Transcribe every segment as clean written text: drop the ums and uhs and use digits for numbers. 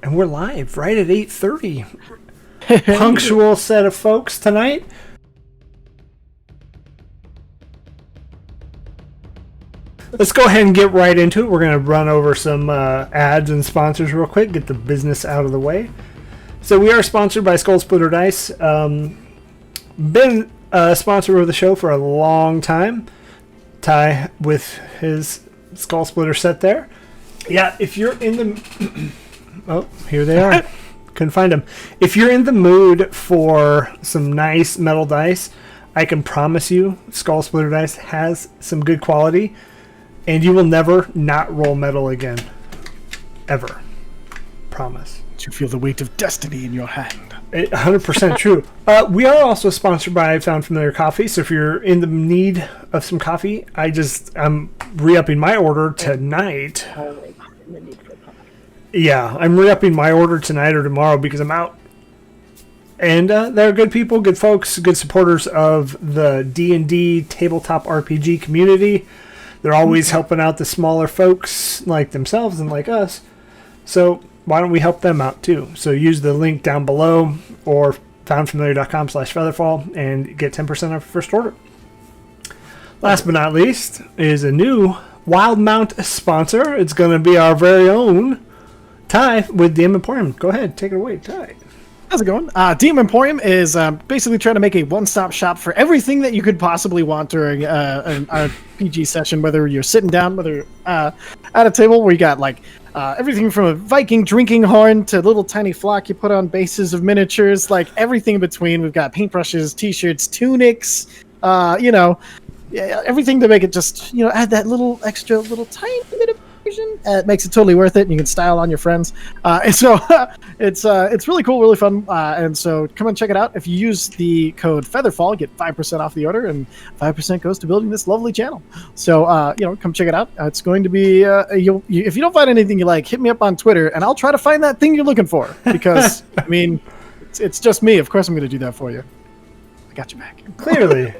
And we're live right at 8:30. Punctual set of folks tonight. Let's go ahead and get right into it. We're going to run over some ads and sponsors real quick, get the business out of the way. So we are sponsored by Skull Splitter Dice. Been a sponsor of the show for a long time. Ty with his Skull Splitter set there. Yeah, if you're in the... Oh, here they are. Couldn't find them. If you're in the mood for some nice metal dice, I can promise you Skull Splitter Dice has some good quality, and you will never not roll metal again. Ever. Promise. You feel the weight of destiny in your hand. 100% true. We are also sponsored by Found Familiar Coffee, so if you're in the need of some coffee, I'm re-upping my order tonight. Yeah, I'm re-upping my order tonight or tomorrow because I'm out. And they're good people, good folks, good supporters of the D&D tabletop RPG community. They're always helping out the smaller folks like themselves and like us. So why don't we help them out too? So use the link down below or foundfamiliar.com/featherfall and get 10% off your first order. Last but not least is a new Wildemount sponsor. It's going to be our very own Ty with DM Emporium. Go ahead, take it away, Ty. How's it going? DM Emporium is basically trying to make a one-stop shop for everything that you could possibly want during an RPG session, whether you're sitting down, whether at a table where you got like everything from a Viking drinking horn to a little tiny flock you put on bases of miniatures, like everything in between. We've got paintbrushes, t-shirts, tunics, everything to make it just, add that little extra little tiny bit of version. It makes it totally worth it, and you can style on your friends. And so it's really cool, really fun. And so come and check it out. If you use the code FeatherFall, get 5% off the order, and 5% goes to building this lovely channel. So come check it out. It's going to be if you don't find anything you like, hit me up on Twitter, and I'll try to find that thing you're looking for. Because I mean, it's just me. Of course, I'm going to do that for you. I got you back. Clearly.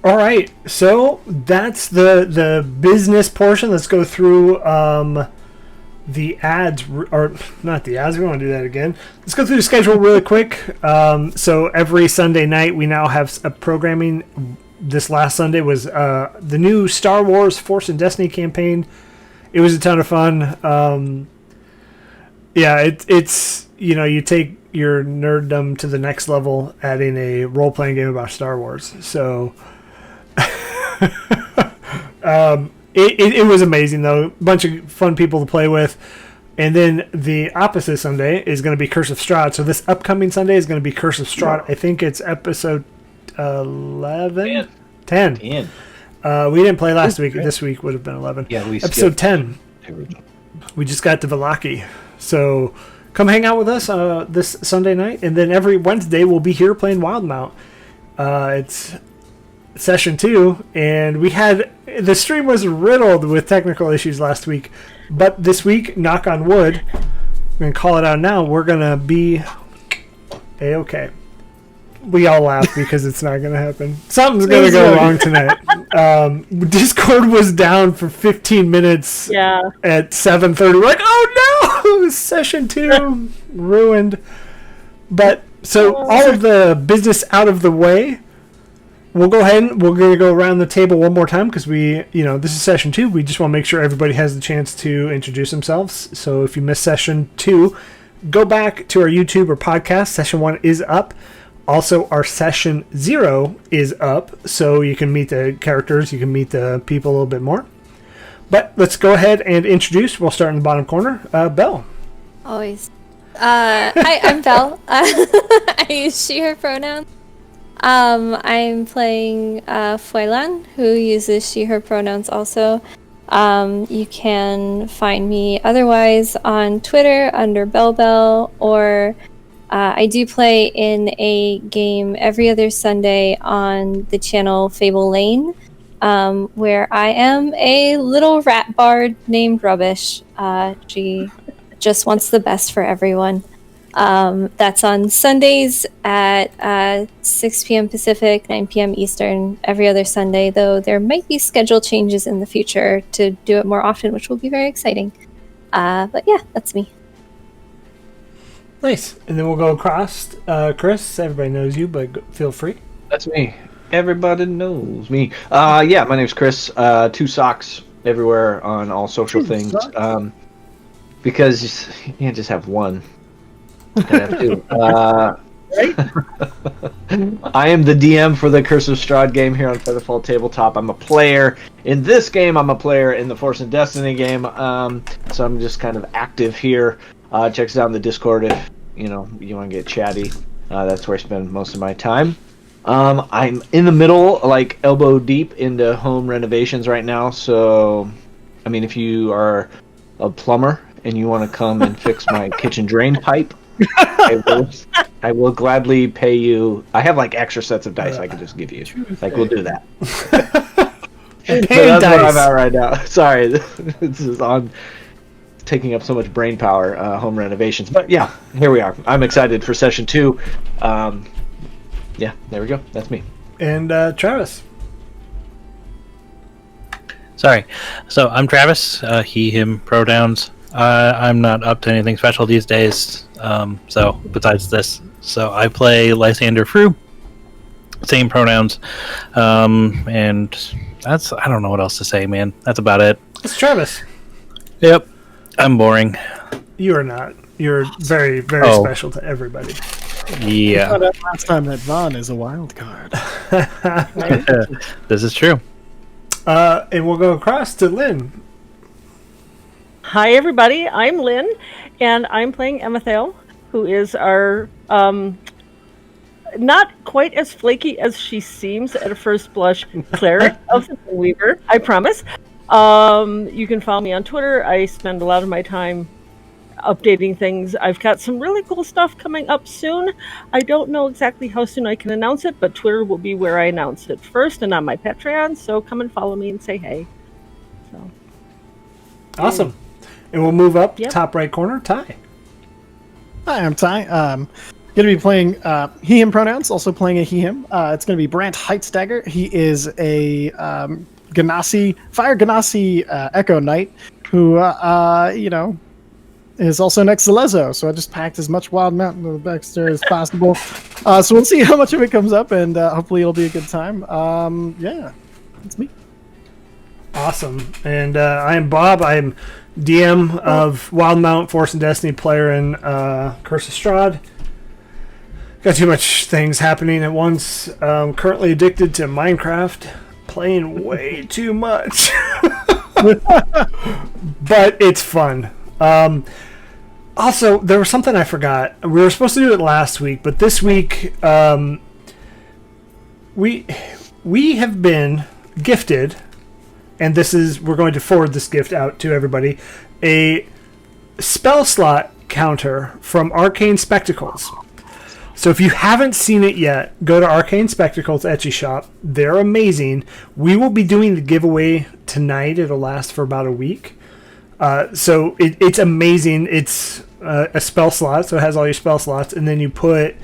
All right, so that's the business portion. Let's go through the ads, or not the ads. We want to do that again. Let's go through the schedule really quick. So every Sunday night, we now have a programming. This last Sunday was the new Star Wars Force and Destiny campaign. It was a ton of fun. It's you take your nerddom to the next level, adding a role-playing game about Star Wars. So. It was amazing though. A bunch of fun people to play with. And then the opposite Sunday is going to be Curse of Strahd. So this upcoming Sunday is going to be Curse of Strahd. I think it's episode 11? 10. We didn't play last week. This week would have been 11. Yeah, we episode 10. We just got to Vallaki. So come hang out with us this Sunday night. And then every Wednesday we'll be here playing Wildemount. It's session 2, and the stream was riddled with technical issues last week, but this week, knock on wood, I'm gonna call it out now, we're gonna be a-okay. We all laugh because it's not gonna happen. Something's gonna go wrong tonight. Discord was down for 15 minutes at 7:30. We're like, oh no, session 2 ruined. But so all of the business out of the way, we'll go ahead and we're going to go around the table one more time because this is session 2. We just want to make sure everybody has the chance to introduce themselves. So if you missed session 2, go back to our YouTube or podcast. Session 1 is up. Also, our session 0 is up. So you can meet the characters. You can meet the people a little bit more. But let's go ahead and introduce. We'll start in the bottom corner. Belle. Always. Hi, I'm Belle. I use she, her pronouns. I'm playing Fuelan, who uses she, her pronouns also. You can find me otherwise on Twitter under BellBell, or I do play in a game every other Sunday on the channel Fable Lane, where I am a little rat bard named Rubbish. She just wants the best for everyone. That's on Sundays at 6 p.m. Pacific, 9 p.m. Eastern, every other Sunday, though there might be schedule changes in the future to do it more often, which will be very exciting. But yeah, that's me. Nice. And then we'll go across. Chris, everybody knows you, but feel free. That's me. Everybody knows me. Yeah, my name's Chris. 2 socks everywhere on all social things. Because you can't just have one. You have 2. I am the DM for the Curse of Strahd game here on FeatherFall TableTop. I'm a player in this game. I'm a player in the Force and Destiny game. So I'm just kind of active here. Check us out in the Discord if you want to get chatty. That's where I spend most of my time. I'm in the middle, like elbow deep into home renovations right now. So, I mean, if you are a plumber and you want to come and fix my kitchen drain pipe, I will gladly pay you. I have like extra sets of dice I can just give you. Like, we'll do that. So that's dice. what I'm at right now. Sorry, this is on taking up so much brain power, home renovations. But yeah, here we are. I'm excited for session 2. Yeah, there we go. That's me. And Travis. Sorry. So I'm Travis, he, him, pronouns. I'm not up to anything special these days, so besides this. So I play Lysander Frew, same pronouns, and that's, I don't know what else to say, man. That's about it. It's Travis. Yep. I'm boring. You are not. You're very, very special to everybody. Yeah. I found out last time that Vaughn is a wild card. This is true. And we'll go across to Lynn. Hi, everybody. I'm Lynn, and I'm playing Emethael, who is our not quite as flaky as she seems at a first blush cleric of the Weaver, I promise. You can follow me on Twitter. I spend a lot of my time updating things. I've got some really cool stuff coming up soon. I don't know exactly how soon I can announce it, but Twitter will be where I announce it first and on my Patreon, so come and follow me and say hey. So. Awesome. And we'll move up, Yep. top right corner, Ty. Hi, I'm Ty. Going to be playing he, him pronouns, also playing a he, him. It's going to be Brant Heightstagger. He is a Fire Ganassi Echo Knight who, is also next to Lezo. So I just packed as much Wildemount in the backstory as possible. So we'll see how much of it comes up, and hopefully it'll be a good time. Yeah, that's me. Awesome. And I am Bob. I'm DM of Wildemount, Force and Destiny, player in Curse of Strahd. Got too much things happening at once. Currently addicted to Minecraft. Playing way too much. But it's fun. Also, there was something I forgot. We were supposed to do it last week, but this week we have been gifted, and we're going to forward this gift out to everybody, a spell slot counter from Arcane Spectacles. So if you haven't seen it yet, go to Arcane Spectacles Etsy shop. They're amazing. We will be doing the giveaway tonight. It'll last for about a week. So it's amazing. It's a spell slot, so it has all your spell slots, and then you put,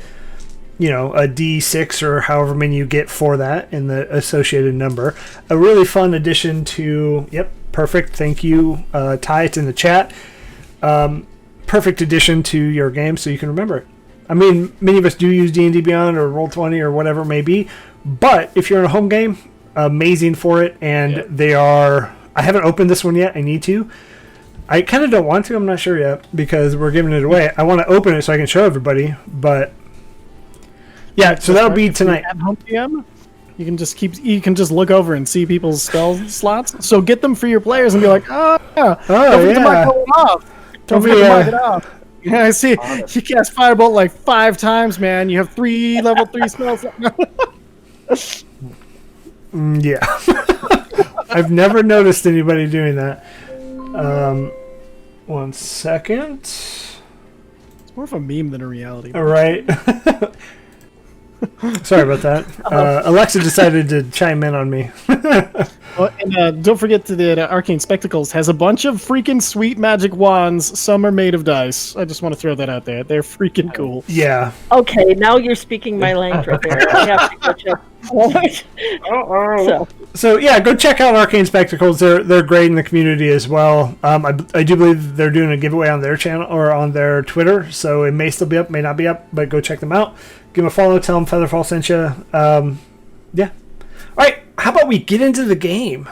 a D6 or however many you get for that in the associated number. A really fun addition to, perfect, thank you, Ty, it's in the chat. Perfect addition to your game so you can remember it. I mean, many of us do use D&D Beyond or Roll20 or whatever it may be, but if you're in a home game, amazing for it, and they are... I haven't opened this one yet, I need to. I kind of don't want to, I'm not sure yet, because we're giving it away. I want to open it so I can show everybody, but... Yeah, so that'll be tonight. At home DM, you can just look over and see people's spell slots. So get them for your players and be like, don't forget to mark it off. Don't forget to mark it off. Yeah, I see. You cast Firebolt like 5 times, man. You have 3 level 3 spells. Yeah. I've never noticed anybody doing that. 1 second. It's more of a meme than a reality. All right. Sorry about that. Alexa decided to chime in on me. Well, And don't forget that Arcane Spectacles has a bunch of freaking sweet magic wands. Some are made of dice. I just want to throw that out there. They're freaking cool. Yeah. Okay, now you're speaking my language right there. I have to go check. So yeah, go check out Arcane Spectacles. They're great in the community as well. I do believe they're doing a giveaway on their channel or on their Twitter, so it may still be up, may not be up, but go check them out. Give them a follow. Tell them FeatherFall sent you. Yeah. All right. How about we get into the game?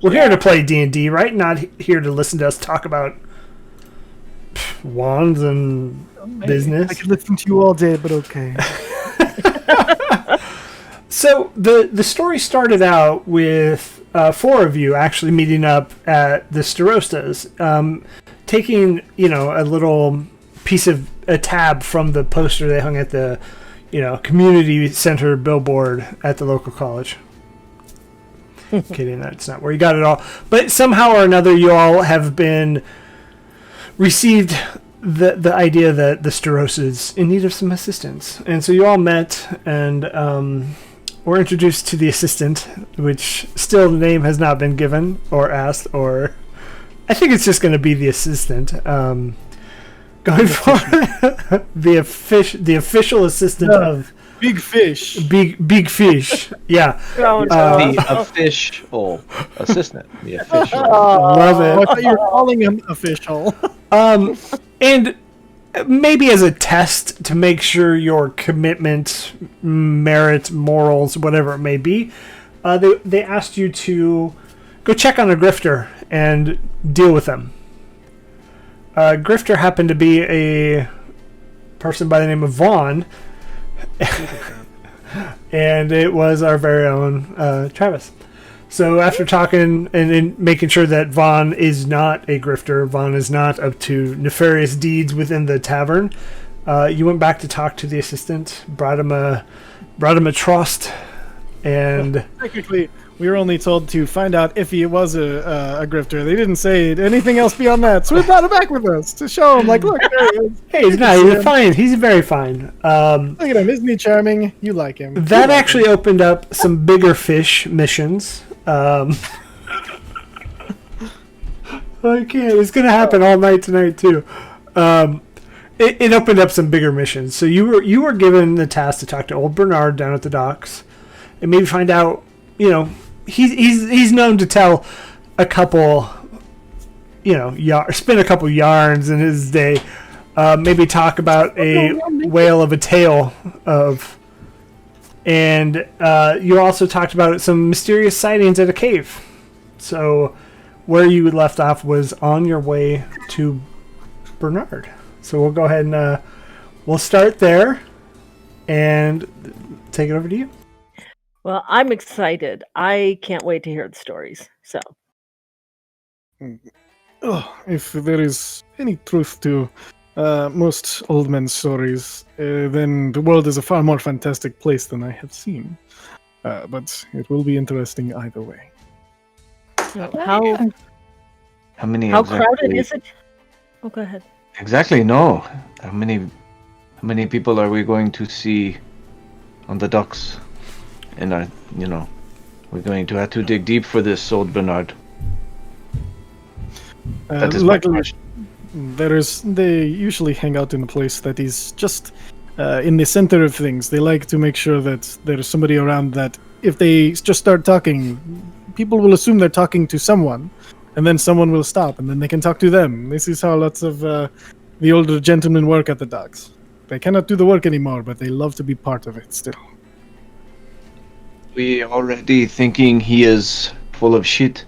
We're here to play D&D, right? Not here to listen to us talk about wands and business. I could listen to you all day, but okay. So the story started out with 4 of you actually meeting up at the Starostas, taking a little piece of a tab from the poster they hung at the community center billboard at the local college. Kidding, that's not where you got it all. But somehow or another, you all have been received the idea that the Staros is in need of some assistance, and so you all met and were introduced to the assistant, which still the name has not been given or asked, or I think it's just going to be the assistant. Going forward, the official assistant of Big Fish. Big Fish. Yeah. The official assistant. The official. Love it. I thought you were calling him official. And maybe as a test to make sure your commitment, merit, morals, whatever it may be, they asked you to go check on a grifter and deal with them. Grifter happened to be a person by the name of Vaughn, and it was our very own Travis. So after talking and making sure that Vaughn is not a grifter, Vaughn is not up to nefarious deeds within the tavern, you went back to talk to the assistant, brought him a trust, and Technically, we were only told to find out if he was a grifter. They didn't say anything else beyond that. So we brought him back with us to show him, like, look, there he is. hey, he's not. He's fine. He's very fine. Look at him. Isn't he charming? You like him. That actually opened up some bigger fish missions. I can't. It's gonna happen all night tonight too. It opened up some bigger missions. So you were given the task to talk to old Bernard down at the docks, and maybe find out. He's known to tell a couple, spin a couple yarns in his day. Maybe talk about a whale of a tale of. And you also talked about some mysterious sightings at a cave. So where you left off was on your way to Bernard. So we'll go ahead and we'll start there and take it over to you. Well, I'm excited. I can't wait to hear the stories. So, If there is any truth to most old men's stories, then the world is a far more fantastic place than I have seen. But it will be interesting either way. how many? how exactly, crowded is it? Oh, go ahead. Exactly. No. How many people are we going to see on the docks? And we're going to have to dig deep for this, old Bernard. That is my Luckily, question. they usually hang out in a place that is just in the center of things. They like to make sure that there's somebody around that if they just start talking, people will assume they're talking to someone, and then someone will stop, and then they can talk to them. This is how lots of the older gentlemen work at the docks. They cannot do the work anymore, but they love to be part of it still. We already thinking he is full of shit.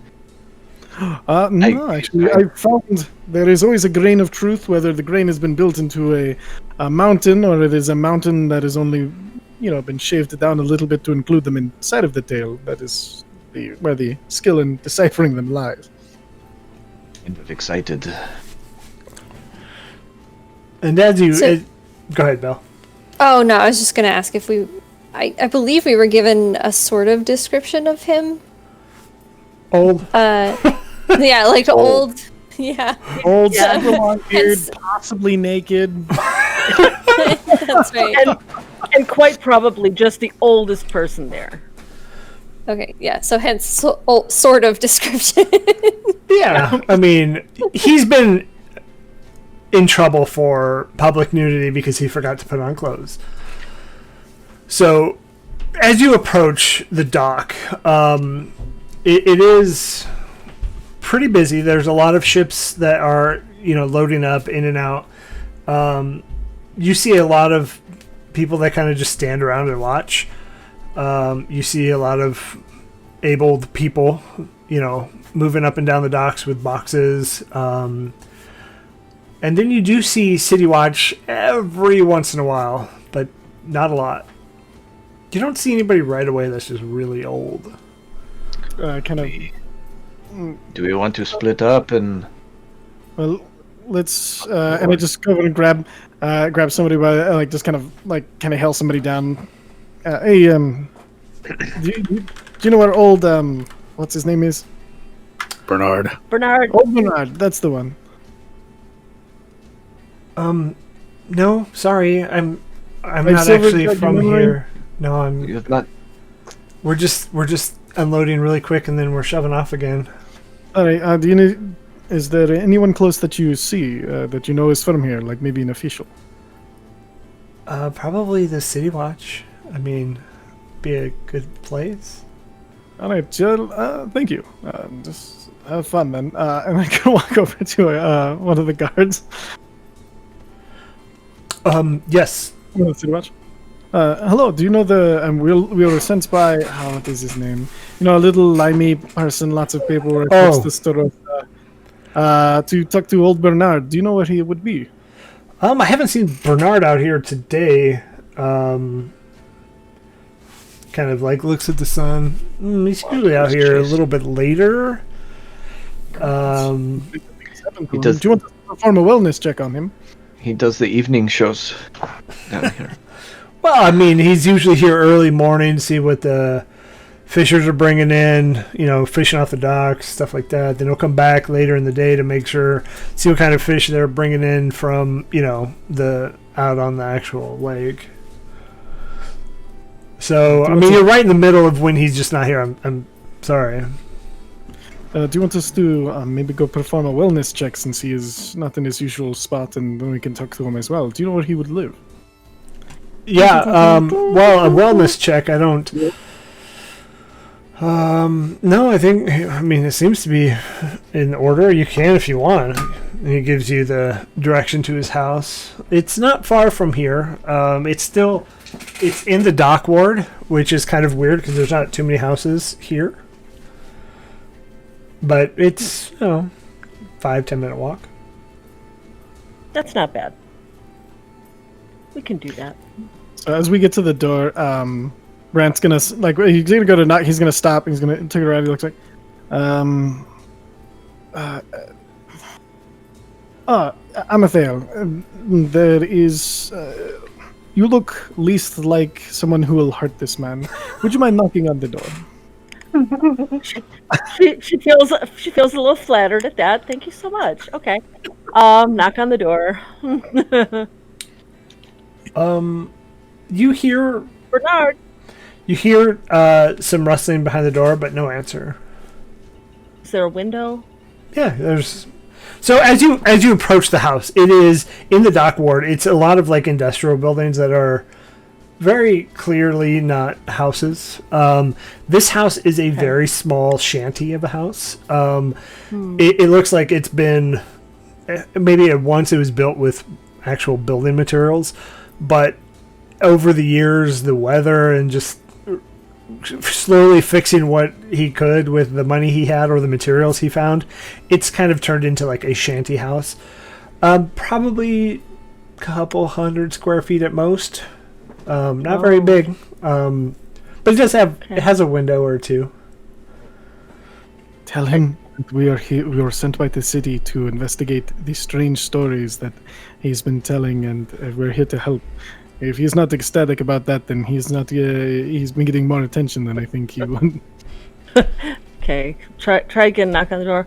No, actually, I found there is always a grain of truth, whether the grain has been built into a mountain or it is a mountain that has only, been shaved down a little bit to include them inside of the tale. That is where the skill in deciphering them lies. Kind of excited. And as you... So- go ahead, Belle. Oh, no, I was just going to ask if I believe we were given a sort of description of him. Old. Yeah, like old. Yeah. Old, Yeah. super long beard, Yes. possibly naked. That's right. And quite probably just the oldest person there. Okay, yeah. So hence sort of description. Yeah, I mean, he's been in trouble for public nudity because he forgot to put on clothes. So, as you approach the dock, it is pretty busy. There's a lot of ships that are, loading up in and out. You see a lot of people that kind of just stand around and watch. You see a lot of abled people, moving up and down the docks with boxes. And then you do see City Watch every once in a while, but not a lot. You don't see anybody right away that's just really old. Do we want to split up and? Well, let's. And I just go over and grab somebody by just kind of hail somebody down. Hey, do you know where old what's his name is? Bernard. Old Bernard, that's the one. No, sorry, I'm not actually from here. No, I'm not. We're just unloading really quick and then we're shoving off again. All right. Is there anyone close that you see that you know is from here, like maybe an official? Probably the City Watch. I mean, be a good place. All right, Jill. Thank you. Just have fun then. And I can walk over to one of the guards. Yes. City Watch. Hello. Do you know we were sent by what is his name? A little limey person, lots of paperwork. Oh. The store to talk to old Bernard. Do you know where he would be? I haven't seen Bernard out here today. Kind of looks at the sun. He's usually out here a little bit later. He Do does. you want to perform a wellness check on him? He does the evening shows down here. Well, I mean, he's usually here early morning to see what the fishers are bringing in, fishing off the docks, stuff like that. Then he'll come back later in the day to make sure, see what kind of fish they're bringing in from, the out on the actual lake. So, I mean, you're right in the middle of when he's just not here. I'm sorry. Do you want us to maybe go perform a wellness check since he is not in his usual spot, and then we can talk to him as well? Do you know where he would live? Yeah, well, a wellness check, I don't... no, I mean, it seems to be in order. You can if you want. And he gives you the direction to his house. It's not far from here. It's in the dock ward, which is kind of weird because there's not too many houses here. But it's, 5-10 minute walk. That's not bad. We can do that. So as we get to the door, Brant's gonna he's gonna go to knock. He's gonna stop. He's gonna take it around. He looks like, Amathael, there is. You look least like someone who will hurt this man. Would you mind knocking on the door? she feels a little flattered at that. Thank you so much. Okay, knock on the door. You hear Bernard. You hear some rustling behind the door, but no answer. Is there a window? Yeah, there's. So as you approach the house, it is in the dock ward. It's a lot of industrial buildings that are very clearly not houses. This house is a very small shanty of a house. It looks like it's been maybe at once it was built with actual building materials, but over the years, the weather and just slowly fixing what he could with the money he had or the materials he found, it's kind of turned into a shanty house. Probably a couple 100 square feet at most. Not very big. But it has a window or two. Tell him that we are here. We were sent by the city to investigate the strange stories that he's been telling, and we're here to help. If he's not ecstatic about that, then he's not. He's been getting more attention than I think he would. Okay, try again. Knock on the door.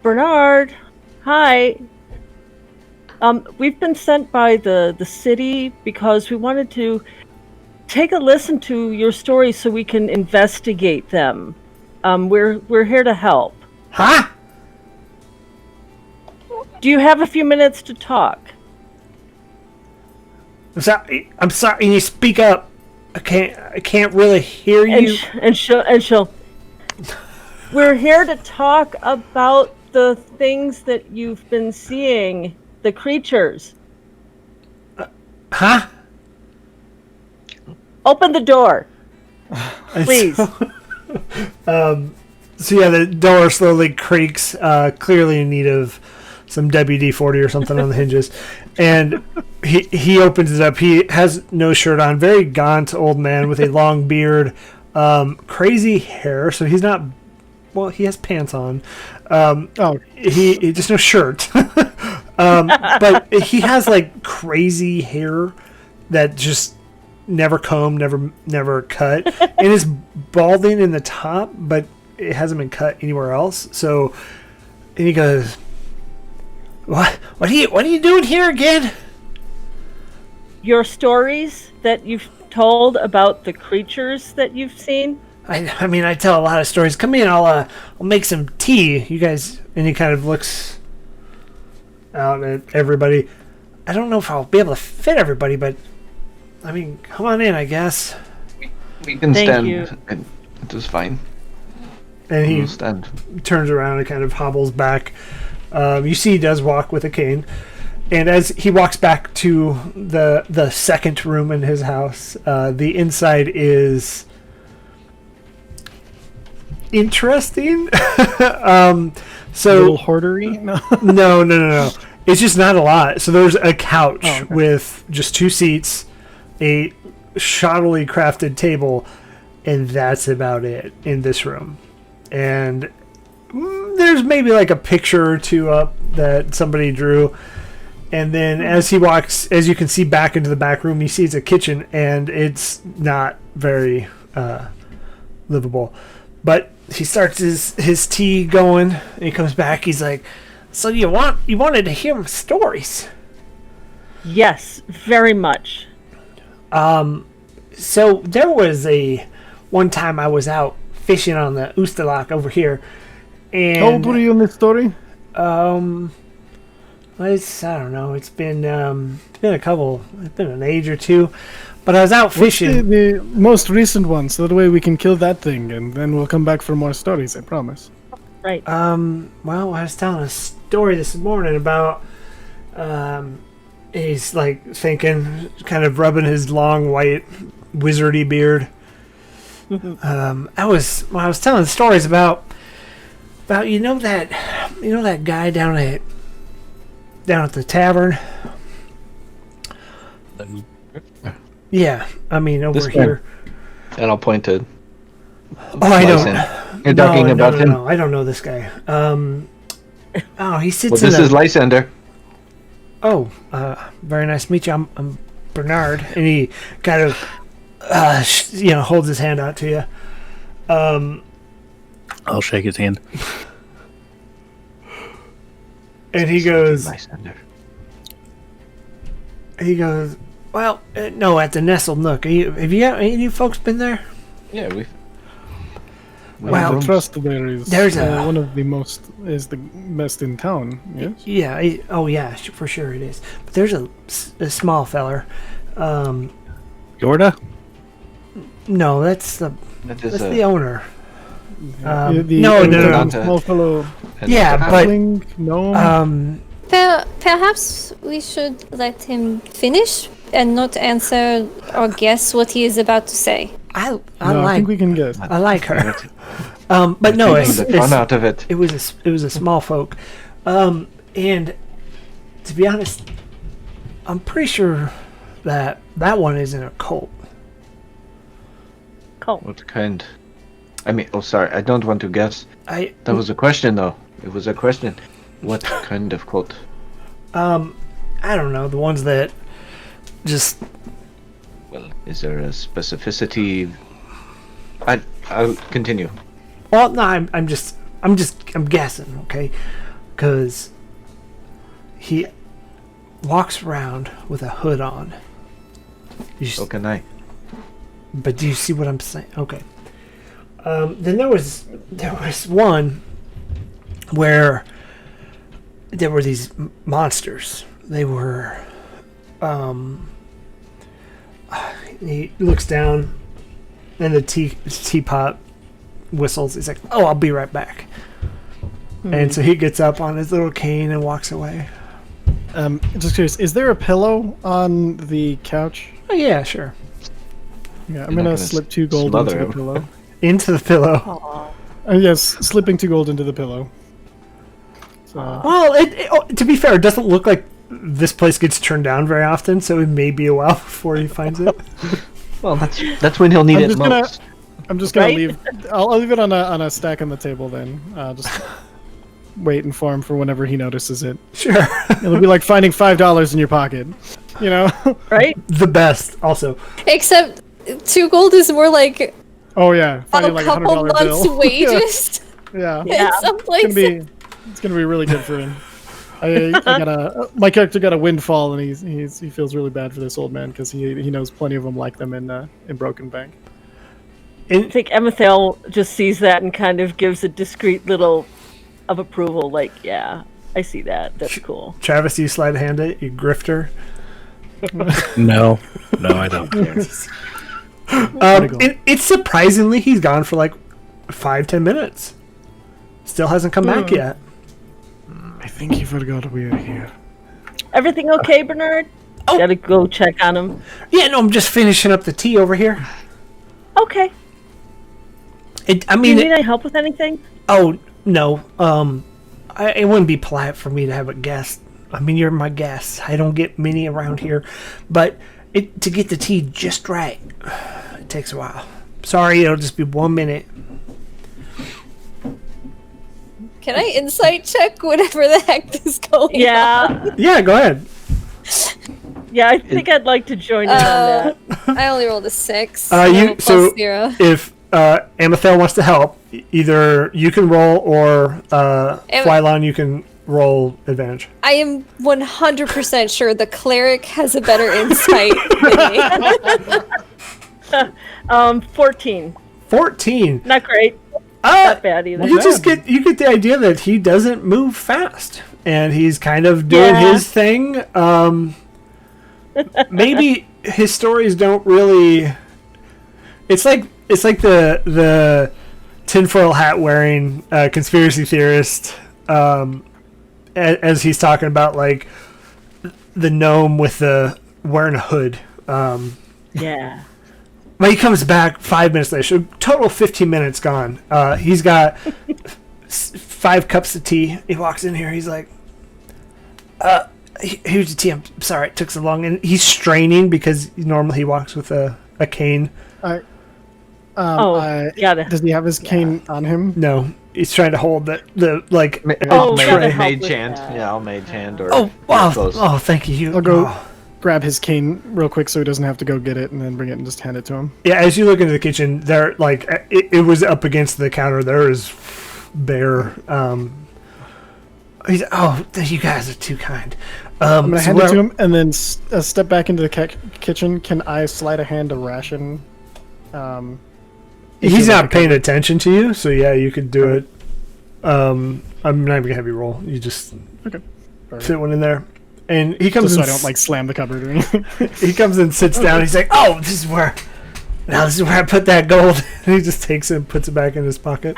Bernard, hi. We've been sent by the city because we wanted to take a listen to your stories so we can investigate them. We're here to help. Huh? Do you have a few minutes to talk? I'm sorry. You speak up. I can't really hear you. And she'll. We're here to talk about the things that you've been seeing, the creatures. Huh? Open the door, please. So yeah, the door slowly creaks, clearly in need of some WD-40 or something on the hinges. And he opens it up. He has no shirt on. Very gaunt old man with a long beard, crazy hair. So he's not. Well, he has pants on. He just no shirt. But he has like crazy hair that just never combed, never cut, and is balding in the top, but it hasn't been cut anywhere else. So, and he goes, "What are you doing here again?" Your stories that you've told about the creatures that you've seen. I mean, I tell a lot of stories. Come in, I'll make some tea. You guys, and he kind of looks out at everybody. I don't know if I'll be able to fit everybody, but I mean, come on in, I guess. We can Thank stand. you. It was fine. And he We'll stand. turns around and kind of hobbles back. You see he does walk with a cane. And as he walks back to the second room in his house, the inside is interesting. So A little hoardery? No. No. It's just not a lot. So there's a couch with just 2 seats, a shoddily crafted table, and that's about it in this room. And there's maybe like a picture or 2 up that somebody drew. And then as he walks, as you can see back into the back room, he sees a kitchen, and it's not very livable. But he starts his tea going, and he comes back. He's like, "So you wanted to hear my stories?" Yes, very much. So there was one time I was out fishing on the Oostelak over here, and How old were you in this story? I don't know. It's been an age or 2, but I was out fishing. The most recent one, so that way we can kill that thing, and then we'll come back for more stories, I promise. Right. Well, I was telling a story this morning about, he's like thinking, kind of rubbing his long white wizardy beard. I was telling stories about you know that guy down at the tavern. Yeah, I mean over This here. And I'll point to. I don't. Lysander. You're talking about him. No, I don't know this guy. He sits Well, in this is Lysander. Oh, very nice to meet you. I'm Bernard, and he kind of, holds his hand out to you. I'll shake his hand. And he goes, Lysander. well, no, at the Nestled Nook. Have you any of you folks been there? Yeah, we've. Well, I trust there is there's one of the best in town. Yes. Yeah. For sure it is. But there's a small feller. Yorda? No, that's the owner. No. Small fellow. Yeah, halfling, gnome. Perhaps we should let him finish and not answer or guess what he is about to say. I think we can guess. I like her. But no, the fun out of it. It was a small folk, and to be honest, I'm pretty sure that one isn't a cult. Cult. What kind? I mean, sorry, I don't want to guess. That was a question, though. It was a question. What kind of cult? I don't know. The ones that just. Well, is there a specificity? I'll continue. Well, no, I'm guessing, okay, because he walks around with a hood on. So can I. But do you see what I'm saying? Okay. Then there was one where there were these monsters. They were. He looks down, and the teapot whistles. He's like, "Oh, I'll be right back." And so he gets up on his little cane and walks away. Just curious, is there a pillow on the couch? Oh yeah, sure. Yeah, I'm gonna slip 2 gold into the pillow. Into the pillow. Yes, slipping 2 gold into the pillow. So, Well, to be fair, it doesn't look like this place gets turned down very often, so it may be a while before he finds it. Well, that's when he'll need it most. I'm just gonna leave. I'll leave it on a stack on the table then. Just wait and farm for whenever he notices it. Sure. It'll be like finding $5 in your pocket. You know? Right? The best, also. Except 2 gold is more like Oh yeah, finding a like couple $100 months' bill. wages. Yeah. In some places. It's gonna be really good for him. My character got a windfall, and he feels really bad for this old man because he knows plenty of them like them in Broken Bank. I think Emethel just sees that and kind of gives a discreet little of approval, like, yeah, I see that. That's cool. Travis, you slide a hand at it, you grifter. No, I don't. It's surprisingly he's gone for like 5-10 minutes. Still hasn't come back yet. I think he forgot we are here. Everything okay, Bernard? Oh. Gotta go check on him. Yeah, no, I'm just finishing up the tea over here. Okay. Do you need any help with anything? Oh, no. It wouldn't be polite for me to have a guest. I mean, you're my guest. I don't get many around here. But to get the tea just right, it takes a while. Sorry, it'll just be 1 minute. Can I insight check whatever the heck is going on? Yeah. Yeah, go ahead. Yeah, I think I'd like to join in on that. I only rolled a 6. So plus 0. If Amethel wants to help, either you can roll or Flylon, you can roll advantage. I am 100% sure the cleric has a better insight than me. 14. 14. Not great. Not bad either. You get the idea that he doesn't move fast, and he's kind of doing his thing. Maybe his stories don't really. It's like the tinfoil hat wearing conspiracy theorist, as he's talking about like the gnome with the wearing a hood. Yeah. But he comes back 5 minutes later. So total 15 minutes gone. He's got 5 cups of tea. He walks in here. He's like, here's the tea. I'm sorry it took so long. And he's straining because normally he walks with a cane. Got it. Does he have his cane on him? No. He's trying to hold the tray. Mage hand. Yeah, I'll mage hand or. Oh, wow. close. Oh, thank you. I'll go grab his cane real quick so he doesn't have to go get it and then bring it and just hand it to him. Yeah, as you look into the kitchen, there, like, it was up against the counter. There is bare. You guys are too kind. I'm gonna hand it to him and then step back into the kitchen. Can I slide a hand to ration? He's not paying attention to you, so yeah, you could do it. I'm not even gonna have you roll. You just fit one in there, and he comes. Just so I don't like slam the cupboard or anything. He comes and sits down. He's like, "Oh, this is where I put that gold." And he just takes it and puts it back in his pocket.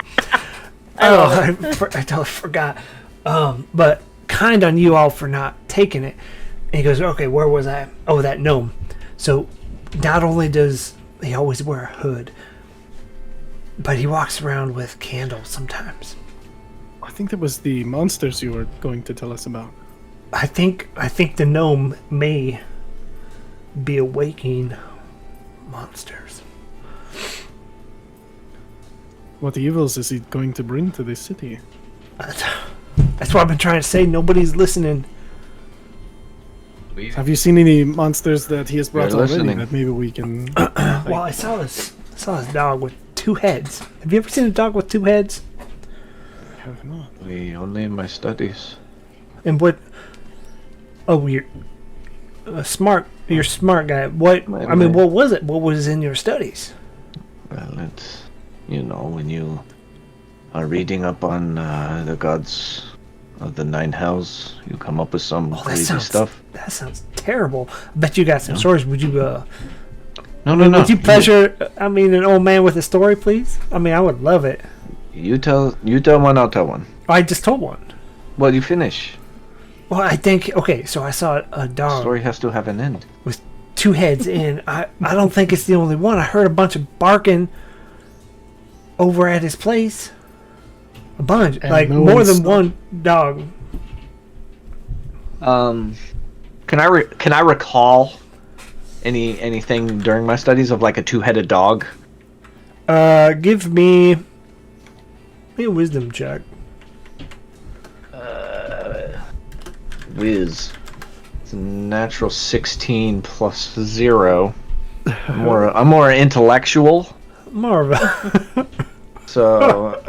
I totally forgot. But kind on you all for not taking it. And he goes, "Okay, where was I? Oh, that gnome." So not only does he always wear a hood, but he walks around with candles sometimes. I think that was the monsters you were going to tell us about. I think the gnome may be awakening monsters. What evils is he going to bring to this city? That's what I've been trying to say. Nobody's listening. Have you seen any monsters that he has brought already listening. that maybe we can... Well, I saw this dog with 2 heads. Have you ever seen a dog with 2 heads? I have not. Only in my studies. And what? Oh, smart. You're a smart guy. What was it? What was in your studies? Well, it's when you are reading up on the gods of the 9 hells, you come up with some crazy stuff. That sounds terrible. I bet you got some stories. Would you? No. Would you pleasure? An old man with a story, please. I would love it. You tell one. I'll tell one. I just told one. Well, you finish. Well, I think so. I saw a dog. The story has to have an end. With 2 heads in. I don't think it's the only one. I heard a bunch of barking over at his place. A bunch, and like more than one dog. Can I recall anything during my studies of like a 2-headed dog? Give me a wisdom check. Whiz. It's a natural 16 plus 0. I'm more intellectual. More of a. So,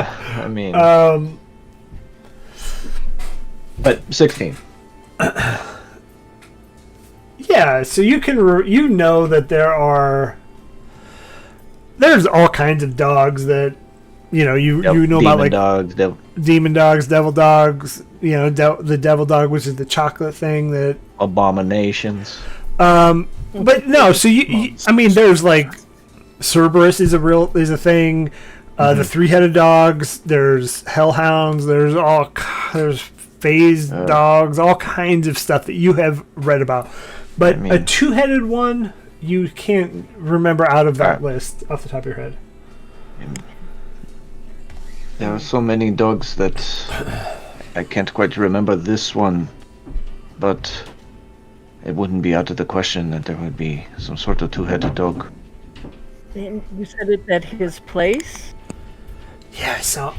but 16. Yeah, so you can know that there's all kinds of dogs that you know about, like demon dogs, devil dogs. The devil dog, which is the chocolate thing that abominations. But no, so there's like Cerberus is a thing. The 3-headed dogs. There's hellhounds. There's phased dogs. All kinds of stuff that you have read about. But a 2-headed one, you can't remember out of that list off the top of your head. There are so many dogs that I can't quite remember this one, but it wouldn't be out of the question that there would be some sort of 2-headed dog. And you said it at his place? Yeah, so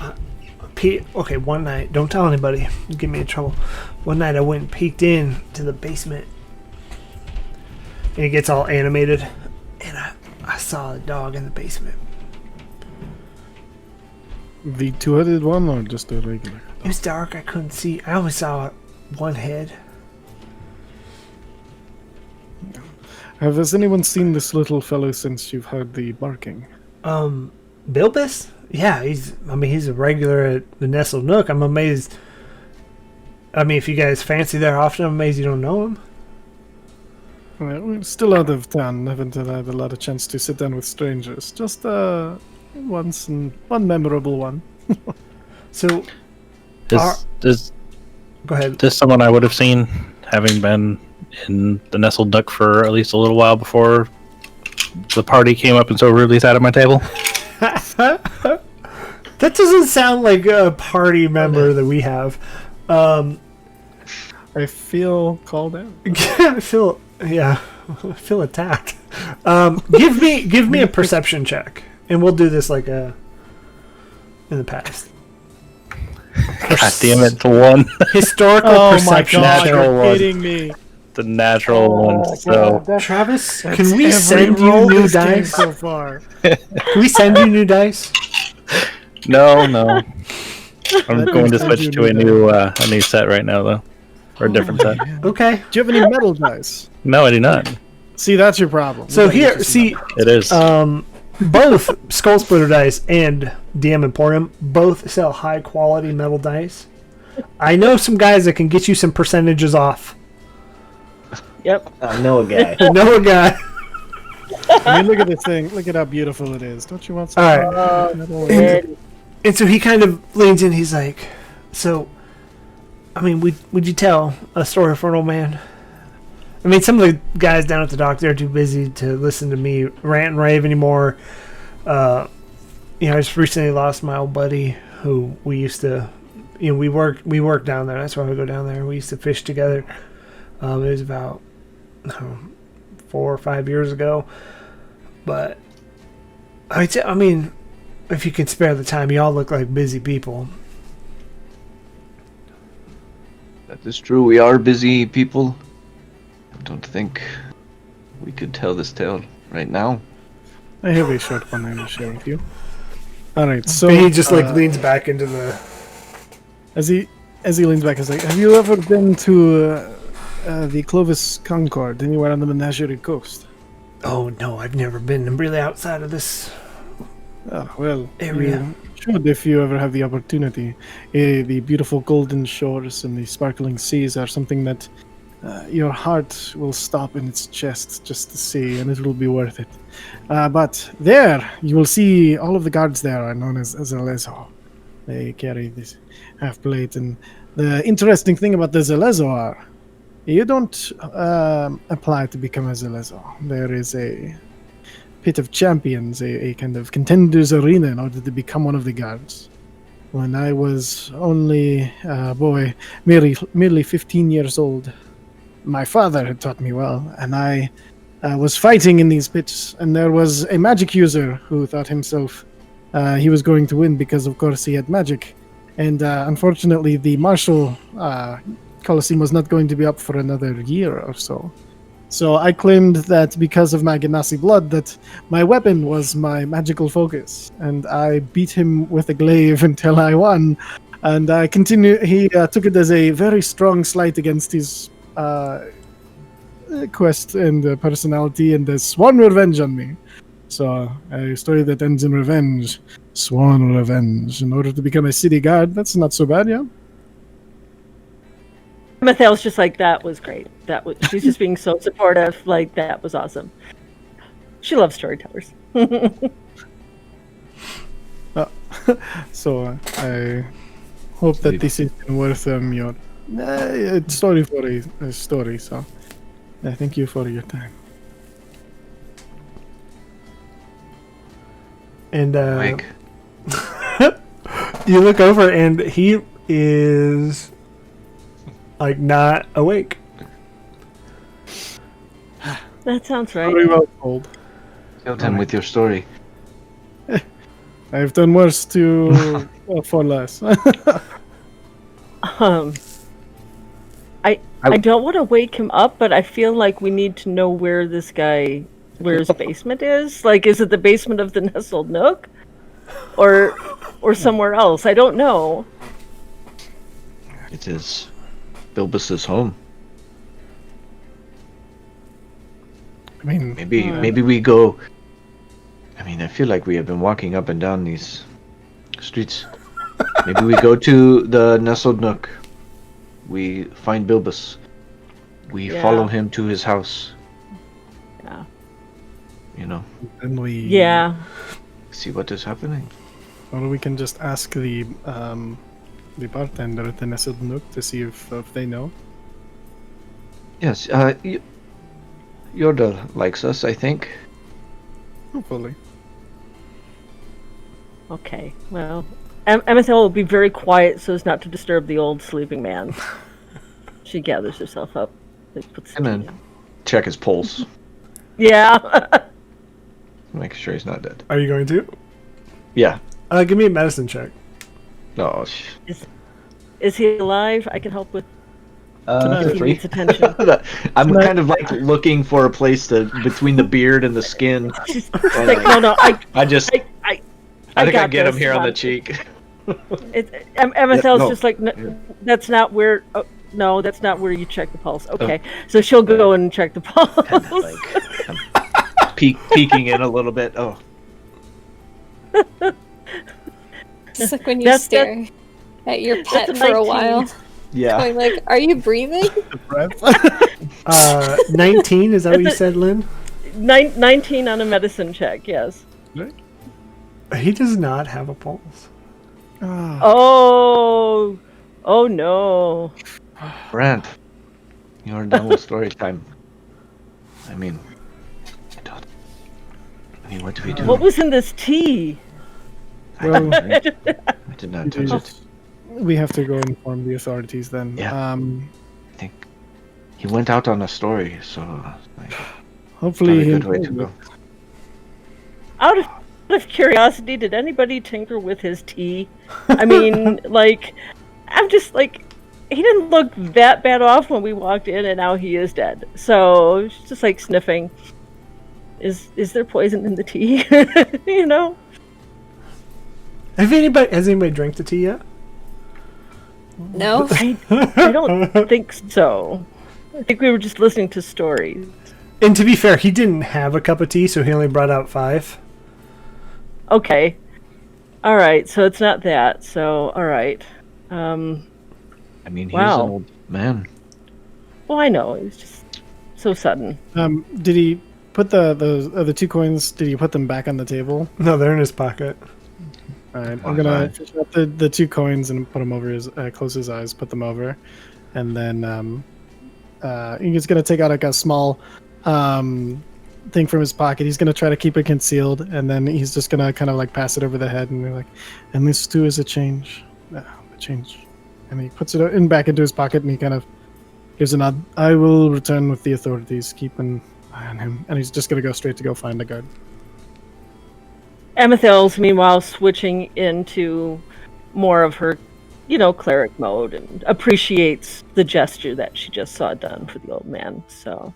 one night, don't tell anybody, you get me in trouble. One night I went and peeked in to the basement, and it gets all animated, and I saw a dog in the basement. The 2-headed one, or just a regular? It was dark, I couldn't see. I only saw one head. Has anyone seen this little fellow since you've heard the barking? Bilbus? Yeah, he's a regular at the Nestled Nook. I'm amazed. If you guys fancy there often, I'm amazed you don't know him. Well, we're still out of town. Haven't had a lot of chance to sit down with strangers. Just once, and one memorable one. So, go ahead. This someone I would have seen, having been in the Nestled Nook for at least a little while before the party came up and so rudely sat at my table. That doesn't sound like a party member that we have. I feel called out. I feel attacked. Give me a perception check, and we'll do this like in the past. God damn it, the one. Historical perception. Oh my God, Natural you're one. kidding me. The natural one. So Travis, That's can we every send you roll new this game dice? so far? Can we send you new dice? no. I'm going to switch to a new set right now, though, or a different set. Okay. Do you have any metal dice? No, I do not. See, that's your problem. So here, see, It is. both Skull Splitter Dice and DM Emporium both sell high quality metal dice. I know some guys that can get you some percentages off. Yep. I know a guy. Know a guy. I mean, look at this thing. Look at how beautiful it is. Don't you want some? All right. Metal? And so he kind of leans in. He's like, "So, would you tell a story for an old man?" Some of the guys down at the dock, they're too busy to listen to me rant and rave anymore. I just recently lost my old buddy who we used to, we work down there. That's why we go down there. We used to fish together. It was about 4 or 5 years ago. But if you can spare the time, you all look like busy people. That is true. We are busy people. I don't think we could tell this tale right now. I have a short one I will share with you. All right, so he just leans back into the. As he leans back, he's like, "Have you ever been to the Clovis Concord anywhere on the Menagerie Coast? Oh no, I've never been really outside of this. Oh, well, Area. you should if you ever have the opportunity. The beautiful golden shores and the sparkling seas are something that your heart will stop in its chest just to see, and it will be worth it. But there, you will see all of the guards there are known as Zalezo. They carry this half plate, and the interesting thing about the Zalezo are, you don't apply to become a Zalezo. There is a pit of champions, a kind of contenders arena in order to become one of the guards. When I was only a boy, merely 15 years old, my father had taught me well, and I was fighting in these pits, and there was a magic user who thought himself he was going to win because, of course, he had magic. And unfortunately, the Martial Colosseum was not going to be up for another year or so. So I claimed that because of my Ganassi blood, that my weapon was my magical focus, and I beat him with a glaive until I won. And I continued. He took it as a very strong slight against his quest and personality, and has sworn revenge on me. So a story that ends in revenge, sworn revenge. In order to become a city guard, that's not so bad, yeah. Mathel's just like, that was great. She's just being so supportive. Like, that was awesome. She loves storytellers. So I hope that this is worth your story for a story. So thank you for your time. And Mike. you look over, and he is like not awake. That sounds right. Very well told. Killed him with your story. I've done worse to for less. I don't want to wake him up, but I feel like we need to know where his basement is. Like, is it the basement of the Nestled Nook, or somewhere else? I don't know. It is Bilbus's home. I mean, Maybe we go. I mean, I feel like we have been walking up and down these streets. Maybe we go to the Nestled Nook. We find Bilbus. We follow him to his house. Yeah. You know. and we See what is happening. or we can just ask the bartender at the Nestled Nook to see if they know. Yes. Yoda likes us, I think. Hopefully. Okay. Well, Amethel will be very quiet so as not to disturb the old sleeping man. She gathers herself up. Puts And then check his pulse. Yeah. Make sure he's not dead. Are you going to? Yeah. Give me a medicine check. Oh, Is he alive? I can help with. He three. needs attention. I'm kind of like looking for a place between the beard and the skin. She's like, no. I think I got get him this. here on the cheek. Amethel's no. just like, that's not where. Oh, no, that's not where you check the pulse. Okay, so she'll go and check the pulse. Kind of like I'm peeking in a little bit. Oh, It's like when you stare at your pet for a while. yeah. Going like, are you breathing? 19, is that what you said, Lynn? 19 on a medicine check. Yes. He does not have a pulse. Oh no. Brent, you're done with story time. I mean, what do we do? What was in this tea? I did not touch it. We have to go inform the authorities then. Yeah. I think he went out on a story, so Hopefully a good way to go. Out of curiosity, did anybody tinker with his tea? I mean, like, I'm just like, he didn't look that bad off when we walked in, and now he is dead. So it's just like sniffing. Is there poison in the tea? You know? Has anybody drank the tea yet? No. I don't think so. I think we were just listening to stories. And to be fair, he didn't have a cup of tea, so he only brought out 5. Okay. All right, so it's not that. So, all right. I mean, he's Wow. an old man. Well, I know. It was just so sudden. Did he put the 2 coins? Did he put them back on the table? No, they're in his pocket. All right, I'm gonna fish out the 2 coins and put them over his close his eyes, put them over, and then he's gonna take out like a small thing from his pocket. He's gonna try to keep it concealed, and then he's just gonna kind of like pass it over the head and be like, "And this too is a change, a change." And he puts it back into his pocket, and he kind of gives a nod. "I will return with the authorities. Keep an eye on him." And he's just gonna go straight to go find a guard. Amethyll's meanwhile switching into more of her, cleric mode and appreciates the gesture that she just saw done for the old man. So,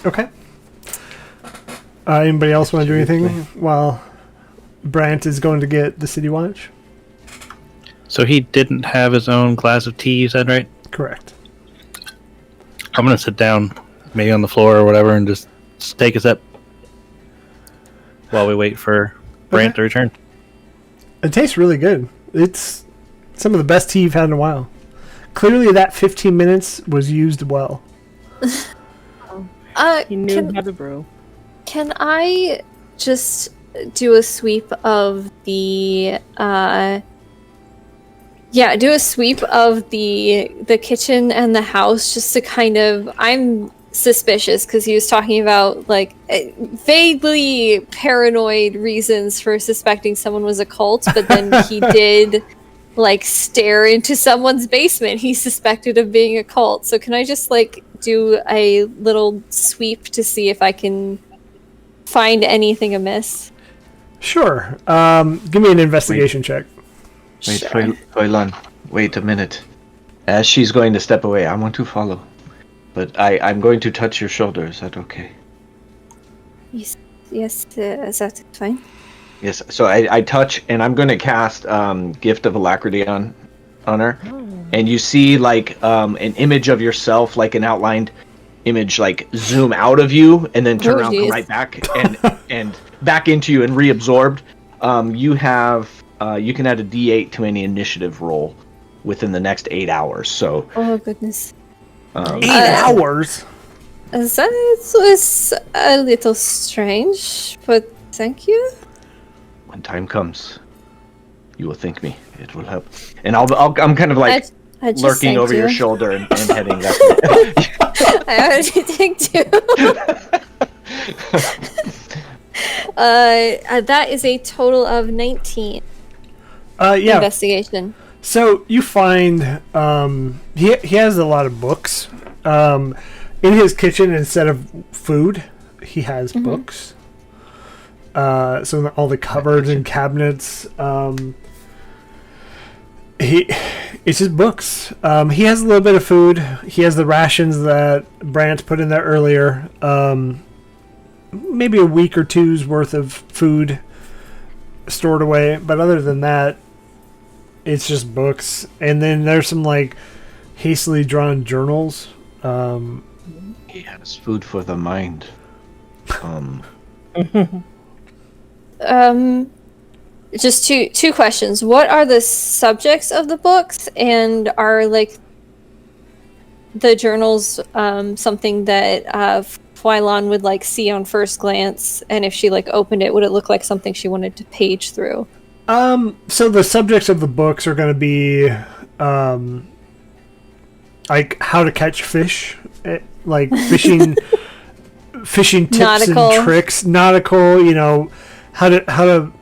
Okay. Anybody else want to do anything while Brant is going to get the City Watch? So he didn't have his own glass of tea, you said, right? Correct. I'm going to sit down, maybe on the floor or whatever, and just take a sip while we wait for Brant to return. It tastes really good. It's some of the best tea you've had in a while. Clearly that 15 minutes was used well. he knew how to brew. Can I just do a sweep of the the kitchen and the house, just to kind of, I'm suspicious because he was talking about like vaguely paranoid reasons for suspecting someone was a cult, but then he did like stare into someone's basement he suspected of being a cult. So can I just like do a little sweep to see if I can find anything amiss? Sure. Give me an investigation check. Wait, Sure. Foilan, wait a minute. As she's going to step away, I want to follow. But I'm going to touch your shoulder. Is that okay? Yes, that's fine. Yes. So I touch, and I'm going to cast Gift of Alacrity on her. And you see like an image of yourself, like an outlined image, like zoom out of you, and then turn around, come right back, and back into you and reabsorbed. You can add a D8 to any initiative roll within the next 8 hours. So. Oh goodness. 8 hours? That was a little strange, but thank you. When time comes, you will thank me. It will help. And I'm kind of like I just lurking over your thanked you. shoulder and heading that way. I already thanked you. That is a total of 19 Yeah. investigation. So you find he has a lot of books. In his kitchen, instead of food, he has books. So in all the cupboards and cabinets, it's just books. He has a little bit of food. He has the rations that Brant put in there earlier. Maybe a week or two's worth of food stored away. But other than that, it's just books. And then there's some like hastily drawn journals. He has food for the mind. Just two questions. What are the subjects of the books, and are like the journals something that Fwylon would like see on first glance, and if she like opened it, would it look like something she wanted to page through? So the subjects of the books are going to be like how to catch fish, like fishing tips Nautical. and tricks, nautical, how to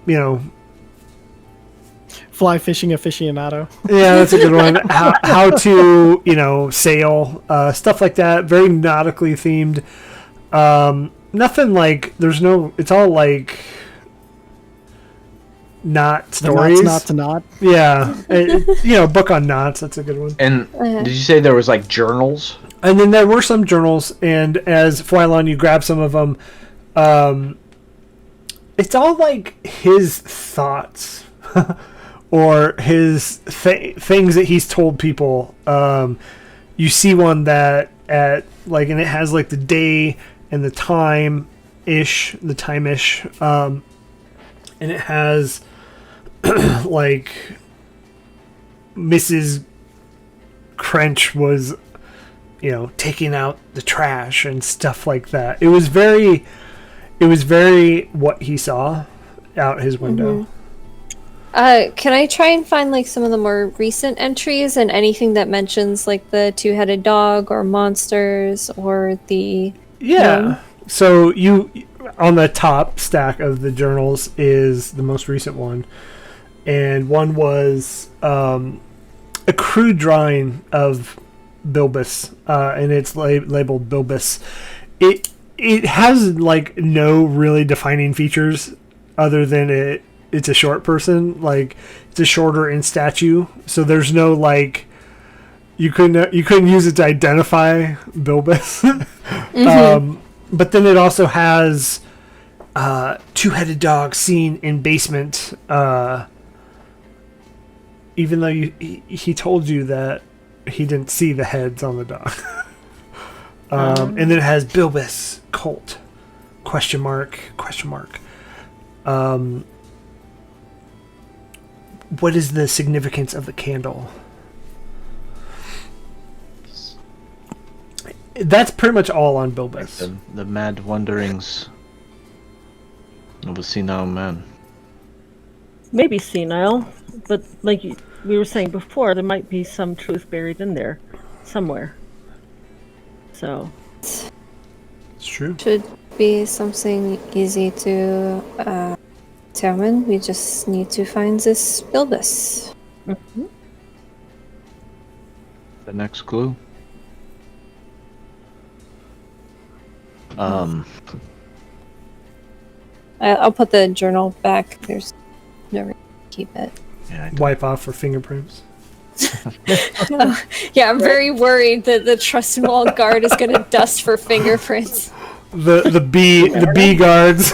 Fly fishing aficionado. yeah, that's a good one. How to sail, stuff like that. Very nautically themed. Nothing like it's all like knot stories. Not to not. Yeah, book on knots. That's a good one. And did you say there was like journals? And then there were some journals, and as Fwylon, you grab some of them. It's all like his thoughts, or his things that he's told people. You see one that and it has like the day and the time-ish, and it has like Mrs. Crench was, taking out the trash and stuff like that. It was very what he saw out his window. Can I try and find like some of the more recent entries and anything that mentions like the two-headed dog or monsters or the gnome? So you on the top stack of the journals is the most recent one, and one was a crude drawing of Bilbus, and it's labeled Bilbus. It has like no really defining features other than it's a short person, like it's a shorter in stature, so there's no like you couldn't use it to identify Bilbus. But then it also has two-headed dog seen in basement, even though he told you that he didn't see the heads on the dog. And then it has Bilbus Colt ? What is the significance of the candle? That's pretty much all on Bilbus. The mad wanderings of a senile man. Maybe senile, but like we were saying before, there might be some truth buried in there somewhere. So It's true. Should be something easy to determine. We just need to find this Bilbus. The next clue. I'll put the journal back. There's no reason to keep it. Yeah, Wipe off for fingerprints. Yeah, I'm very worried that the Trust Wall guard is going to dust for fingerprints. The B guards.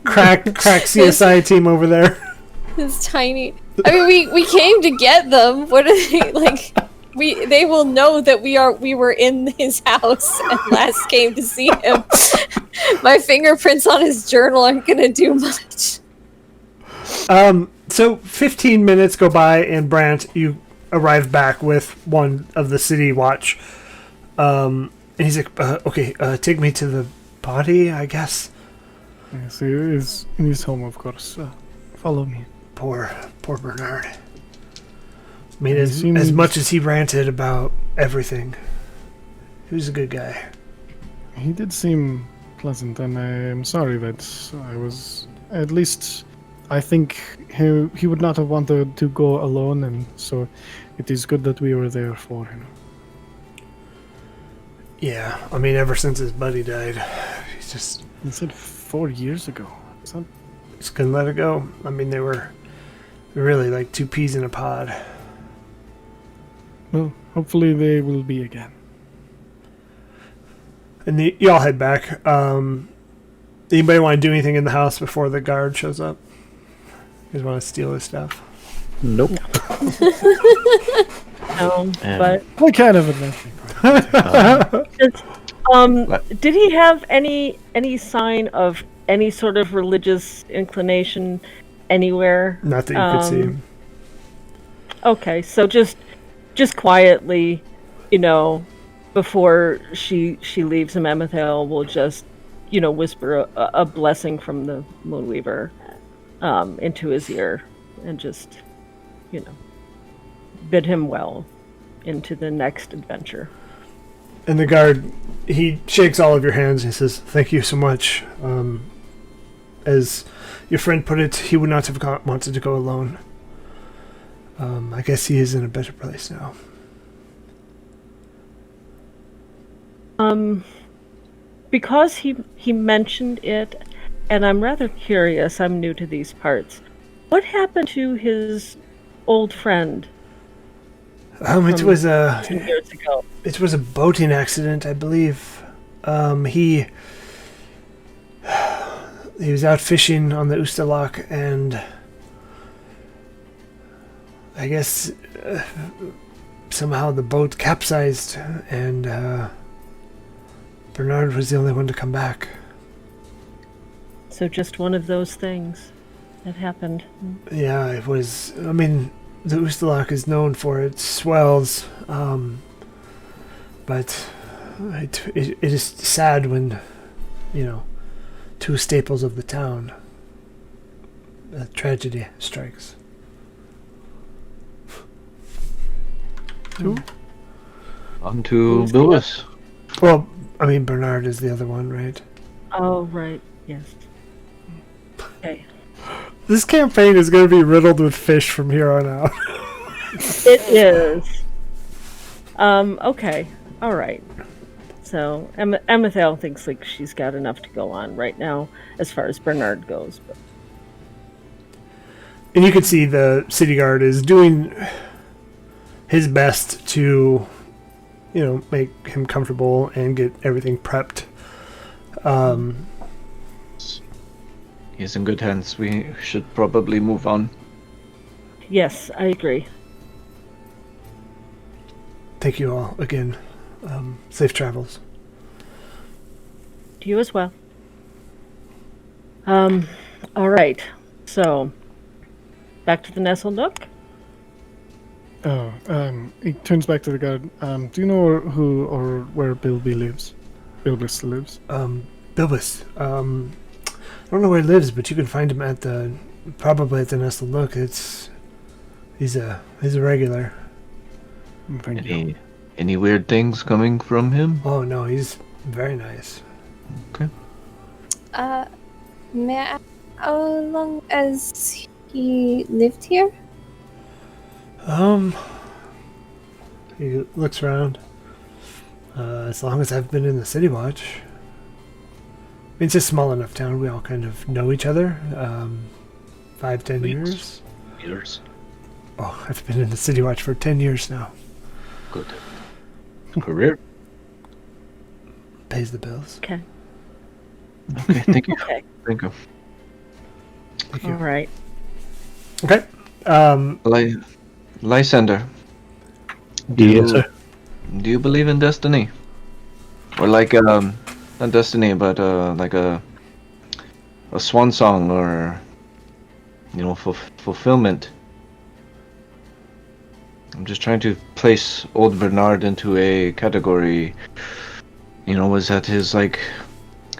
crack CSI team over there. It's tiny. I mean, we came to get them. What are they like? They will know that we were in his house and last came to see him. My fingerprints on his journal aren't gonna do much. So 15 minutes go by, and Brant, you arrive back with one of the city watch. And he's like, okay, take me to the body, I guess. Yes, he is in his home, of course. Follow me. Poor Bernard. I mean, as much as he ranted about everything, he was a good guy. He did seem pleasant, and I'm sorry that I was... At least, I think he would not have wanted to go alone, and so it is good that we were there for him. Yeah, I mean, ever since his buddy died, he's just... He said 4 years ago. Just couldn't let it go. I mean, they were really like two peas in a pod. Well, hopefully they will be again. And you all head back. Anybody want to do anything in the house before the guard shows up? You guys want to steal his stuff? Nope. no, but What kind of adventure? did he have any sign of any sort of religious inclination anywhere? Not that you could see. Okay, so just quietly, before she leaves him, Amethyl will just, whisper a blessing from the Moonweaver into his ear and just, bid him well into the next adventure. And the guard, he shakes all of your hands and he says, "Thank you so much. As your friend put it, he would not have wanted to go alone. I guess he is in a better place now." Because he mentioned it, and I'm rather curious, I'm new to these parts. What happened to his old friend? It was 2 years ago. It was a boating accident, I believe. He was out fishing on the Ustalak, and I guess somehow the boat capsized, and Bernard was the only one to come back. So just one of those things that happened. Yeah, it was. I mean, the Oostelak is known for its swells, but it is sad when, two staples of the town, a tragedy strikes. On to Billis. Well, I mean, Bernard is the other one, right? Oh, right. Yes. Okay. This campaign is going to be riddled with fish from here on out. It is. Okay. All right. So Emethel thinks like she's got enough to go on right now as far as Bernard goes. But... And you can see the city guard is doing his best to, make him comfortable and get everything prepped. He's in good hands. We should probably move on. Yes, I agree. Thank you all again. Safe travels. To you as well. All right. So, back to the Nestle Nook. He turns back to the guard. Do you know who or where Bilby lives? Bilbis lives. Bilbis. I don't know where he lives, but you can find him probably at the Nestle Nook. He's a regular. Thank you. Any weird things coming from him? Oh no, he's very nice. Okay. May I ask how long has he lived here? He looks around. As long as I've been in the City Watch. I mean, it's a small enough town. We all kind of know each other. 5-10 years. Years. Oh, I've been in the City Watch for 10 years now. Good. Career. Pays the bills. Okay. Okay, thank you. Okay. Thank you. Thank you. All right. Okay. Lysander. Yes, sir. Do you believe in destiny? Or like, not destiny, but like a swan song, or fulfillment. I'm just trying to place old Bernard into a category. Was that his, like,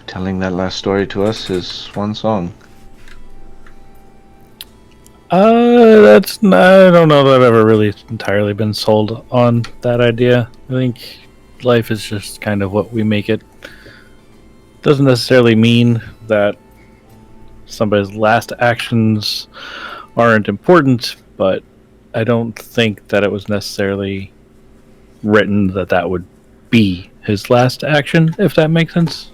telling that last story to us, his swan song? I don't know that I've ever really entirely been sold on that idea. I think life is just kind of what we make it. Doesn't necessarily mean that somebody's last actions aren't important, but I don't think that it was necessarily written that would be his last action, if that makes sense.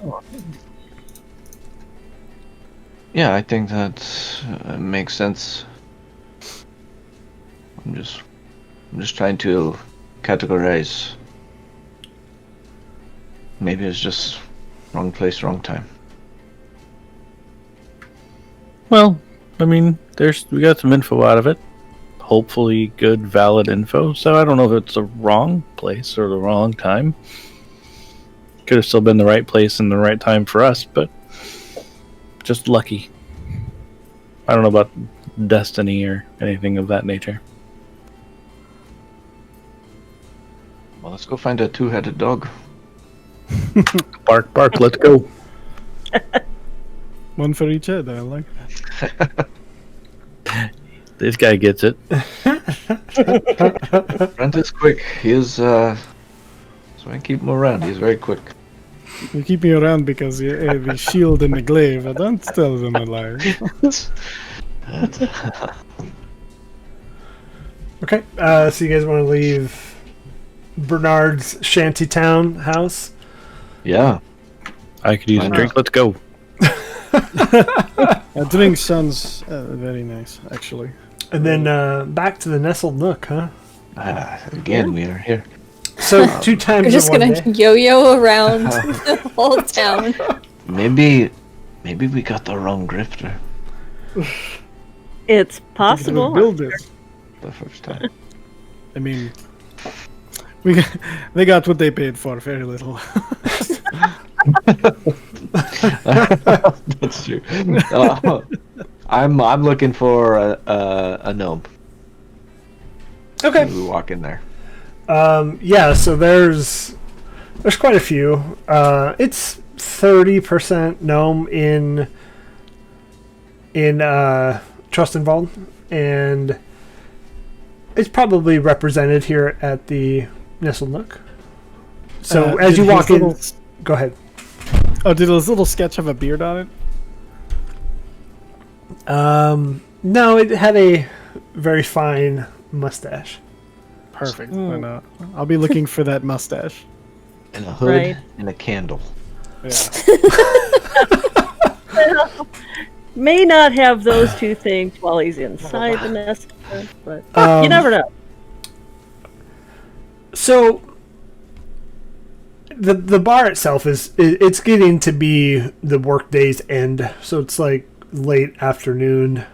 Yeah, I think that makes sense. I'm just trying to categorize. Maybe it's just wrong place, wrong time. Well, I mean, we got some info out of it. Hopefully good, valid info. So I don't know if it's the wrong place or the wrong time. Could have still been the right place and the right time for us, but just lucky. I don't know about destiny or anything of that nature. Well, let's go find a two-headed dog. Bark, bark, let's go. One for each head, I like that. This guy gets it. Brent is quick. He is, so I keep him around. He's very quick. You keep me around because you have a shield in the glaive. I don't tell them a lie. Okay. So you guys want to leave Bernard's shantytown house? Yeah. I could use a drink. Let's go. A drink sounds very nice, actually. And then back to the Nestled Nook, huh? Again, we are here. So 2 times We're just in one gonna day. yo-yo around the whole town. Maybe we got the wrong grifter. It's possible. Build it. the first time. I mean, they got what they paid for, very little. That's true. I'm looking for a gnome. Okay. We walk in there. Yeah, so there's quite a few. It's 30% gnome in Trustenwald, and it's probably represented here at the Nestled Nook. So as you walk in, go ahead. Oh, did his little sketch have a beard on it? No, it had a very fine mustache. Perfect. Then, I'll be looking for that mustache. And a hood Right. and a candle. Yeah. May not have those two things while he's inside the nest, but you never know. So the bar itself it's getting to be the workday's end, so it's like late afternoon.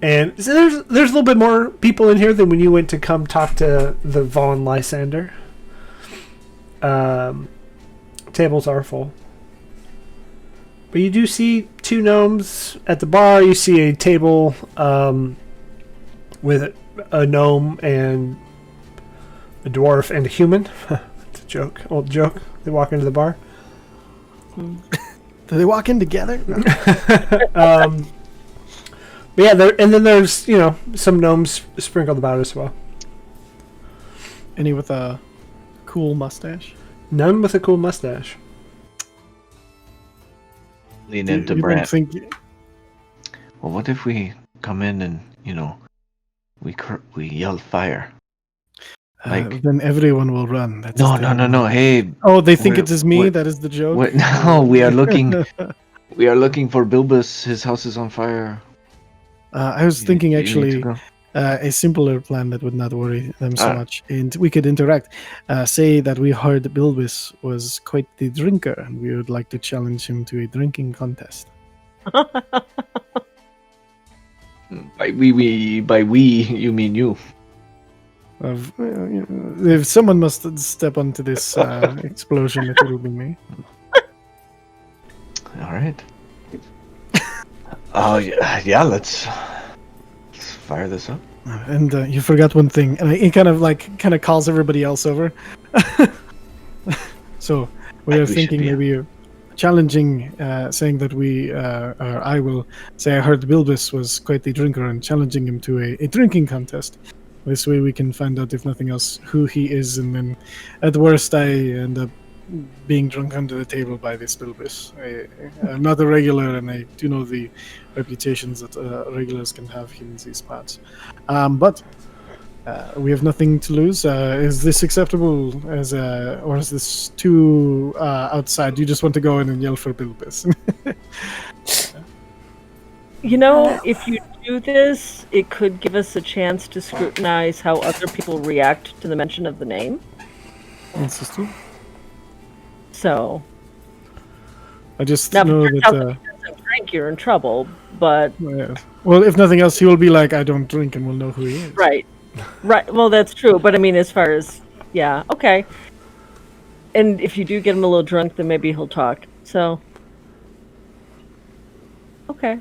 And so there's a little bit more people in here than when you went to come talk to the Vaughn Lysander. Tables are full. But you do see 2 gnomes at the bar. You see a table with a gnome and a dwarf and a human. It's a joke, old joke. They walk into the bar. Do they walk in together? But yeah, and then there's some gnomes sprinkled about as well. Any with a cool mustache? None with a cool mustache. Lean You into don't Brant. think Well, what if we come in and we yell fire? Like then everyone will run. That's no, the no, thing. no, no. Hey, Oh, they think Wait, it is me. what- That is the joke. no, we are looking. We are looking for Bilbus. His house is on fire. I was thinking You need to actually go. a simpler plan that would not worry them so Ah. much, and we could interact. Say that we heard Bilbis was quite the drinker, and we would like to challenge him to a drinking contest. By we, you mean you. If someone must step onto this explosion, it will be me. All right. Oh yeah. Let's fire this up. And you forgot one thing, and he kind of calls everybody else over. So we are should thinking be- maybe challenging, saying that or I will say I heard Bilbis was quite the drinker, and challenging him to a drinking contest. This way we can find out, if nothing else, who he is, and then at worst I end up being drunk under the table by this Bilbis. I'm not a regular, and I do know the reputations that regulars can have in these parts. But we have nothing to lose. Is this acceptable, or is this too outside? You just want to go in and yell for Bilbis? If you do this, it could give us a chance to scrutinize how other people react to the mention of the name. This is true. So, I just now, know if it that. turns out that he doesn't drink, you're in trouble. But Well, if nothing else, he will be like, "I don't drink," and we'll know who he is. right. Well, that's true. But I mean, as far as okay. And if you do get him a little drunk, then maybe he'll talk. So, okay.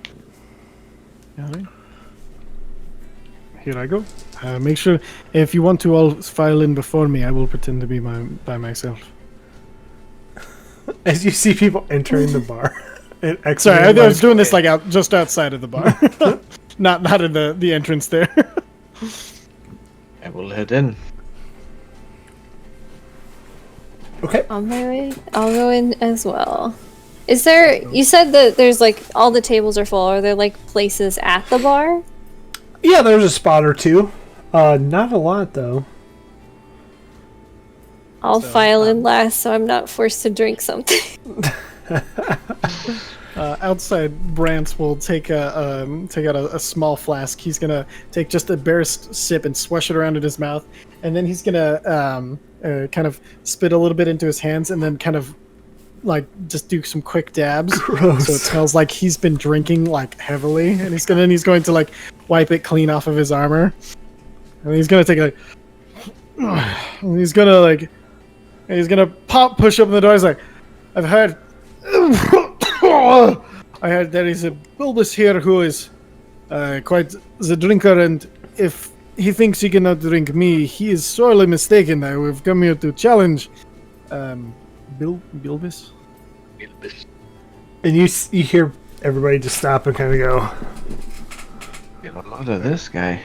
All right. Here I go. Make sure, if you want to all file in before me, I will pretend to be by myself. As you see people entering the bar. And Sorry, I exiting was the doing this like just outside of the bar, not in the entrance there. I will head in. Okay. On my way, I'll go in as well. Is there? You said that there's like all the tables are full. Are there like places at the bar? Yeah, there's a spot or two. Not a lot though. I'll file in last, so I'm not forced to drink something. Outside, Brant will take out a small flask. He's gonna take just a barest sip and swish it around in his mouth, and then he's gonna kind of spit a little bit into his hands, and then kind of like just do some quick dabs, Gross. so it smells like he's been drinking like heavily, and he's going to like wipe it clean off of his armor, and he's gonna take like, and he's gonna push open the door. He's like, I've heard, I heard there is a bulbous here who is quite the drinker, and if he thinks he cannot drink me, he is sorely mistaken. I have come here to challenge Bilbis. And you hear everybody just stop and kind of go. Get a load of this guy.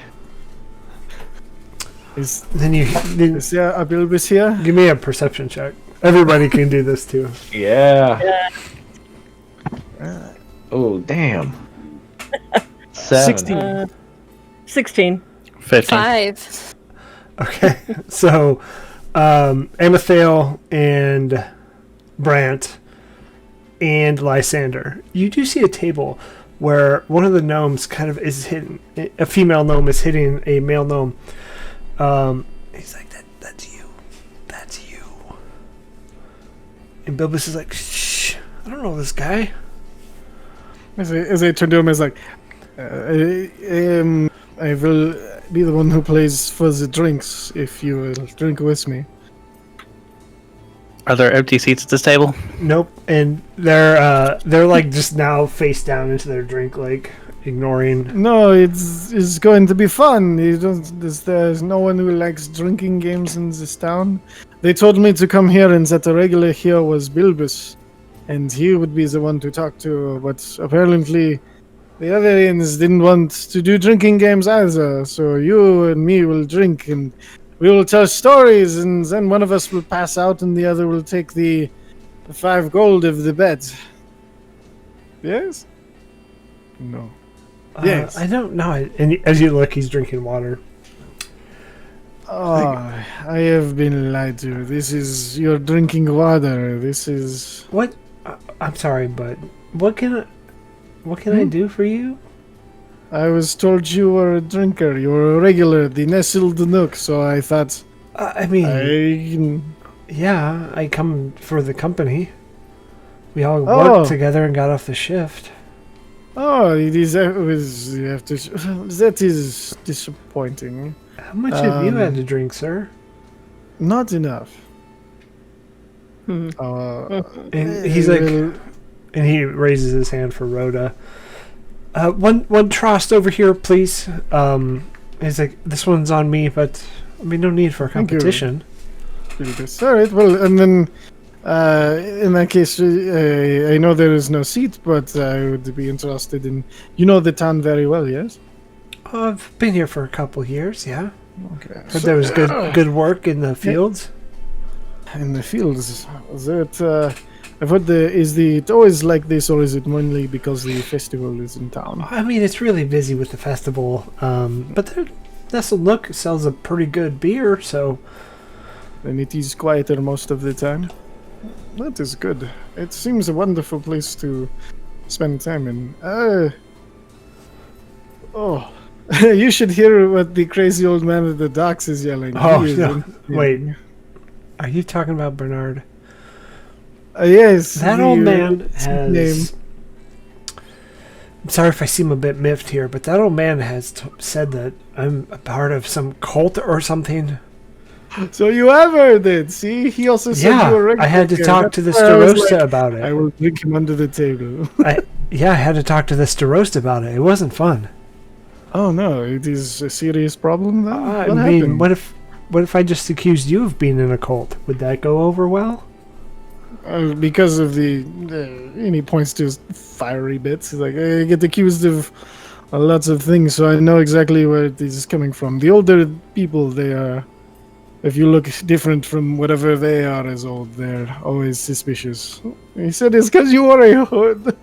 Is Then there a Bilbis here? give me a perception check. Everybody can do this too. Yeah. Oh, damn. 7. 16. 16. 15. 5. Okay, so Amethyl and Brant and Lysander, you do see a table where one of the gnomes kind of is hitting, a female gnome is hitting a male gnome. He's like, that's you. And Bilbis is like, shh, I don't know this guy. As I turn to him, I was like, I will be the one who plays for the drinks if you will drink with me. Are there empty seats at this table? Nope, and they're like just now face down into their drink, like ignoring. No, it's going to be fun. There's no one who likes drinking games in this town. They told me to come here and that the regular here was Bilbis, and he would be the one to talk to, but apparently the other Indians didn't want to do drinking games either, so you and me will drink, and we will tell stories, and then one of us will pass out, and the other will take the 5 gold of the bet. Yes? No. Yes. I don't know. And as you look, he's drinking water. Oh, I have been lied to. This is you're drinking water. This is What? I'm sorry, but what can I do for you? I was told you were a drinker. You were a regular, the nestled nook. So I thought, I mean, yeah, I come for the company. We all worked together and got off the shift. Oh, it is. You have to. That is disappointing. How much have you had to drink, sir? Not enough. And he's like, and he raises his hand for Rhoda. One Trost over here, please. He's like, this one's on me, but I mean, no need for competition. All right. Well, and then in that case, I know there is no seat, but I would be interested in. You know the town very well, yes? I've been here for a couple years, yeah. Okay. Heard there was good work in the fields. In the fields, that I've heard is it always like this, or is it mainly because the festival is in town? I mean, it's really busy with the festival, but the Nestled Nook sells a pretty good beer, so. And it is quieter most of the time. That is good. It seems a wonderful place to spend time in. You should hear what the crazy old man at the docks is yelling. Oh, He is no. Wait. Are you talking about Bernard? Yes. That old man has. Name. I'm sorry if I seem a bit miffed here, but that old man has said that I'm a part of some cult or something. So you have heard it. See, he also said you were regular. I had to here. talk to the That's why I was Starosta about it. I will drink him under the table. I had to talk to the Starosta about it. It wasn't fun. Oh no, it is a serious problem then? I What mean, happened? what if I just accused you of being in a cult? Would that go over well? Because of and he points to his fiery bits. He's like, I get accused of lots of things, so I know exactly where it is coming from. The older people, they are, if you look different from whatever they are as old, they're always suspicious. He said it's because you wore a hood.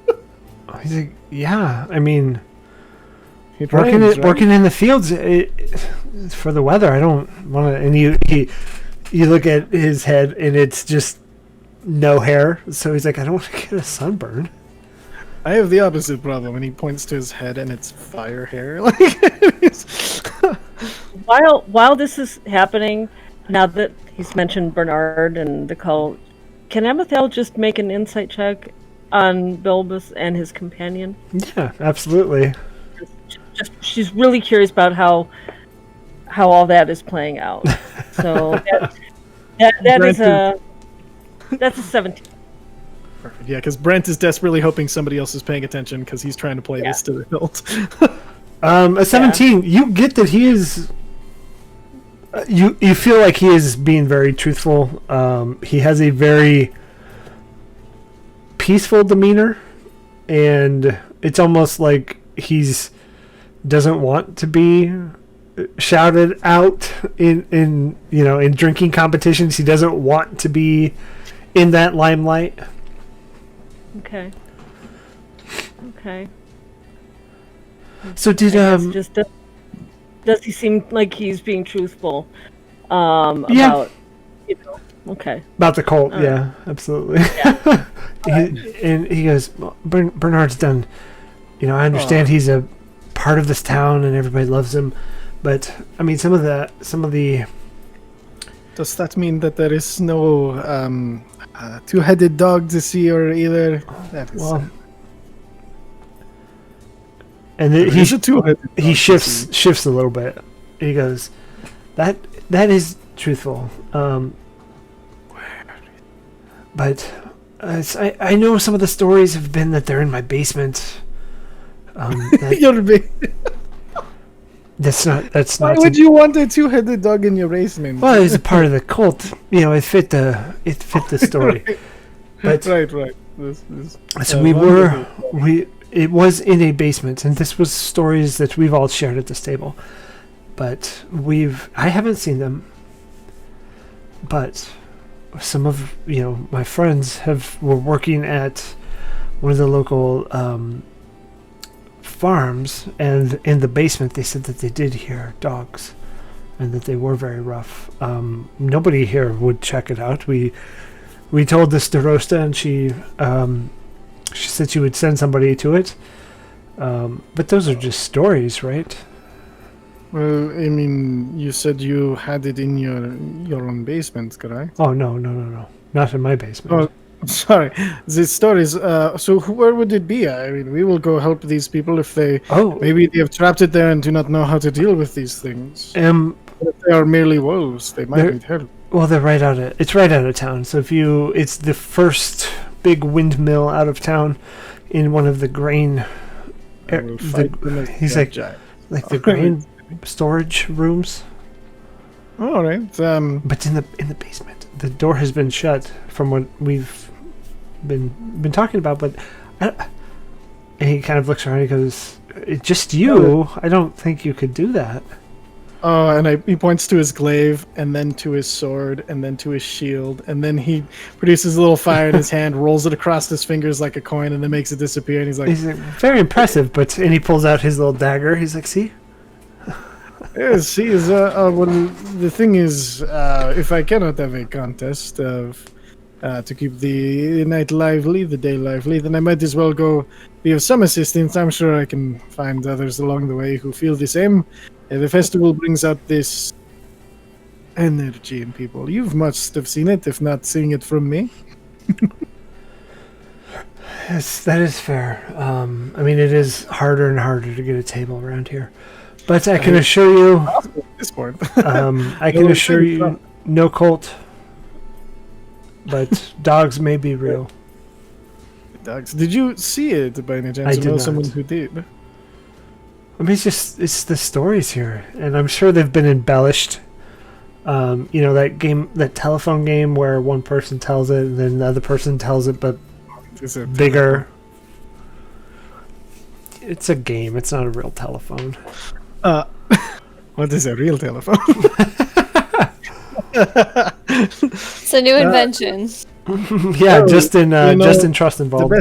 He's like, yeah, I mean, It working rains, right? working in the fields it's for the weather. I don't want to. And you look at his head, and it's just no hair. So he's like, I don't want to get a sunburn. I have the opposite problem, and he points to his head, and it's fire hair. While this is happening, now that he's mentioned Bernard and the cult, can Amethel just make an insight check on Bilbus and his companion? Yeah, absolutely. Just she's really curious about how all that is playing out. So that's a 17. Perfect. Yeah, because Brent is desperately hoping somebody else is paying attention because he's trying to play this to the hilt. A 17. You get that he is. You feel like he is being very truthful. He has a very peaceful demeanor, and it's almost like he's doesn't want to be shouted out in drinking competitions. He doesn't want to be in that limelight. Okay. So did does he seem like he's being truthful Yeah. about okay. About the cult, All yeah, absolutely. Yeah. And he goes, well, Bernard's done. I understand he's a part of this town and everybody loves him, but I mean, some of the. Does that mean that there is no two-headed dog to see, or either? That is, Well, and then he shifts a little bit. He goes, that is truthful. But I know some of the stories have been that they're in my basement. That's not. Why would you want a two-headed dog in your basement? Well, it was a part of the cult. It fit the story. But right. so it was in a basement, and this was stories that we've all shared at this table. But I haven't seen them. But some of my friends were working at one of the local farms, and in the basement they said that they did hear dogs and that they were very rough. Nobody here would check it out. We told this to Rosta, and she said she would send somebody to it. But those are just stories, right? Well, I mean, you said you had it in your own basement, correct? Oh, no. Not in my basement. Oh, sorry. The stories, so where would it be? I mean, we will go help these people if maybe they have trapped it there and do not know how to deal with these things. If they are merely wolves, they might need help. Well, it's right out of town. So it's the first big windmill out of town in one of the grain. He's like the grain storage rooms. All right. But in the basement, the door has been shut from what we've been talking about. But and he kind of looks around. And he goes, "It's just you. I don't think you could do that." Oh, and he points to his glaive, and then to his sword, and then to his shield, and then he produces a little fire in his hand, rolls it across his fingers like a coin, and then makes it disappear. And he's like, very impressive. And he pulls out his little dagger. He's like, "See." Yes, he is. Well, the thing is, if I cannot have a contest to keep the night lively, the day lively, then I might as well go be of some assistance. I'm sure I can find others along the way who feel the same. The festival brings out this energy in people. You must have seen it, if not seeing it from me. Yes, that is fair. I mean, it is harder and harder to get a table around here. But I can assure you, I can assure you, no cult. But dogs may be real. Dogs? Did you see it by any chance? I did not. Someone who did. I mean, it's the stories here, and I'm sure they've been embellished. That telephone game where one person tells it and then the other person tells it, but bigger. It's a game. It's not a real telephone. What is a real telephone? It's a new invention. Yeah, just in Trust Involved.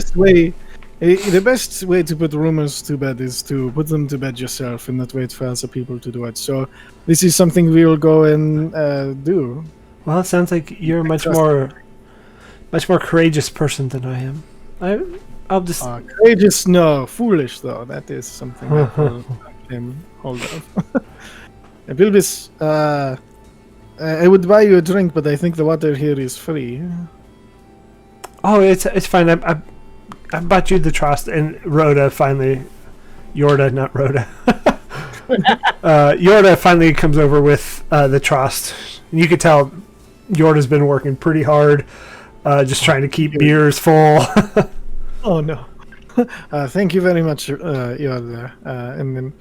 The best way to put rumors to bed is to put them to bed yourself and not wait for other people to do it. So this is something we will go and do. Well, it sounds like you're a much more courageous person than I am. I'll just courageous, no, foolish though. That is something that will him hold of. Bilbis, I would buy you a drink, but I think the water here is free. Oh, it's fine. I bought you the trust, and Rhoda finally, Yorda, not Rhoda. Yorda finally comes over with the trust. And you could tell Yorda's been working pretty hard, just trying to keep beers full. Oh no. Thank you very much, Yorda. And then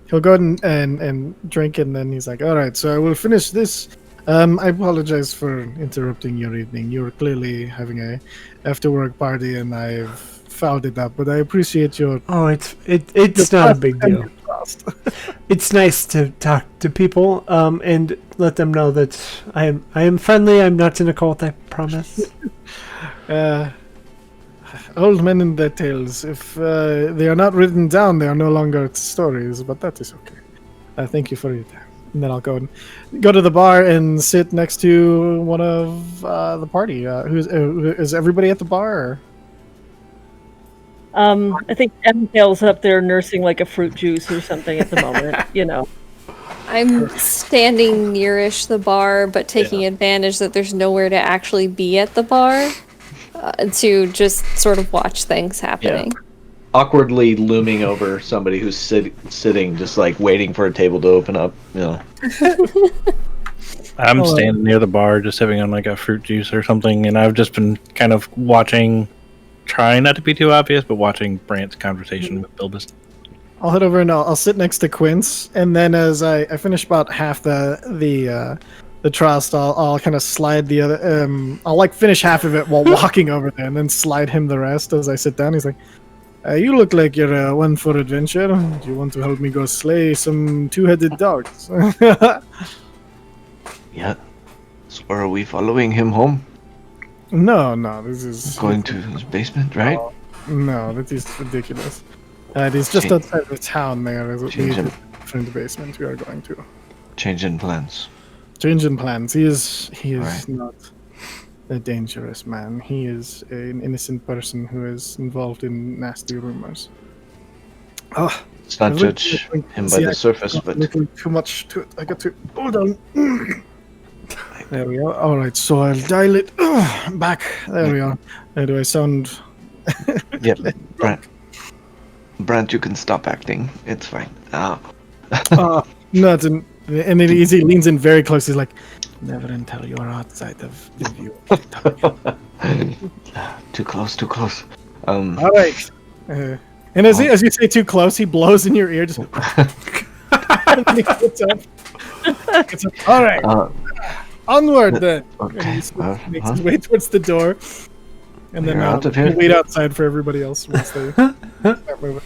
he'll go ahead and drink, and then he's like, all right, so I will finish this. I apologize for interrupting your evening. You're clearly having a after-work party, and I've fouled it up, but I appreciate your... Oh, it's not a big deal. It's nice to talk to people and let them know that I am friendly. I'm not in a cult, I promise. Old men and their tales. If they are not written down, they are no longer stories, but that is okay. Thank you for your time. And then I'll go to the bar and sit next to one of the party. Is everybody at the bar? Or? I think Emma's up there nursing like a fruit juice or something at the moment, you know. I'm standing nearish the bar, but taking advantage that there's nowhere to actually be at the bar to just sort of watch things happening. Yeah. Awkwardly looming over somebody who's sitting, just like waiting for a table to open up. You know. I'm standing near the bar, just sipping on like a fruit juice or something, and I've just been kind of watching, trying not to be too obvious, but watching Brant's conversation with Bilbus. I'll head over and I'll sit next to Quince, and then as I finish about half the trust, I'll kind of slide the other. I'll like finish half of it while walking over there, and then slide him the rest as I sit down. He's like, "You look like you're one for adventure. Do you want to help me go slay some two-headed dogs?" Yeah. So are we following him home? No, this is Going to his basement, right? No, that is ridiculous. It is just outside the town there. Is the different basement we are going to. Changing plans. Changing plans. He is Right. not a dangerous man. He is an innocent person who is involved in nasty rumors. Oh, Let's not judge him by the surface, but too much to it. I got to hold on. There we are. All right, so I'll dial it back. There we are. Do I sound? yeah, Brant, you can stop acting. It's fine. Nothing. And then he leans in very close. He's like, "Never until you're outside of the view." Too close. All right. And as you say too close, he blows in your ear. Just gets up. All right. Onward then. Okay. Makes his way towards the door. And then out of here. wait outside for everybody else once they start moving.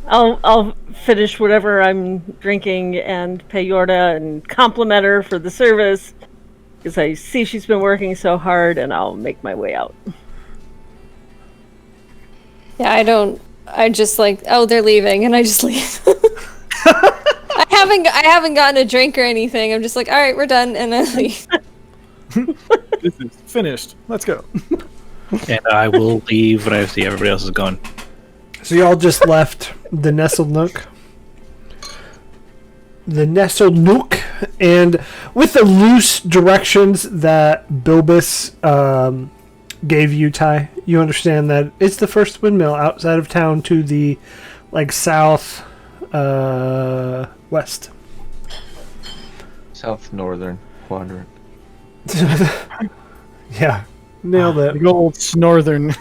I'll finish whatever I'm drinking and pay Yorda and compliment her for the service because I see she's been working so hard, and I'll make my way out. Yeah, I just like, oh, they're leaving, and I just leave. I haven't gotten a drink or anything. I'm just like, all right, we're done, and I leave. This is finished. Let's go. And I will leave when I see everybody else is gone. So y'all just left the Nestled Nook. And with the loose directions that Bilbus gave you, Ty, you understand that it's the first windmill outside of town to the south west. South northern quadrant. Yeah, nailed it. The old northern.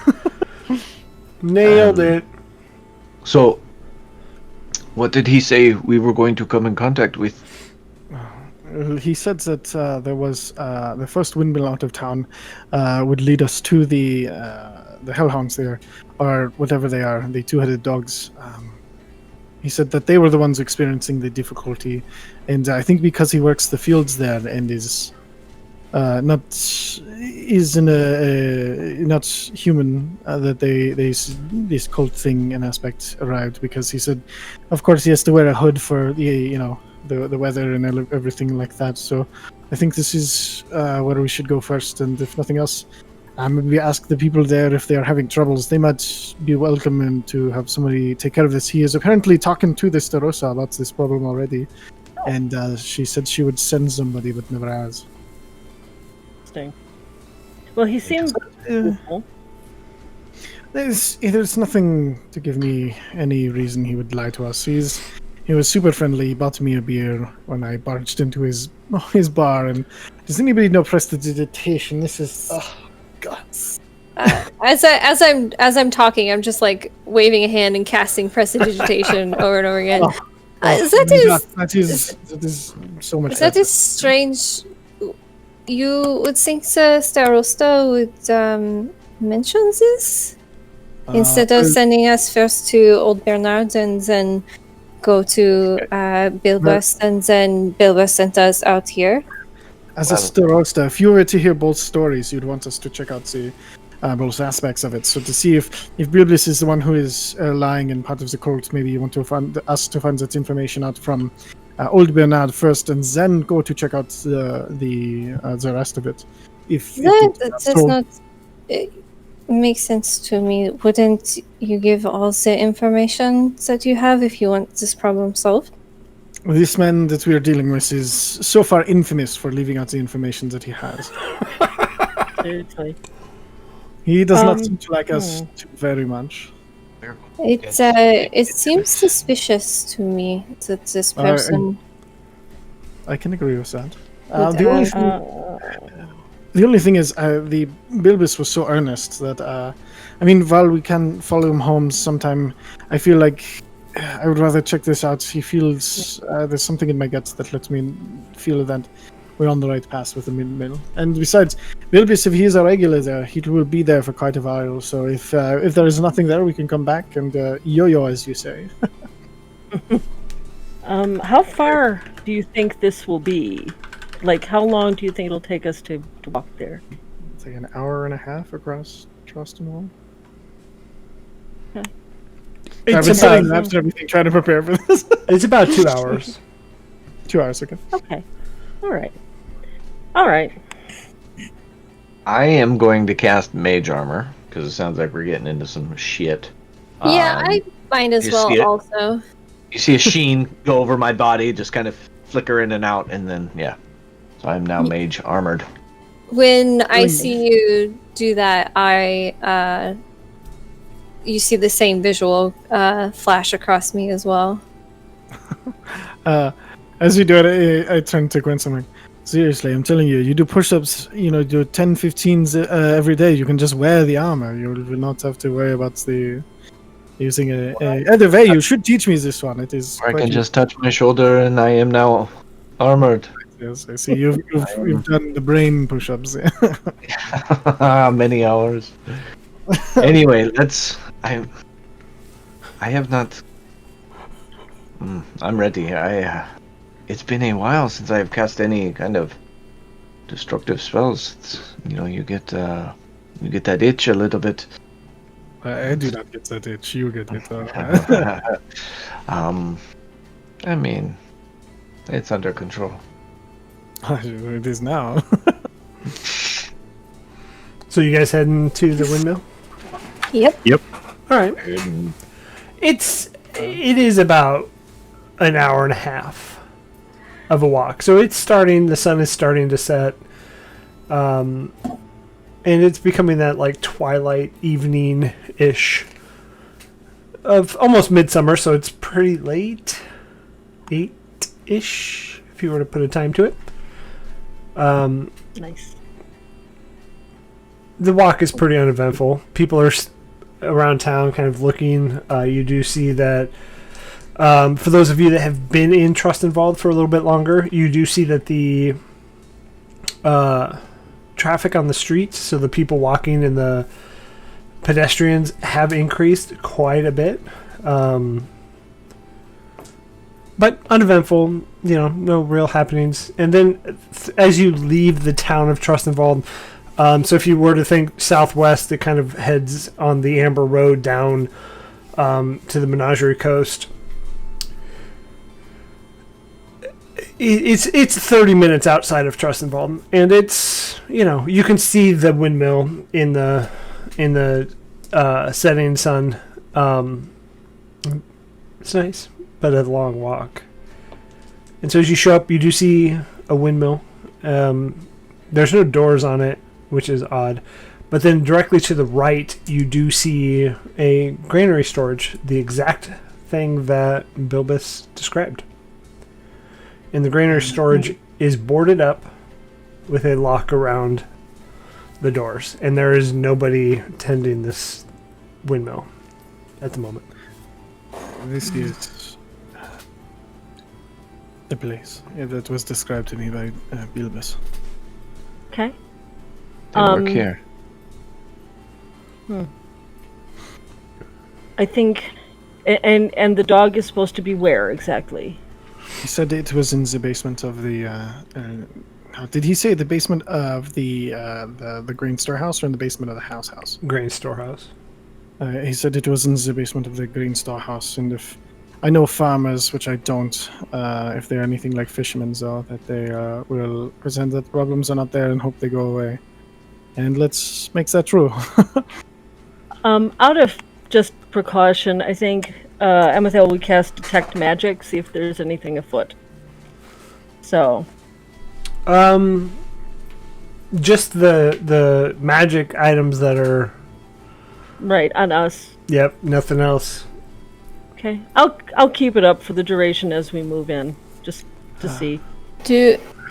Nailed it. So, what did he say we were going to come in contact with? He said that there was the first windmill out of town would lead us to the hellhounds there, or whatever they are, the two-headed dogs. He said that they were the ones experiencing the difficulty, and I think because he works the fields there and is not human, that this cult thing and aspect arrived, because he said, of course, he has to wear a hood for the weather and everything like that. So I think this is where we should go first, and if nothing else, maybe ask the people there if they are having troubles. They might be welcome and to have somebody take care of this. He is apparently talking to the Starossa about this problem already, and she said she would send somebody, but never has. Interesting. Well, he seemed There's nothing to give me any reason he would lie to us. He was super friendly. He bought me a beer when I barged into his bar. And does anybody know prestidigitation? This is God. As I'm talking, I'm just like waving a hand and casting prestidigitation over and over again. That is so much. That is strange. You would think the Starosta would mention this instead of sending us first to Old Bernard and then go to Bilbas, and then Bilbas sent us out here. As a Starosta, if you were to hear both stories, you'd want us to check out the both aspects of it. So to see if Bilbas is the one who is lying and part of the cult, maybe you want to find that information out from Old Bernard first, and then go to check out the rest of it. It makes sense to me. Wouldn't you give all the information that you have if you want this problem solved? This man that we are dealing with is so far infamous for leaving out the information that he has. Seriously. He does not seem to like us too very much. It seems suspicious to me that this person. I can agree with that. The only thing is, the Bilbis was so earnest that, while we can follow him home sometime, I feel like I would rather check this out. He feels there's something in my guts that lets me feel that we're on the right path with the mill. And besides, Bilbis, if he is a regular there, he will be there for quite a while. So if there is nothing there, we can come back and yo-yo, as you say. How far do you think this will be? Like, how long do you think it'll take us to walk there? It's like an hour and a half across Charleston Wall. Okay. I've been sitting after everything trying to prepare for this. It's about 2 hours. 2 hours, okay. Okay. All right. I am going to cast Mage Armor, because it sounds like we're getting into some shit. Yeah, I might as well also. You see a sheen go over my body, just kind of flicker in and out, and then, yeah. So I'm now Mage Armored. When I see you do that, you see the same visual flash across me as well. As you do it, I turn to Gwen. I'm like, seriously, I'm telling you, you do push-ups, do 10, 15s every day. You can just wear the armor. You will not have to worry about using a. Either way, you should teach me this one. It is. I can just touch my shoulder, and I am now armored. Yes, I see. You've done the brain push-ups. Many hours. Anyway, I have not. I'm ready. It's been a while since I've cast any kind of destructive spells. You get that itch a little bit. I do not get that itch. You get it. It's under control. It is now. So you guys heading to the windmill? Yep. All right. It is about an hour and a half of a walk. So it's starting. The sun is starting to set, and it's becoming that like twilight evening ish of almost midsummer. So it's pretty late, 8-ish, if you were to put a time to it. Nice. The walk is pretty uneventful. People are around town kind of looking. You do see that for those of you that have been in Trust Involved for a little bit longer, you do see that the traffic on the streets, so the people walking and the pedestrians, have increased quite a bit. But uneventful, no real happenings. And then as you leave the town of Trust Involved, so if you were to think southwest, it kind of heads on the Amber Road down to the Menagerie Coast. It's 30 minutes outside of Trust Involved, and it's you can see the windmill in the setting sun. It's nice, but a long walk. And so as you show up, you do see a windmill. There's no doors on it, which is odd, But then directly to the right, you do see a granary storage, the exact thing that Bilbus described. And the granary storage is boarded up with a lock around the doors. And there is nobody tending this windmill at the moment. This is the place that was described to me by Bilbus. Okay. They work here. I think, and the dog is supposed to be where exactly? He said it was in the basement of the. Did he say the basement of the grain storehouse or in the basement of the house? Grain storehouse. He said it was in the basement of the grain storehouse, and if I know farmers, which I don't, if they're anything like fishermen, though, that they will present that problems are not there and hope they go away. And let's make that true. Out of just precaution, I think Amethyl would cast Detect Magic, see if there's anything afoot. So. Just the magic items that are. Right, on us. Yep, nothing else. Okay, I'll keep it up for the duration as we move in, just to see.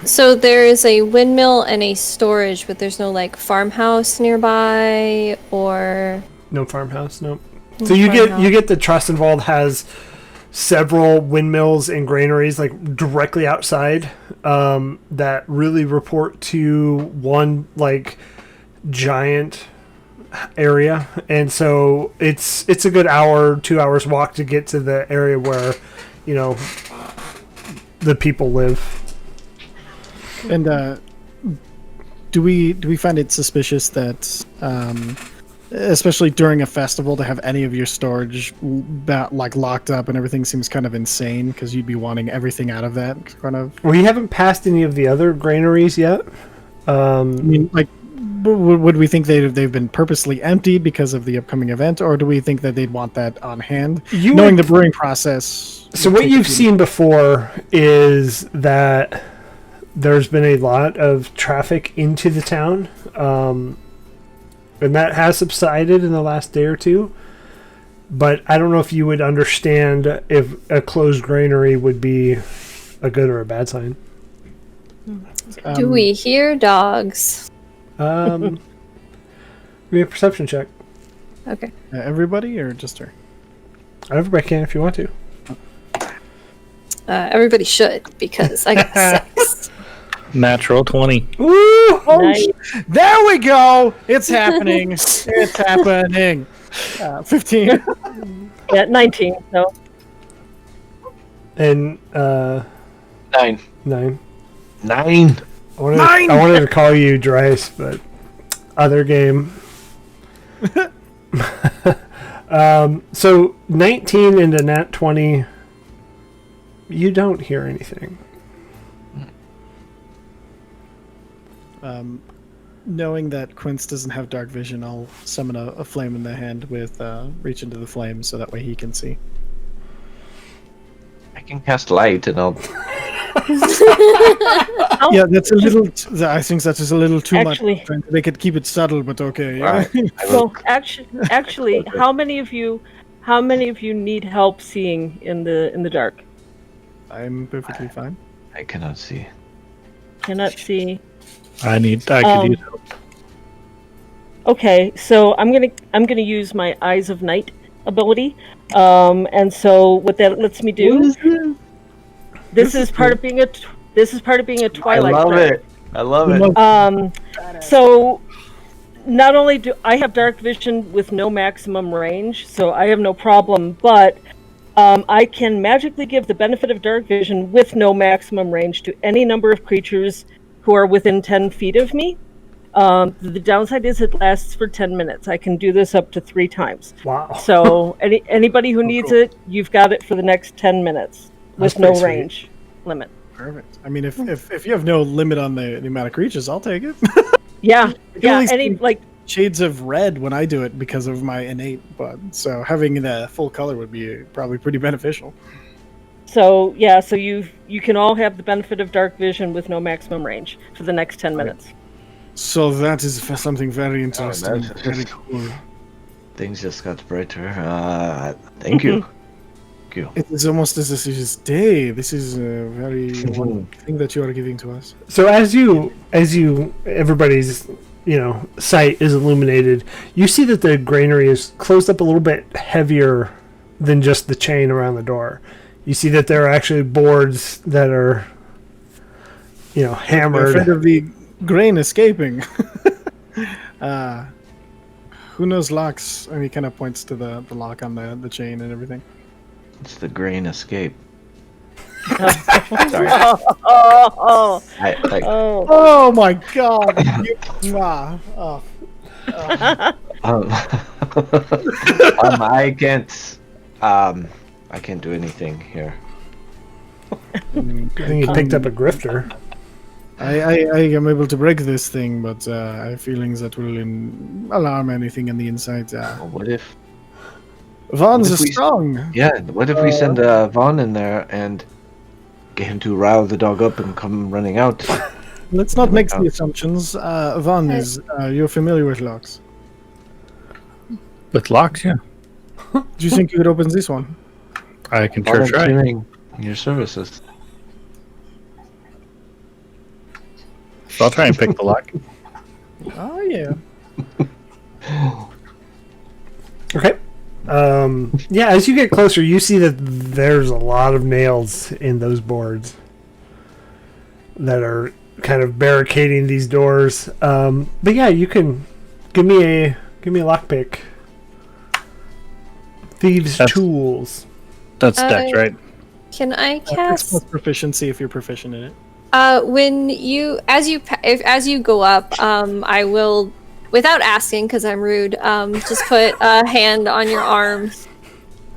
So there is a windmill and a storage, but there's no like farmhouse nearby or no farmhouse. Nope. So you get the Trust Involved has several windmills and granaries like directly outside that really report to one like giant area, and so it's a good 2 hours walk to get to the area where the people live. And do we find it suspicious that especially during a festival to have any of your storage like locked up and everything seems kind of insane because you'd be wanting everything out of that kind of. Well, you haven't passed any of the other granaries yet. I mean, like, would we think they've been purposely emptied because of the upcoming event, or do we think that they'd want that on hand, knowing the brewing process? So what you've seen before is that there's been a lot of traffic into the town, and that has subsided in the last day or two. But I don't know if you would understand if a closed granary would be a good or a bad sign. Do we hear dogs? Give me a perception check. Okay. Everybody or just her? Everybody can if you want to. Everybody should, because I got 6. Natural 20. Ooh! Nice. There we go. It's happening. It's happening. 15. Yeah, 19. So.9. And 9. 9. I wanted to call you Dryce, but other game. So 19 into nat 20. You don't hear anything. Knowing that Quince doesn't have dark vision, I'll summon a flame in the hand with reach into the flame so that way he can see. I can cast light and I'll. Yeah, that's a little. I think that is a little too Actually- much. Trying to make it keep it subtle, but okay. Yeah. Right. So actually, how many of you need help seeing in the dark? I'm perfectly fine. I cannot see. Cannot see. I could use help. Okay, so I'm gonna use my Eyes of Night ability, and so what that lets me do. This is part of being a Twilight. I love it. So not only do I have dark vision with no maximum range, so I have no problem, but I can magically give the benefit of dark vision with no maximum range to any number of creatures who are within 10 feet of me. The downside is it lasts for 10 minutes. I can do this up to 3 times. Wow. So anybody who needs it, you've got it for the next 10 minutes with That's no pretty sweet. range limit. Perfect. I mean, if you have no limit on the amount of creatures, I'll take it. Yeah, yeah. least- Any like Shades of red when I do it because of my innate bud. So having the full color would be probably pretty beneficial. so yeah. So you can all have the benefit of dark vision with no maximum range for the next 10 minutes. So that is something very interesting. that's- Very cool. Things just got brighter. Thank you. Thank you. It is almost as if it is day. This is a very wonderful thing that you are giving to us. So as you everybody's sight is illuminated, you see that the granary is closed up a little bit heavier than just the chain around the door. You see that there are actually boards that are hammered. Afraid of the grain escaping. Who knows locks? And he kind of points to the lock on the chain and everything. It's the grain escape. Sorry. Oh my god! I can't do anything here. I think you picked up a grifter. I am able to break this thing, but I have feelings that will alarm anything in the inside. What if? Vaughn's What if we- strong. Yeah. What if we send Vaughn in there and get him to rile the dog up and come running out? Let's not make the assumptions. Vaughn, you're familiar with locks. With locks, yeah. Do you think you could open this one? I can sure try. Volunteering your services. So I'll try and pick the lock. Oh yeah. Okay. As you get closer, you see that there's a lot of nails in those boards that are kind of barricading these doors. But yeah, you can give me a lockpick. Thieves' tools. That's dex, right? Can I Dex cast? plus proficiency if you're proficient in it. When you as you go up, I will, without asking because I'm rude, just put a hand on your arm,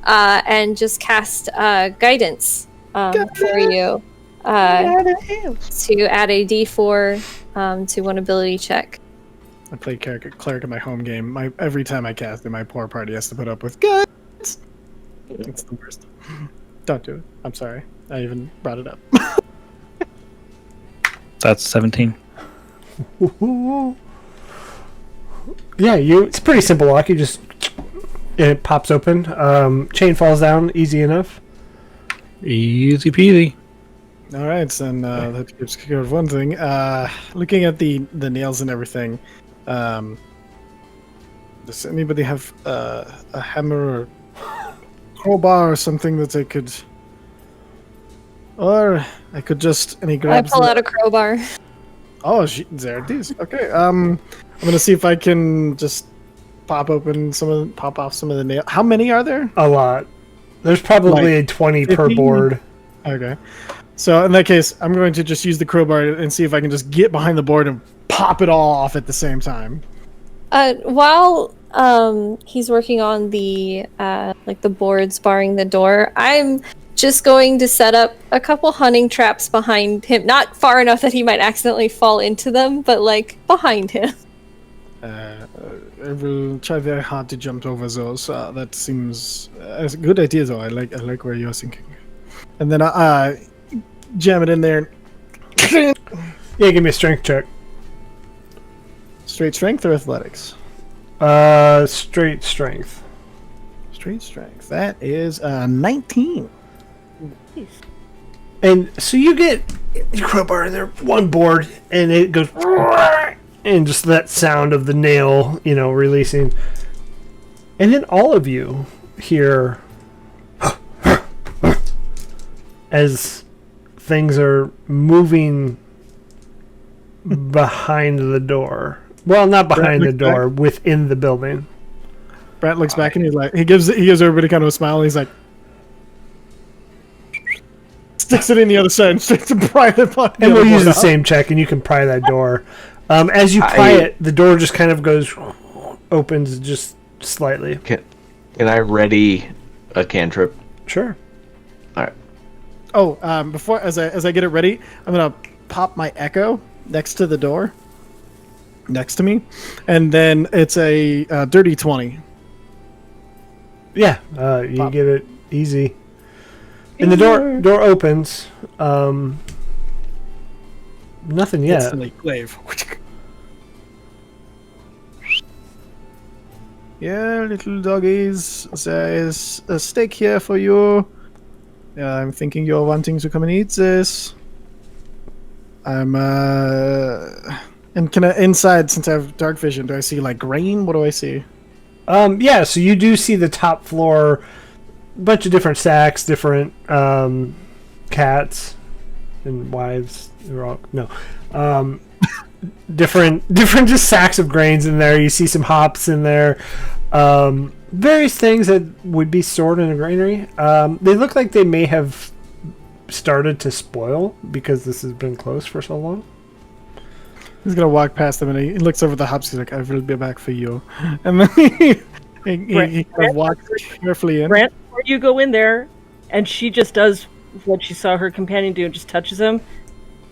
and just cast guidance for you to add a D4 to one ability check. I play cleric in my home game. Every time I cast it, my poor party has to put up with guns. It's the worst. Don't do it. I'm sorry. I even brought it up. That's 17. Yeah, it's a pretty simple lock. It pops open. Chain falls down, easy enough. Easy peasy. All right, then that gives care of one thing. Looking at the nails and everything, does anybody have a hammer or crowbar or something that I could? Or I could just. And he I grabs. pull out a crowbar. Oh, there it is. Okay. I'm gonna see if I can just pop off some of the nails. How many are there? A lot. There's probably a 20 per 15? board. Okay. So in that case, I'm going to just use the crowbar and see if I can just get behind the board and pop it all off at the same time. While he's working on the the boards barring the door, I'm just going to set up a couple hunting traps behind him, not far enough that he might accidentally fall into them, but behind him. I will try very hard to jump over those. That seems a good idea, though. I like where you're thinking. And then I jam it in there. Yeah, give me a strength check. Straight strength or athletics? Straight strength. Straight strength. That is 19. And so you get your crowbar in there, one board, and it goes, and just that sound of the nail, releasing. And then all of you hear as things are moving behind the door. Well, not behind the door, within the building. Brett looks back and he gives everybody kind of a smile. And he's like, sticks it in the other side and sticks to pry the button. And we'll use the same check, and you can pry that door. As you pry it, the door just kind of opens just slightly. Can I ready a cantrip? Sure. All right. Oh, before as I get it ready, I'm gonna pop my echo next to the door, next to me, and then it's a dirty 20. Yeah, you get it easy. And the door opens. Nothing yet. Instantly glaive. Yeah, little doggies. There is a steak here for you. I'm thinking you're wanting to come and eat this. And can I inside, since I have dark vision, do I see like grain? What do I see? Yeah, so you do see the top floor, bunch of different sacks, different cats and wives. Different just sacks of grains in there. You see some hops in there. Various things that would be stored in a granary. They look like they may have started to spoil because this has been closed for so long. He's gonna walk past them and he looks over the hops. He's like, "I will be back for you," and then he kind of walks carefully in. Brant, before you go in there, and she just does what she saw her companion do and just touches him.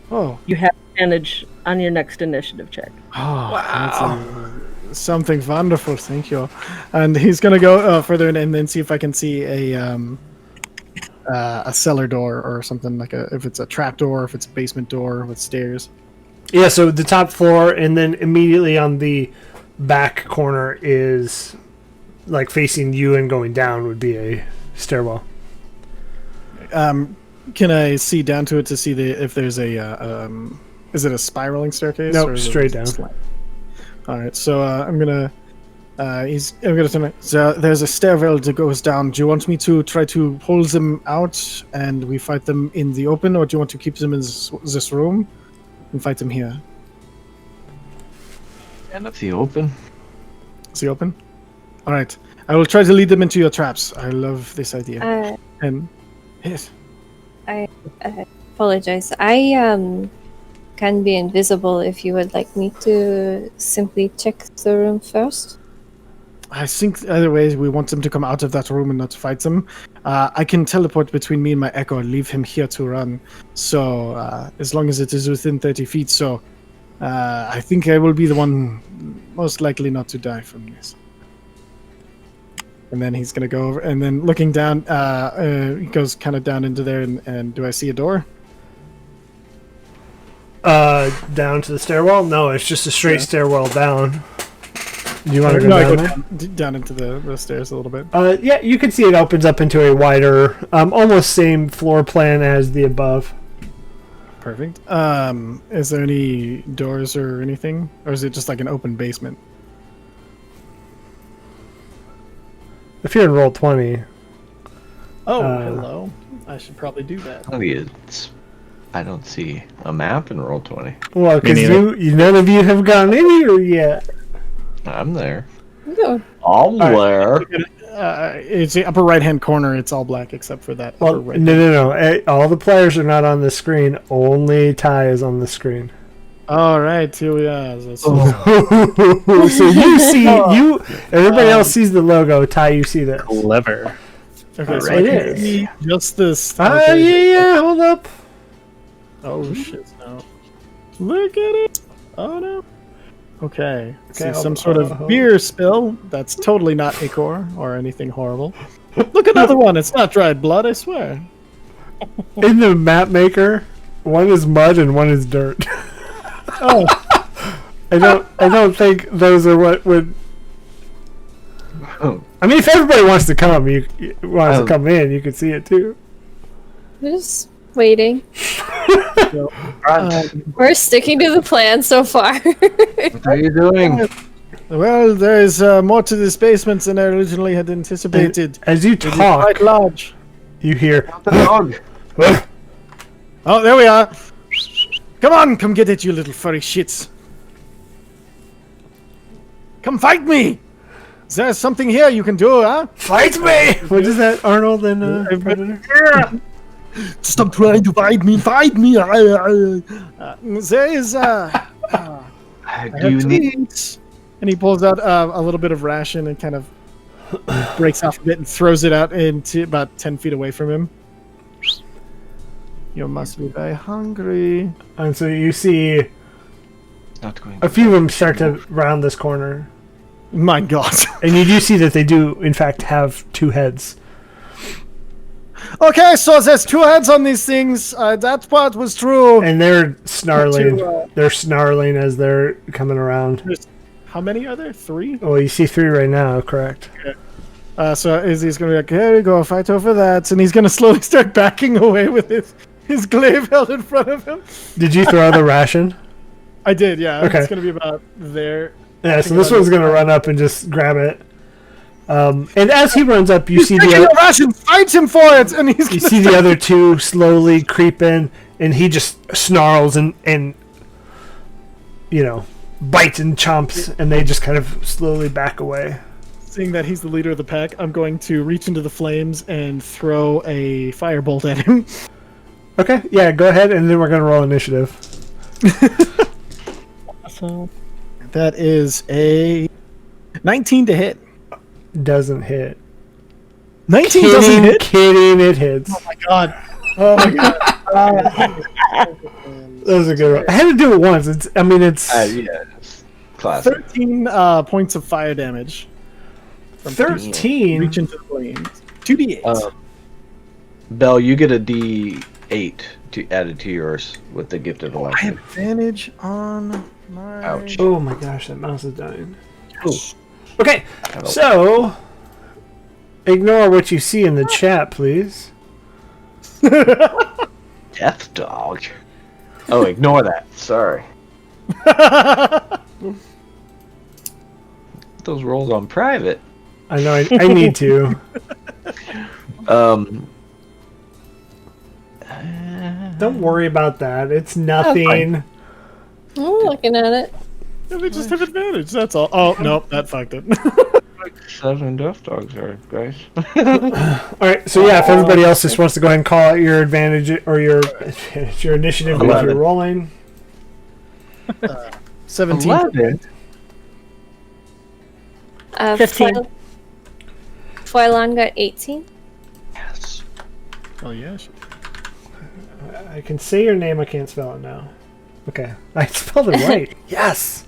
Oh, You have advantage on your next initiative check. wow! Something wonderful. Thank you. And he's gonna go further in and then see if I can see a cellar door or something like if it's a trap door, if it's a basement door with stairs. Yeah, so the top floor, and then immediately on the back corner is, like, facing you and going down would be a stairwell. Can I see down to it to see if there's a is it a spiraling staircase? Nope, or is it straight down. All right, so I'm gonna turn it. So there's a stairwell that goes down. Do you want me to try to pull them out and we fight them in the open, or do you want to keep them in this room and fight them here? And up the open. Is the open? All right, I will try to lead them into your traps. I love this idea. And yes. I apologize. I can be invisible if you would like me to simply check the room first. I think either way, we want them to come out of that room and not fight them. I can teleport between me and my Echo and leave him here to run. So as long as it is within 30 feet, so I think I will be the one most likely not to die from this. And then he's going to go over, and then looking down, he goes kind of down into there, and do I see a door? Down to the stairwell? No, it's just a straight stairwell down. Do you want to go down there? Down into the stairs a little bit. Yeah, you can see it opens up into a wider, almost same floor plan as the above. Perfect. Is there any doors or anything? Or is it just like an open basement? If you're in roll 20. Oh, hello. I should probably do that. I don't see a map in roll 20. Well, because none of you have gone in here yet. I'm there. No. I'm there. It's the upper right-hand corner. It's all black except for that. Well, upper right no. All the players are not on the screen. Only Ty is on the screen. All right, here we are. So you see everybody else sees the logo. Ty, you see this. Clever. Okay, so It I can is. see just this. Yeah. Hold up. Oh shit! No. Look at it. Oh no. Okay. See some sort of beer spill. That's totally not ichor or anything horrible. Look, another one. It's not dried blood, I swear. In the map maker, one is mud and one is dirt. Oh. I don't think those are what would. Oh. I mean, if everybody wants to come, to come in, you can see it too. Just waiting. Brant, We're sticking to the plan so far. what are you doing? Well, there is more to this basement than I originally had anticipated. As you It is talk, quite large. you hear. The dog. Oh, there we are. Come on, come get it, you little furry shits. Come fight me. Is there something here you can do, huh? Fight me! What is that, Arnold and Predator? Stop trying to fight me! Fight me! There is I Do you have need? treats. And he pulls out a little bit of ration and kind of breaks off a bit and throws it out into about 10 feet away from him. You must be very hungry. And so you see Not going. a few of them start to round this corner. My God. And you do see that they do, in fact, have two heads. Okay, so there's two heads on these things. That part was true. And they're snarling. They're snarling as they're coming around. How many are there? 3? Well, you see 3 right now, correct? So Izzy's going to be like, here we go, fight over that. And he's going to slowly start backing away with his glaive held in front of him. Did you throw the ration? I did, yeah. Okay. It's going to be about there. Yeah, so this one's going to run up and just grab it. And as he runs up, you see the ration, fight him for it! And you see the other 2 slowly creep in, and he just snarls and bites and chomps, and they just kind of slowly back away. Seeing that he's the leader of the pack, I'm going to reach into the flames and throw a firebolt at him. Okay, yeah, go ahead, and then we're going to roll initiative. So that is a 19 to hit. Doesn't hit. 19 doesn't hit? Kidding, it hits. Oh my god. Oh my god. That was a good one. I had to do it once. It's Classic. 13 points of fire damage. 13? Reach into the flames. 2d8. Bell, you get a D8 added to yours with the gift of the I have advantage on my... Ouch. Oh my gosh, that mouse is dying. Ooh. Okay, so ignore what you see in the chat, please. Death dog. Oh, ignore that. Sorry. Those rolls on private. I know. I need to. Don't worry about that. It's nothing. I'm looking at it. Yeah, they just have advantage. That's all. Oh nope, that fucked it. 7 death dogs are guys. All right. So yeah, if everybody else just wants to go ahead and call out your advantage or your initiative if you're rolling. 17. 11. 15. Foilon got 18. Yes. Oh yeah. I can say your name. I can't spell it now. Okay, I spelled it right. Yes.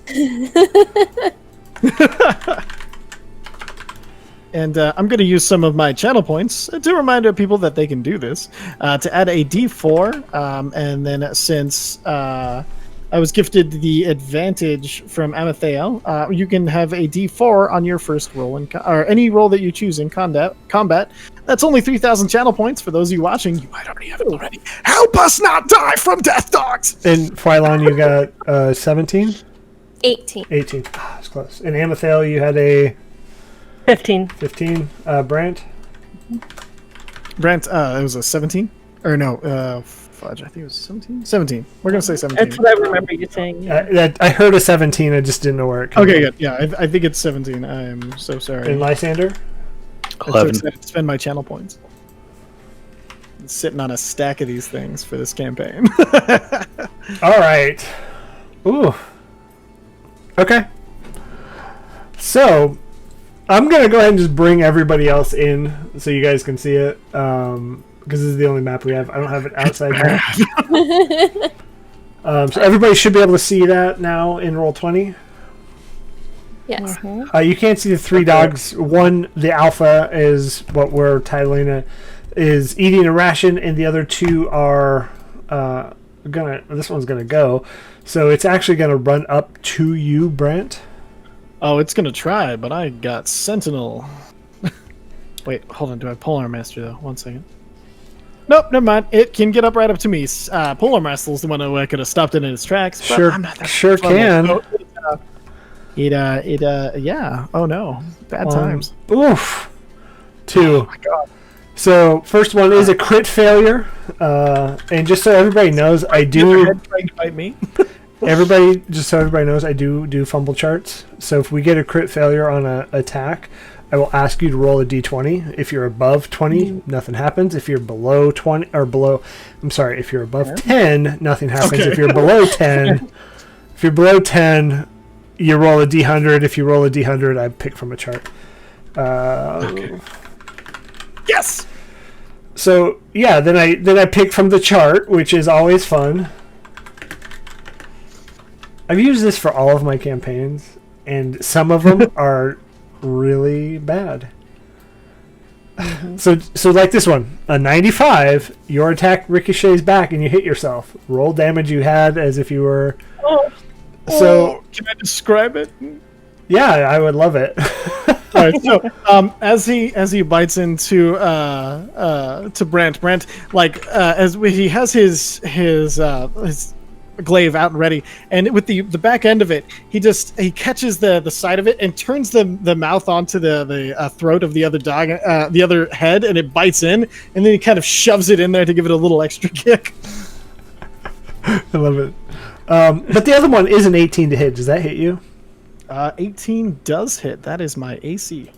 And I'm going to use some of my channel points to remind people that they can do this. To add a D4, and then since I was gifted the advantage from Amathael, you can have a D4 on your first roll, or any roll that you choose in combat. That's only 3,000 channel points. For those of you watching, you might already have it already. Help us not die from death dogs! And Phylon, you got 17? 18. 18. Ah, that's close. And Amathael, you had a 15. 15. Brant? Brant, it was a 17? Or no, fudge, I think it was 17? 17. We're going to say 17. That's what I remember you saying. Yeah. I heard a 17, I just didn't know where it came Okay, from. good. Yeah, I think it's 17. I am so sorry. And Lysander? I'm so 11. excited to spend my channel points. I'm sitting on a stack of these things for this campaign. All right. Ooh. Okay. So, I'm going to go ahead and just bring everybody else in so you guys can see it. Because this is the only map we have. I don't have it outside map. So everybody should be able to see that now in Roll20. Yes. You can't see the 3 dogs. One, the alpha, is what we're titling it, is eating a ration, and the other 2 are this one's gonna go. So it's actually gonna run up to you, Brent. Oh, it's going to try, but I got Sentinel. Wait, hold on. Do I have Polar Master, though? 1 second. Nope, never mind. It can get up right up to me. Polar Master's the one who could have stopped it in its tracks. But Sure, I'm not that sure trouble. can. So yeah. Oh no, bad times. Oof. 2. Oh my god. So first one is a crit failure, and just so everybody knows, I do. Trying to bite me. Just so everybody knows, I do fumble charts. So if we get a crit failure on an attack, I will ask you to roll a d20. If you're above 20, nothing happens. If you're below 20 or below, if you're above 10, nothing happens. Okay. If you're below 10, you roll a d100. If you roll a d100, I pick from a chart. Okay. Yes. So yeah, then I pick from the chart, which is always fun. I've used this for all of my campaigns, and some of them are really bad. So like this one, a 95, your attack ricochets back and you hit yourself. Roll damage you had as if you were. So can I describe it? Yeah, I would love it. All right, so as he bites into to Brent, like he has his glaive out and ready, and with the back end of it, he catches the side of it and turns the mouth onto the throat of the other dog, the other head, and it bites in, and then he kind of shoves it in there to give it a little extra kick. I love it. But the other one is an 18 to hit. Does that hit you? 18 does hit. That is my AC.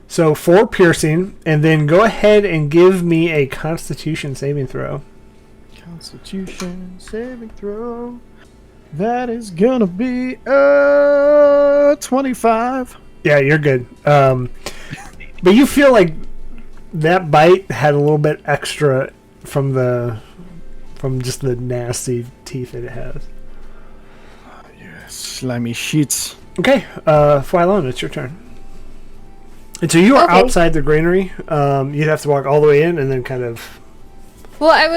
So 4 piercing, and then go ahead and give me a Constitution saving throw. Constitution saving throw. That is gonna be 25. Yeah, you're good. But you feel like that bite had a little bit extra from just the nasty teeth that it has. Slimy sheets. Okay, Phylon, it's your turn. And so you are Okay. outside the granary. You'd have to walk all the way in and then kind of... Well, I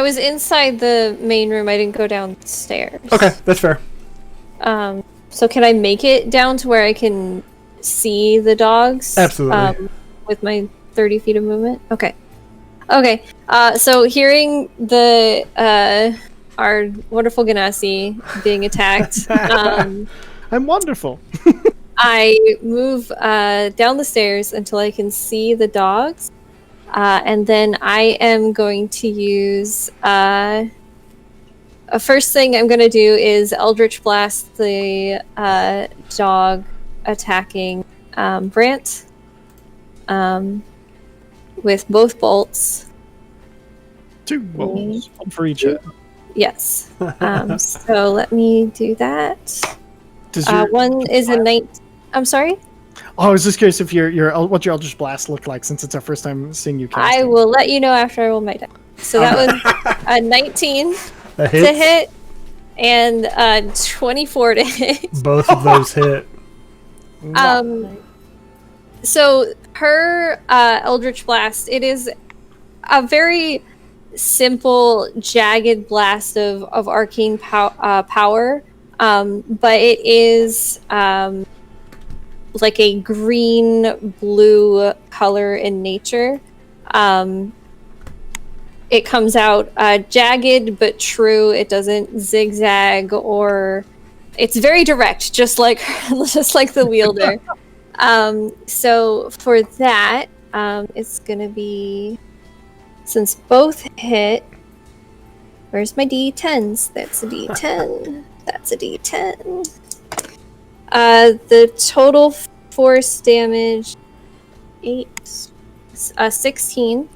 was inside the main room. I didn't go downstairs. Okay, that's fair. So can I make it down to where I can see the dogs? Absolutely. With my 30 feet of movement? Okay. Okay. So hearing the our wonderful Ganassi being attacked, I'm wonderful. I move down the stairs until I can see the dogs. And then I am going to use... first thing I'm going to do is Eldritch Blast the dog attacking Brant with both bolts. 2 bolts. One for each head. Yes. So let me do that. Does your, One is a 19... I'm sorry? I was just curious if what your Eldritch Blast looked like, since it's our first time seeing you cast I it. will let you know after I roll my die. So that was a 19 That to hits. hit and 24 to hit. Both of those hit. So her Eldritch Blast, it is a very simple, jagged blast of arcane power, but it is like a green-blue color in nature. It comes out jagged but true. It doesn't zigzag, or it's very direct, just like the wielder. So for that, it's gonna be, since both hit. Where's my D10s? That's a D10. That's a D10. The total force damage 16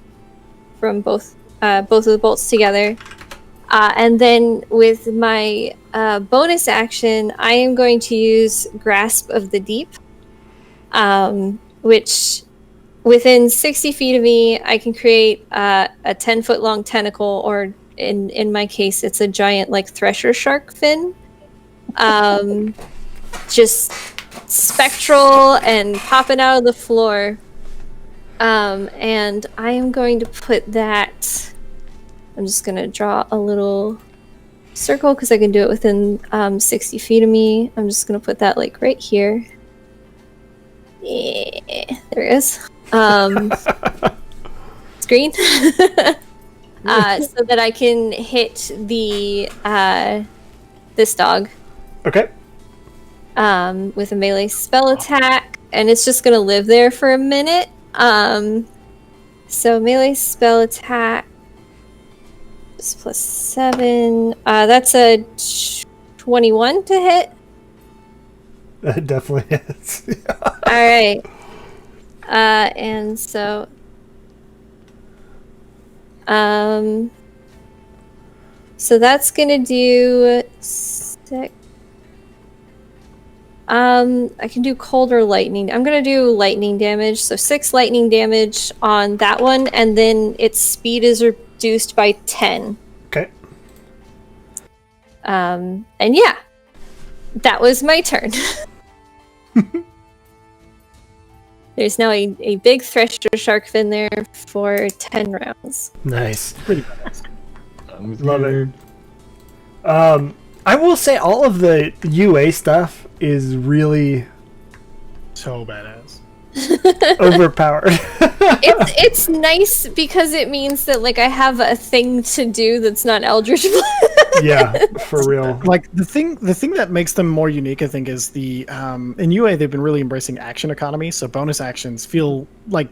from both of the bolts together. And then with my bonus action, I am going to use Grasp of the Deep, which within 60 feet of me, I can create a 10-foot long tentacle, or in my case, it's a giant like thresher shark fin. Just spectral and popping out of the floor. And I am going to put that... I'm just going to draw a little circle because I can do it within 60 feet of me. I'm just going to put that like right here. Yeah, there it is. Screen. So that I can hit the this dog. Okay. With a melee spell attack, and it's just gonna live there for a minute. So melee spell attack is +7. That's a 21 to hit. That definitely is. All right. And so, so that's gonna do 6. I can do cold or lightning. I'm gonna do lightning damage. So 6 lightning damage on that one, and then its speed is reduced by 10. Okay. And yeah, that was my turn. There's now a big thresher shark fin there for 10 rounds. Nice. Pretty badass. Love it. I will say all of the UA stuff is really So badass. overpowered. It's nice because it means that like I have a thing to do that's not Eldritch Blast. Yeah, for real. Like the thing that makes them more unique, I think, is the in UA they've been really embracing action economy. So bonus actions feel like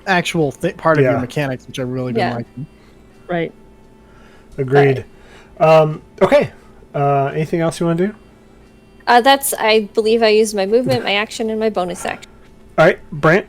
actual part of your mechanics, which I really been liking. Right. Agreed. Okay. Anything else you want to do? I believe I used my movement, my action, and my bonus action. All right, Brant.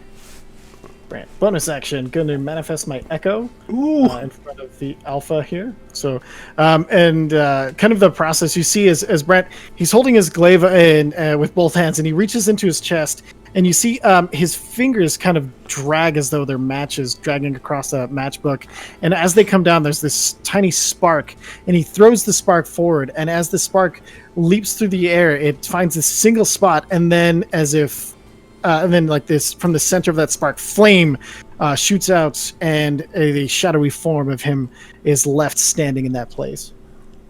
Bonus action, going to manifest my echo in front of the alpha here. So, kind of the process you see is as Brent, he's holding his glaive in with both hands, and he reaches into his chest, and you see his fingers kind of drag as though they're matches dragging across a matchbook. And as they come down, there's this tiny spark, and he throws the spark forward. And as the spark leaps through the air, it finds a single spot, and then and then like this, from the center of that spark, flame shoots out, and the shadowy form of him is left standing in that place.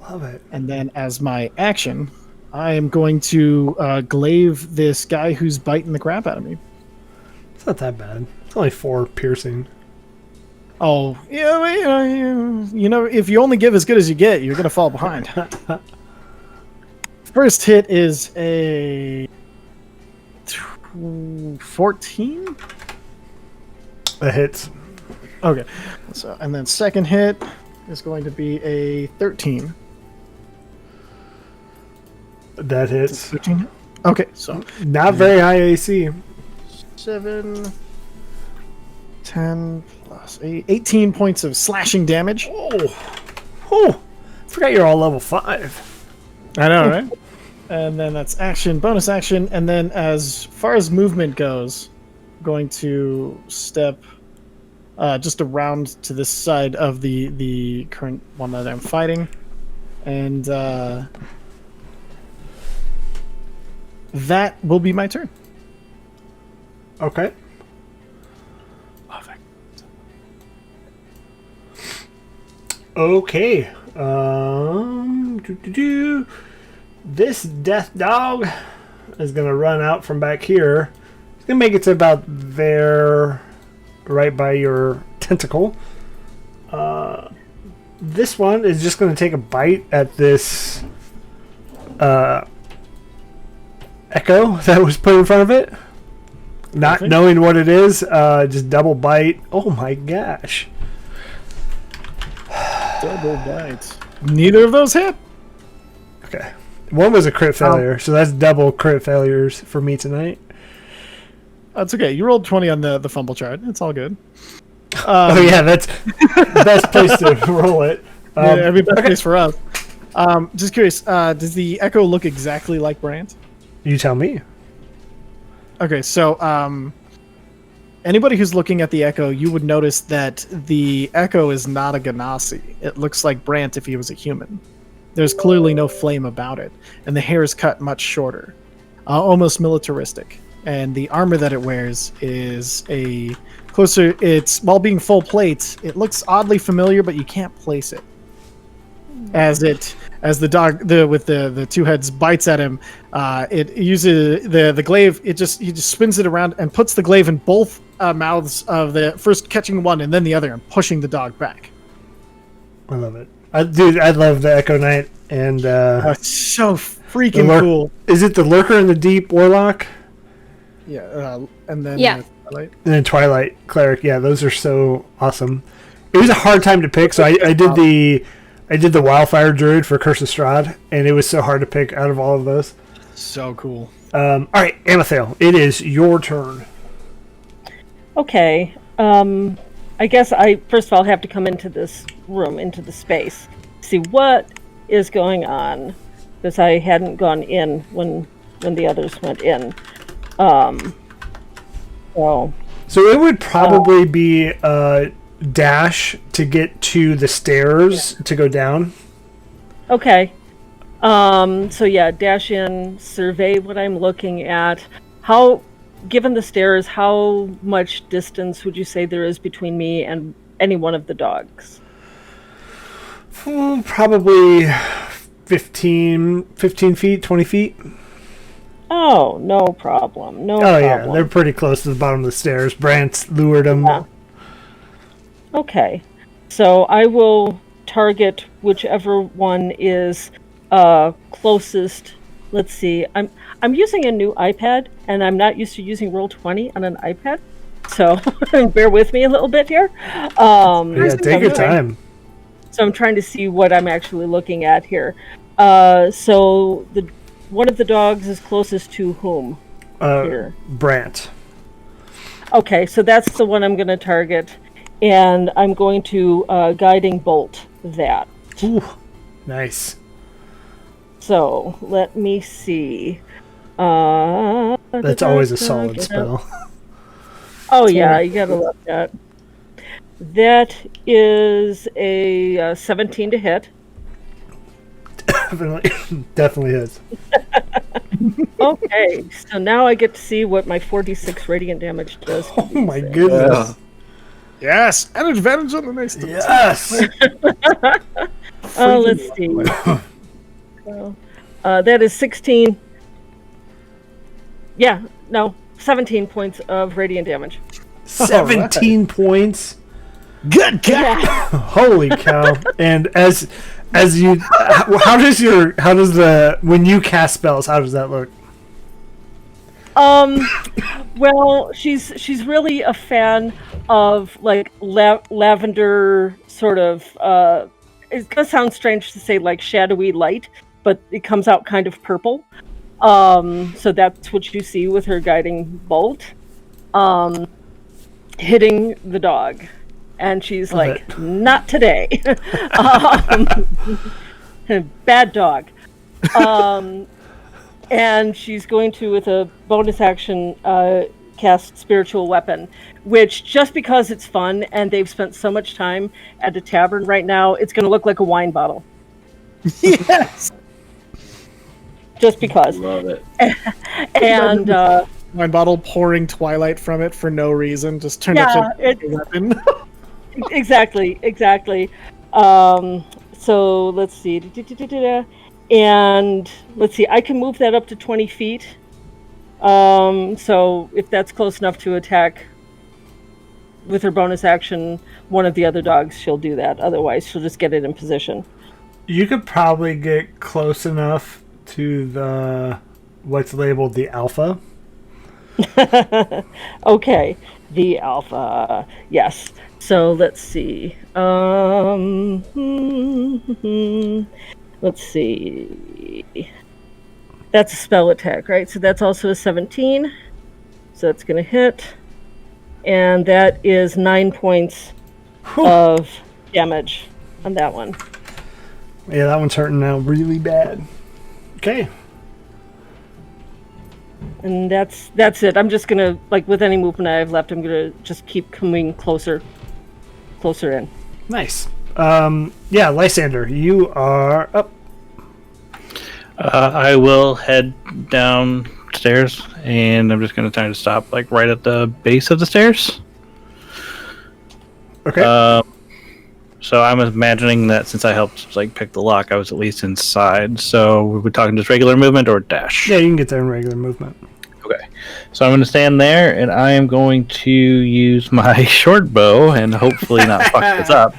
Love it. And then as my action, I am going to glaive this guy who's biting the crap out of me. It's not that bad. It's only 4 piercing. Oh, yeah, you know, if you only give as good as you get, you're going to fall behind. First hit is a 14. That hits. Okay. So, and then second hit is going to be a 13. That hits. 13. Okay, so Not very high AC. 7, 10 plus 8, 18 points of slashing damage. Oh, forgot you're all level 5. I know, right? And then that's action, bonus action, and then as far as movement goes, I'm going to step just around to this side of the current one that I'm fighting, and that will be my turn. Okay. Okay. This death dog is going to run out from back here. It's going to make it to about there, right by your tentacle. This one is just going to take a bite at this echo that was put in front of it. Not knowing what it is, just double bite. Oh my gosh. Double bite. Neither of those hit. Okay. One was a crit failure, so that's double crit failures for me tonight. That's okay. You rolled 20 on the fumble chart. It's all good. Oh yeah, that's best place to roll it. Every best place for us. Just curious, does the echo look exactly like Brant? You tell me. Okay, so anybody who's looking at the echo, you would notice that the echo is not a Ganassi. It looks like Brant if he was a human. There's clearly no flame about it, and the hair is cut much shorter, almost militaristic. And the armor that it wears is a closer. It's while being full plate, it looks oddly familiar, but you can't place it. As the dog with the two heads bites at him, it uses the glaive. He just spins it around and puts the glaive in both mouths of the first, catching one and then the other, and pushing the dog back. I love it. Dude, I love the Echo Knight, and it's so freaking cool. Is it the Lurker and the Deep Warlock? Yeah, and then Twilight. And then Twilight Cleric. Yeah, those are so awesome. It was a hard time to pick, so I did the Wildfire Druid for Curse of Strahd, and it was so hard to pick out of all of those. So cool. All right, Amethyl, it is your turn. Okay. I guess I first of all have to come into this room, into the space, see what is going on, because I hadn't gone in when the others went in. So it would probably be dash to get to the stairs to go down. Okay. So yeah, dash in, survey what I'm looking at. Given the stairs, how much distance would you say there is between me and any one of the dogs? Probably 15 feet, 20 feet. Oh, no problem. No Oh problem. yeah, they're pretty close to the bottom of the stairs. Brant lured them. Yeah. Okay. So I will target whichever one is closest. Let's see. I'm using a new iPad, and I'm not used to using Roll20 on an iPad. So bear with me a little bit here. Yeah, take your time. So I'm trying to see what I'm actually looking at here. So one of the dogs is closest to whom? Here. Brant. Okay, so that's the one I'm going to target, and I'm going to guiding bolt that. Ooh, nice. So let me see. That's always a solid spell. Oh yeah, you gotta love that. That is a 17 to hit. Definitely is. Okay, so now I get to see what my 46 radiant damage does. Oh my goodness. Yes, and advantage on the next. Yes. Let's see. So, that is 16. Yeah, no, 17 points of radiant damage. 17 points. Good cow. Yeah. Holy cow! And as you, how does when you cast spells? How does that look? Well, she's really a fan of like lavender sort of. It's gonna sound strange to say like shadowy light, but it comes out kind of purple. So that's what you see with her guiding bolt, hitting the dog, and she's like, "Not today." Bad dog. And she's going to, with a bonus action, cast Spiritual Weapon, which, just because it's fun and they've spent so much time at the tavern right now, it's going to look like a wine bottle. Yes. Just because. Love it. And wine bottle pouring twilight from it for no reason, just turned up into a weapon. Exactly. So let's see. And let's see, I can move that up to 20 feet. So if that's close enough to attack with her bonus action, one of the other dogs, she'll do that. Otherwise, she'll just get it in position. You could probably get close enough to what's labeled the alpha. Okay, the alpha. Yes. So let's see. Let's see. That's a spell attack, right? So that's also a 17. So that's going to hit. And that is 9 points of damage on that one. Yeah, that one's hurting now really bad. Okay. And that's it. I'm just going to, like with any movement I have left, I'm going to just keep coming closer in. Nice. Yeah, Lysander, you are up. I will head downstairs, and I'm just going to try to stop like right at the base of the stairs. Okay. So I'm imagining that since I helped like pick the lock, I was at least inside. So we're talking just regular movement or dash? Yeah, you can get there in regular movement. Okay. So I'm going to stand there, and I am going to use my short bow and hopefully not fuck this up.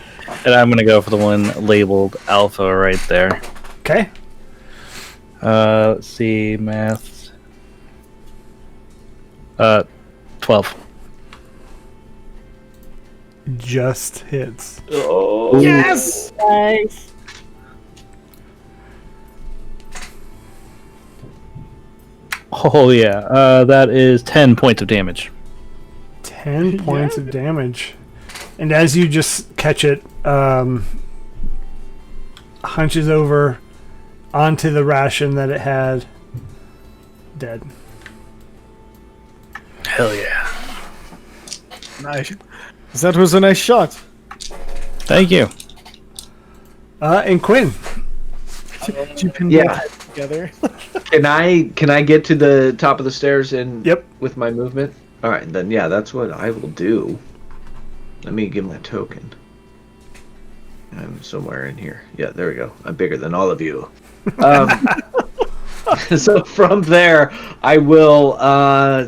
And I'm going to go for the one labeled Alpha right there. Okay. Let's see, math. 12. Just hits. Oh. Yes! Nice. Oh, yeah. That is 10 points of damage. 10 points of damage. And as you just catch it, hunches over onto the ration that it had. Dead. Hell yeah. Nice. That was a nice shot. Thank you. And Quinn. Did you pin Yeah. that together? Can I get to the top of the stairs and Yep. with my movement? All right, then yeah, that's what I will do. Let me give my token. I'm somewhere in here. Yeah, there we go. I'm bigger than all of you. So from there, I will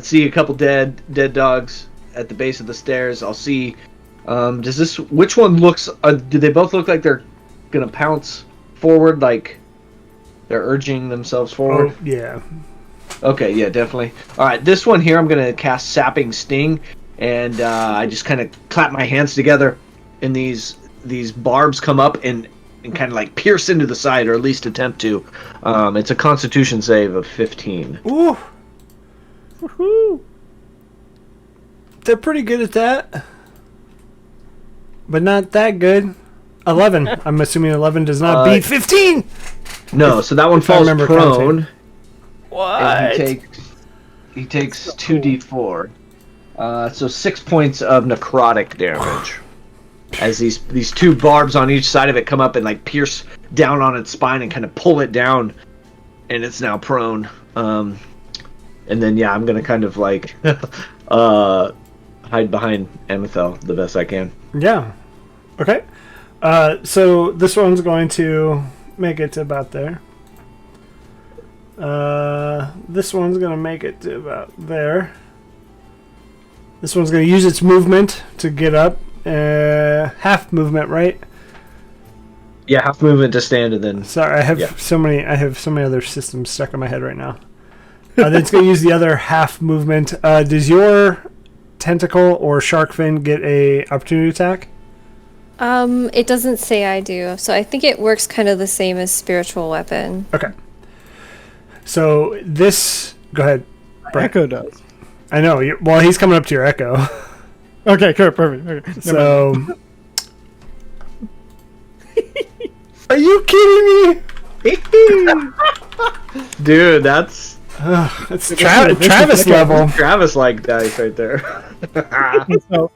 see a couple dead dogs at the base of the stairs. I'll see. Which one looks? Do they both look like they're gonna pounce forward? Like they're urging themselves forward? Oh, yeah. Okay, yeah, definitely. All right, this one here, I'm gonna cast Sapping Sting, and I just kind of clap my hands together, and these barbs come up and kind of like pierce into the side, or at least attempt to. It's a Constitution save of 15. Ooh. Woohoo. They're pretty good at that, but not that good. 11. I'm assuming 11 does not beat 15. No, so that one If I falls remember prone. counting. What? And he takes 2d4. So 6 points of necrotic damage. As these two barbs on each side of it come up and like pierce down on its spine and kind of pull it down, and it's now prone. And then I'm gonna kind of like hide behind Amethel the best I can. Yeah. Okay. So this one's going to make it to about there. This one's going to make it to about there. This one's going to use its movement to get up. Half movement, right? Yeah, half movement to stand, and then. Sorry, I have so many other systems stuck in my head right now. Then it's going to use the other half movement. Does your tentacle or shark fin get a opportunity attack? It doesn't say I do, so I think it works kind of the same as spiritual weapon. Okay. So this, go ahead. Brett. Echo does. I know. Well, he's coming up to your echo. Okay, cool, perfect. Okay. So, are you kidding me? Dude, that's It's Travis level. Travis-like dice right there. So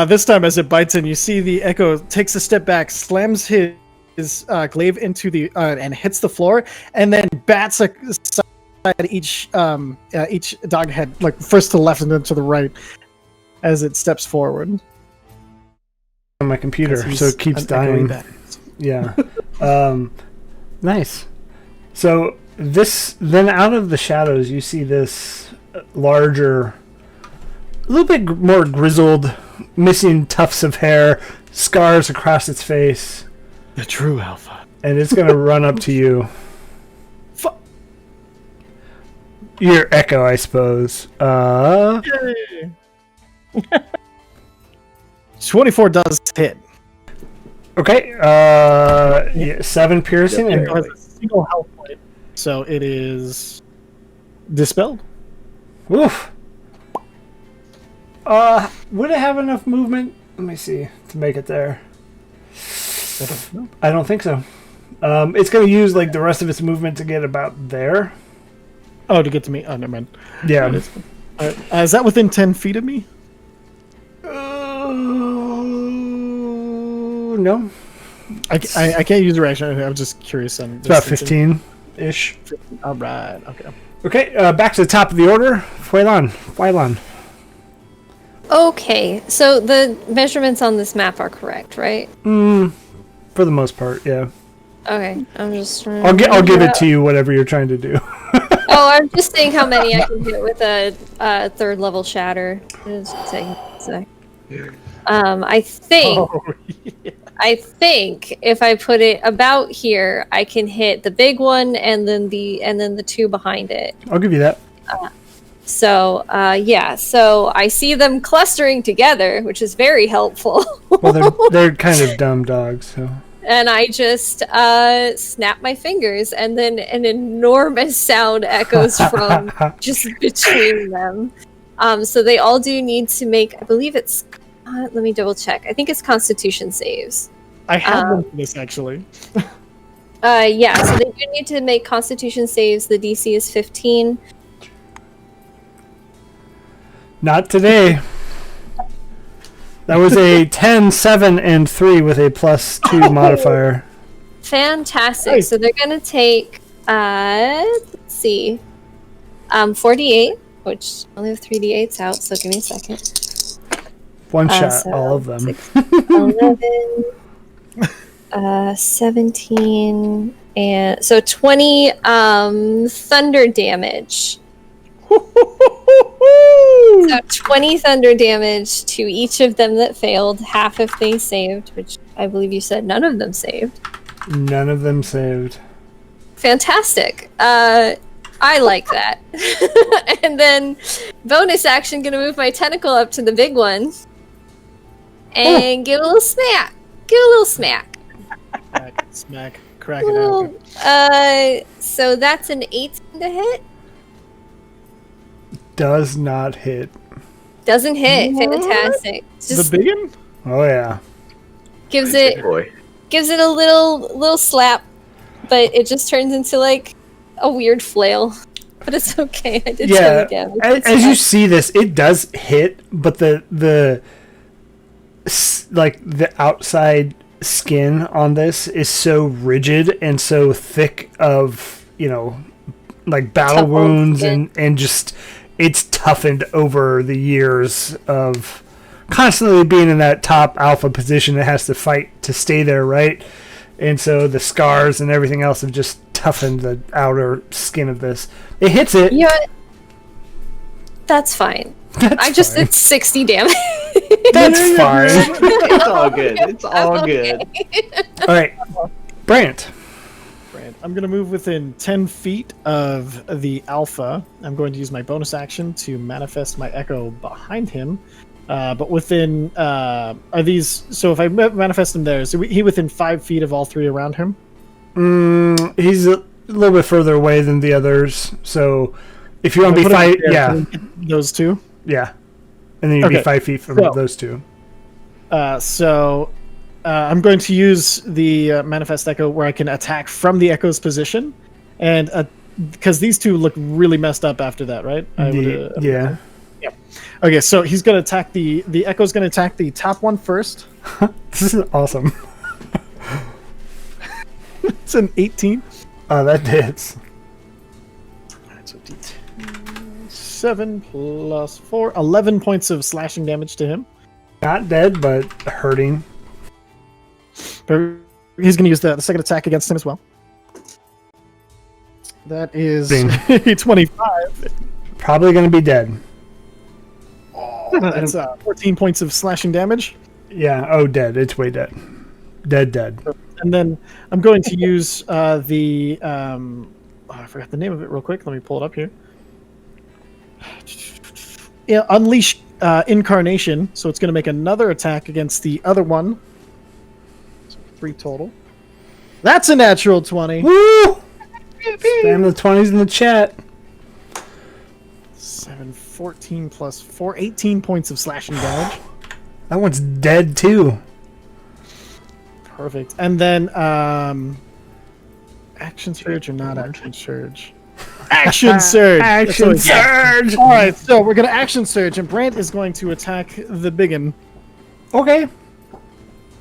this time, as it bites in, you see the echo takes a step back, slams his glaive into the and hits the floor, and then bats aside each dog head, like first to the left and then to the right, as it steps forward. On my computer, so it keeps dying. Yeah. Nice. So then out of the shadows, you see this larger, a little bit more grizzled, missing tufts of hair, scars across its face. The true alpha. And it's going to run up to you. Your echo, I suppose. 24 does hit. Okay. 7 piercing. It has a single health point, so it is dispelled. Oof. Would it have enough movement? Let me see to make it there. I don't think so. It's going to use like the rest of its movement to get about there. Oh, to get to me. Oh, never mind. Yeah. Is that within 10 feet of me? No. I can't use a reaction. I'm just curious. It's about 15-ish. All right. Okay. Okay, back to the top of the order. Fwylon. Okay, so the measurements on this map are correct, right? For the most part, yeah. Okay, I'm just trying I'll give it to you, whatever you're trying to do. Oh, I'm just saying how many I can get with a third level shatter. Just a second. I think if I put it about here, I can hit the big one and then the two behind it. I'll give you that. So I see them clustering together, which is very helpful. Well, they're kind of dumb dogs, so. And I just snap my fingers, and then an enormous sound echoes from just between them. So they all do need to make, I believe it's, let me double check. I think it's Constitution saves. I have one for this, actually. So they do need to make Constitution saves. The DC is 15. Not today. That was a 10, 7, and 3 with a +2 modifier. Fantastic. Nice. So they're going to take, let's see, 48, which I only have 3d8s out, so give me a second. One shot, so all of them. 11, 17, And so 20 thunder damage. So 20 thunder damage to each of them that failed, half if they saved, which I believe you said none of them saved. None of them saved. Fantastic. I like that. And then bonus action, gonna move my tentacle up to the big one and give a little smack. Give a little smack. Smack. Crack it out. So that's an 18 to hit. Does not hit. Doesn't hit. Fantastic. Just The biggin? Oh yeah. gives it a little slap, but it just turns into like a weird flail. But it's okay. I did Yeah. damage. As you see this, it does hit, but the outside skin on this is so rigid and so thick of, like battle Tough old wounds skin. and just it's toughened over the years of constantly being in that top alpha position. It has to fight to stay there, right? And so the scars and everything else have just toughened the outer skin of this. It hits it. Yeah, that's fine. I just fine. did 60 damage. That's fine. It's all good. It's all good. All right, Brant. I'm going to move within 10 feet of the alpha. I'm going to use my bonus action to manifest my echo behind him. But within... are these... So if I manifest him there, is he within 5 feet of all three around him? He's a little bit further away than the others. So if you want to be Put him five... there, Yeah, can we get those two? yeah. And then you'd be Okay, 5 feet from so- those two. I'm going to use the Manifest Echo where I can attack from the Echo's position. And because these two look really messed up after that, right? Yeah. Okay, so he's going to attack the Echo's going to attack the top one first. This is awesome. It's an 18. That hits. Alright, so D10. 7 plus 4. 11 points of slashing damage to him. Not dead, but hurting. But he's going to use the second attack against him as well. That is Ding. 25. Probably going to be dead. That's 14 points of slashing damage. Yeah. Oh, dead. It's way dead. Dead. And then I'm going to use I forgot the name of it real quick. Let me pull it up here. Yeah, Unleash Incarnation. So it's going to make another attack against the other one. So 3 total. That's a natural 20. Woo! Spam the 20s in the chat. 7, 14 plus 4, 18 points of slashing damage. That one's dead too. Perfect. And then Action Surge or not Action Surge? Action Surge! Action That's what surge! Alright, so we're going to Action Surge, and Brant is going to attack the biggin. Okay.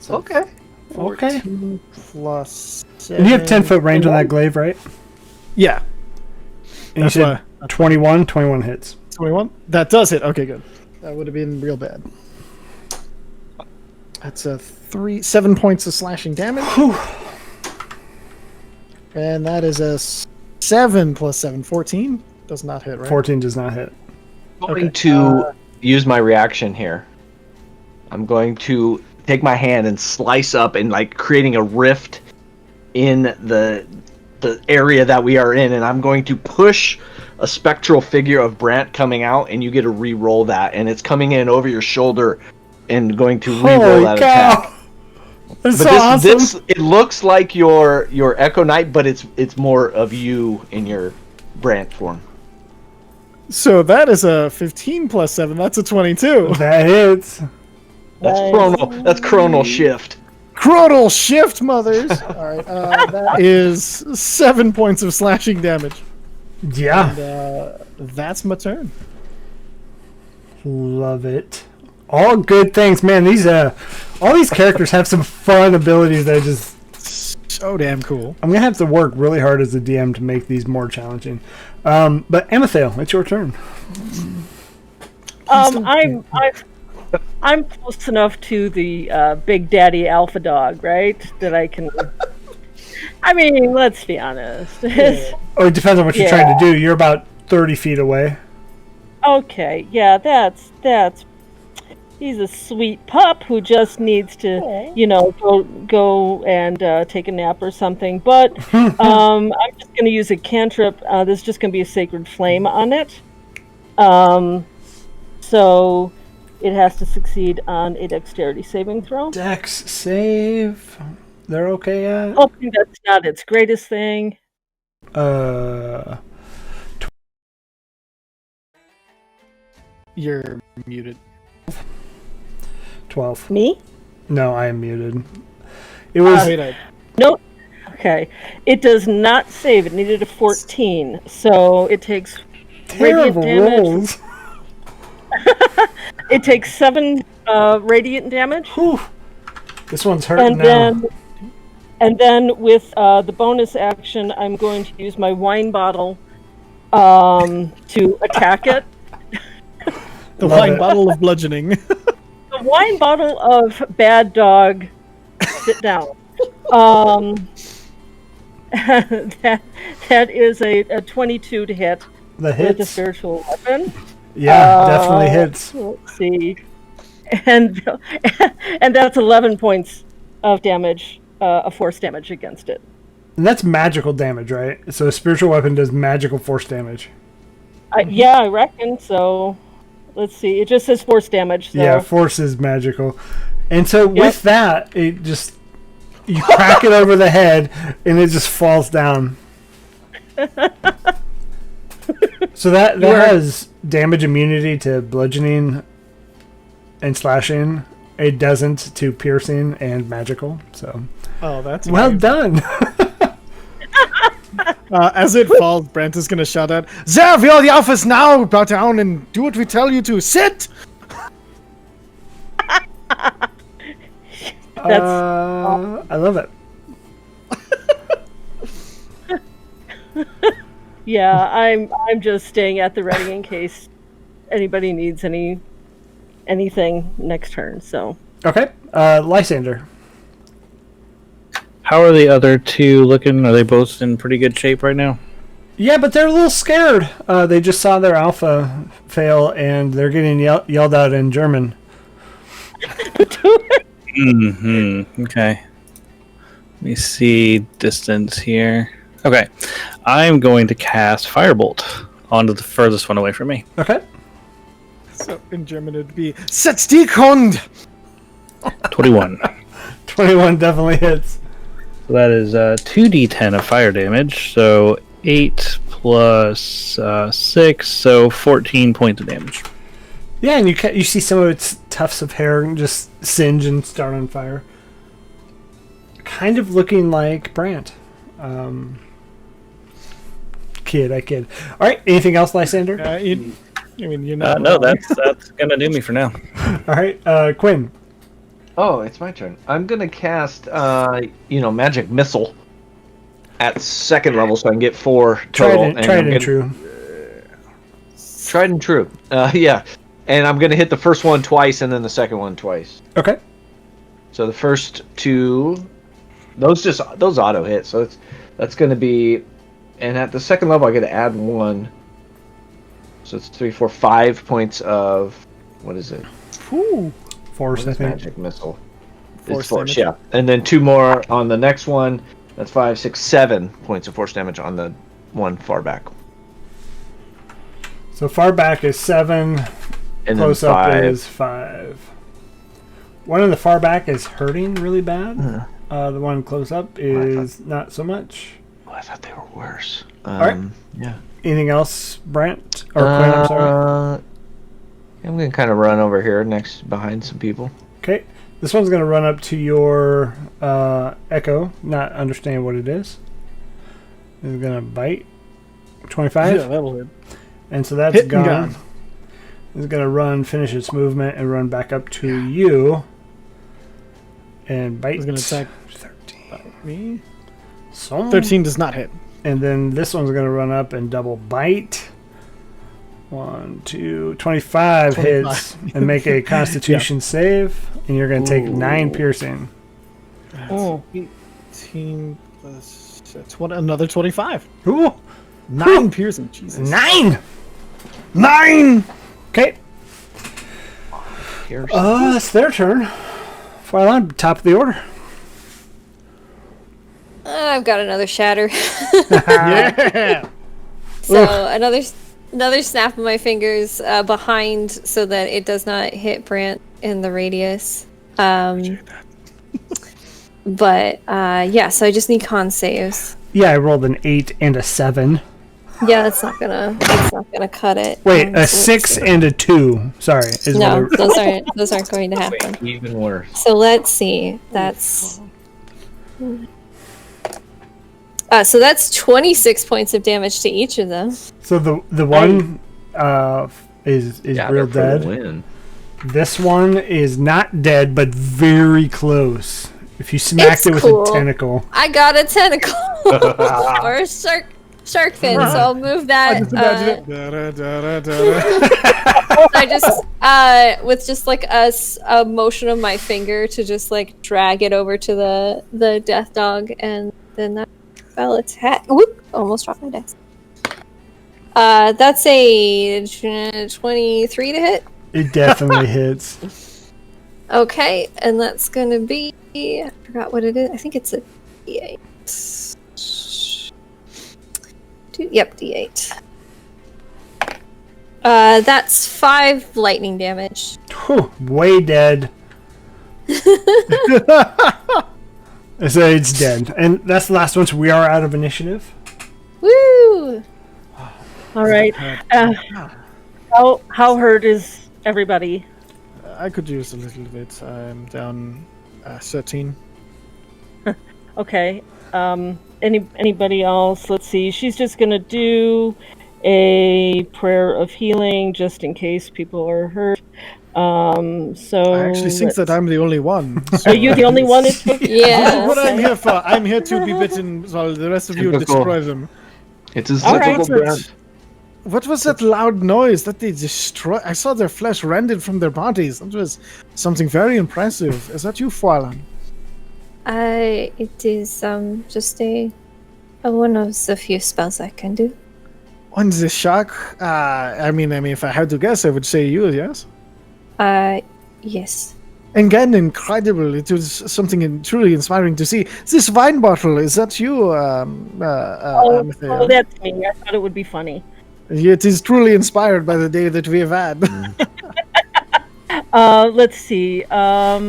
Okay. 14 plus 7. And you have 10-foot range on that glaive, right? Yeah. And That's you said 21? 21 hits. 21? That does hit. Okay, good. That would have been real bad. That's 7 points of slashing damage. And that is a 7 plus 7, 14. Does not hit, right? 14 does not hit. I'm going to use my reaction here. I'm going to take my hand and slice up and like creating a rift in the area that we are in, and I'm going to push a spectral figure of Brant coming out, and you get to re-roll that, and it's coming in over your shoulder and going to re-roll Holy that cow! attack. That's But so awesome. this it looks like your Echo Knight, but it's more of you in your Brant form. So that is a 15 plus 7. That's a 22. That hits. That's chronal shift. Chronal shift, mothers. All right, that is 7 points of slashing damage. Yeah. And that's my turn. Love it. All good things, man. These all these characters have some fun abilities that just So damn cool. I'm gonna have to work really hard as a DM to make these more challenging. But Amethyl, it's your turn. I'm close enough to the Big Daddy Alpha Dog, right? That I can I mean, let's be honest. Oh, it depends on what you're trying to do. You're about 30 feet away. Okay, yeah, that's he's a sweet pup who just needs to, go and take a nap or something. But I'm just going to use a cantrip. There's just going to be a sacred flame on it. So it has to succeed on a dexterity saving throw. Dex save. They're okay at? Hoping that's not its greatest thing. You're muted. 12. Me? No, I am muted. It was. No. Okay. It does not save. It needed a 14. So it takes Terrible radiant damage. rolls. It takes 7 radiant damage. Whew. This one's hurting now. And then with the bonus action, I'm going to use my wine bottle to attack it. The wine bottle of bludgeoning. The wine bottle of bad dog. Sit down. That is a 22 to hit. The hits. With a spiritual weapon. Yeah, definitely hits. Let's see. And that's 11 points of damage, of force damage against it. And that's magical damage, right? So a spiritual weapon does magical force damage. Yeah, I reckon so. Let's see. It just says force damage. So. Yeah, force is magical. And so with that, it just... You crack it over the head, and it just falls down. So that has damage immunity to bludgeoning and slashing. It doesn't to piercing and magical. So, that's well done. As it falls, Brent is going to shout out, "Zev, you're the office now! Bow down and do what we tell you to. Sit!" I love it. Yeah, I'm just staying at the ready in case anybody needs anything next turn. So okay, Lysander. How are the other two looking? Are they both in pretty good shape right now? Yeah, but they're a little scared. They just saw their alpha fail, and they're getting yelled out in German. Okay. Let me see distance here. Okay. I'm going to cast Firebolt onto the furthest one away from me. Okay. So in German it'd be "Setz die Hund!" 21. 21 definitely hits. So that is 2d10 of fire damage. So 8 plus 6, so 14 points of damage. Yeah, and you see some of its tufts of hair just singe and start on fire. Kind of looking like Brant. I kid. All right, anything else, Lysander? You're not. No, that's gonna do me for now. All right, Quinn. Oh, it's my turn. I'm gonna cast, magic missile at 2nd level, so I can get 4 total. Tried and true. Tried and true. Yeah, and I'm gonna hit the first one twice, and then the second one twice. Okay. So the first 2, those auto hit. So that's gonna be, and at the 2nd level, I get to add 1. So it's 3, 4, 5 points of what is it? Ooh. Force, I think. Magic missile. Force It's force, damage. yeah. And then 2 more on the next one. That's 5, 6, 7 points of force damage on the one far back. So far back is 7. And Close then 5. up is 5. One in the far back is hurting really bad. The one close up is not so much. Oh, I thought they were worse. Alright. Yeah. Anything else, Brent? Or Quinn, I'm sorry. I'm going to kind of run over here behind some people. Okay. This one's going to run up to your Echo, not understand what it is. It's going to bite. 25? Yeah, that'll hit. And so that's Hit and gone. gone. It's going to run, finish its movement, and run back up to you. And bite. It's going to attack 13. me. So, 13 does not hit. And then this one's going to run up and double bite. 1, 2, 25 hits. And make a Constitution save. And you're going to take 9 piercing. Oh. 18 That's what another 25. Ooh, 9 piercing. Jesus. 9. 9. Okay. It's their turn. Flyline, top of the order. I've got another shatter. Yeah. So another snap of my fingers behind so that it does not hit Brant in the radius. But so I just need con saves. Yeah, I rolled an 8 and a 7. Yeah, that's not gonna cut it. Wait, a 6 and a 2. Sorry. No, those aren't going to happen. Wait, even worse. So let's see. That's so that's 26 points of damage to each of them. So the one is real dead. Win. This one is not dead, but very close. If you smacked it with cool. a tentacle. I got a tentacle or a shark fin, so I'll move that. I just with just like a motion of my finger to just like drag it over to the death dog, and then that spell attack. Whoop! Almost dropped my dice. That's a 23 to hit. It definitely hits. Okay, and that's gonna be, I forgot what it is. I think it's a D8. Yep, D8. That's 5 lightning damage. Whew, way dead. So it's dead. And that's the last one, so we are out of initiative. Woo! All right. How hurt is everybody? I could use a little bit. I'm down 13. Okay. Anybody else? Let's see. She's just gonna do a prayer of healing just in case people are hurt. So I actually think that I'm the only one. So are you the only one? This is what I'm here for. I'm here to be bitten while the rest of you destroy them. It's a Alright. typical brand. What was that loud noise that they destroy? I saw their flesh rended from their bodies. That was something very impressive. Is that you, Fwalan? It is just a one of the few spells I can do. On the shark? I mean, if I had to guess, I would say you, yes? Yes. Again, incredible. It was something truly inspiring to see. This wine bottle, is that you, Amethyst? That's me. I thought it would be funny. It is truly inspired by the day that we have had. Let's see. While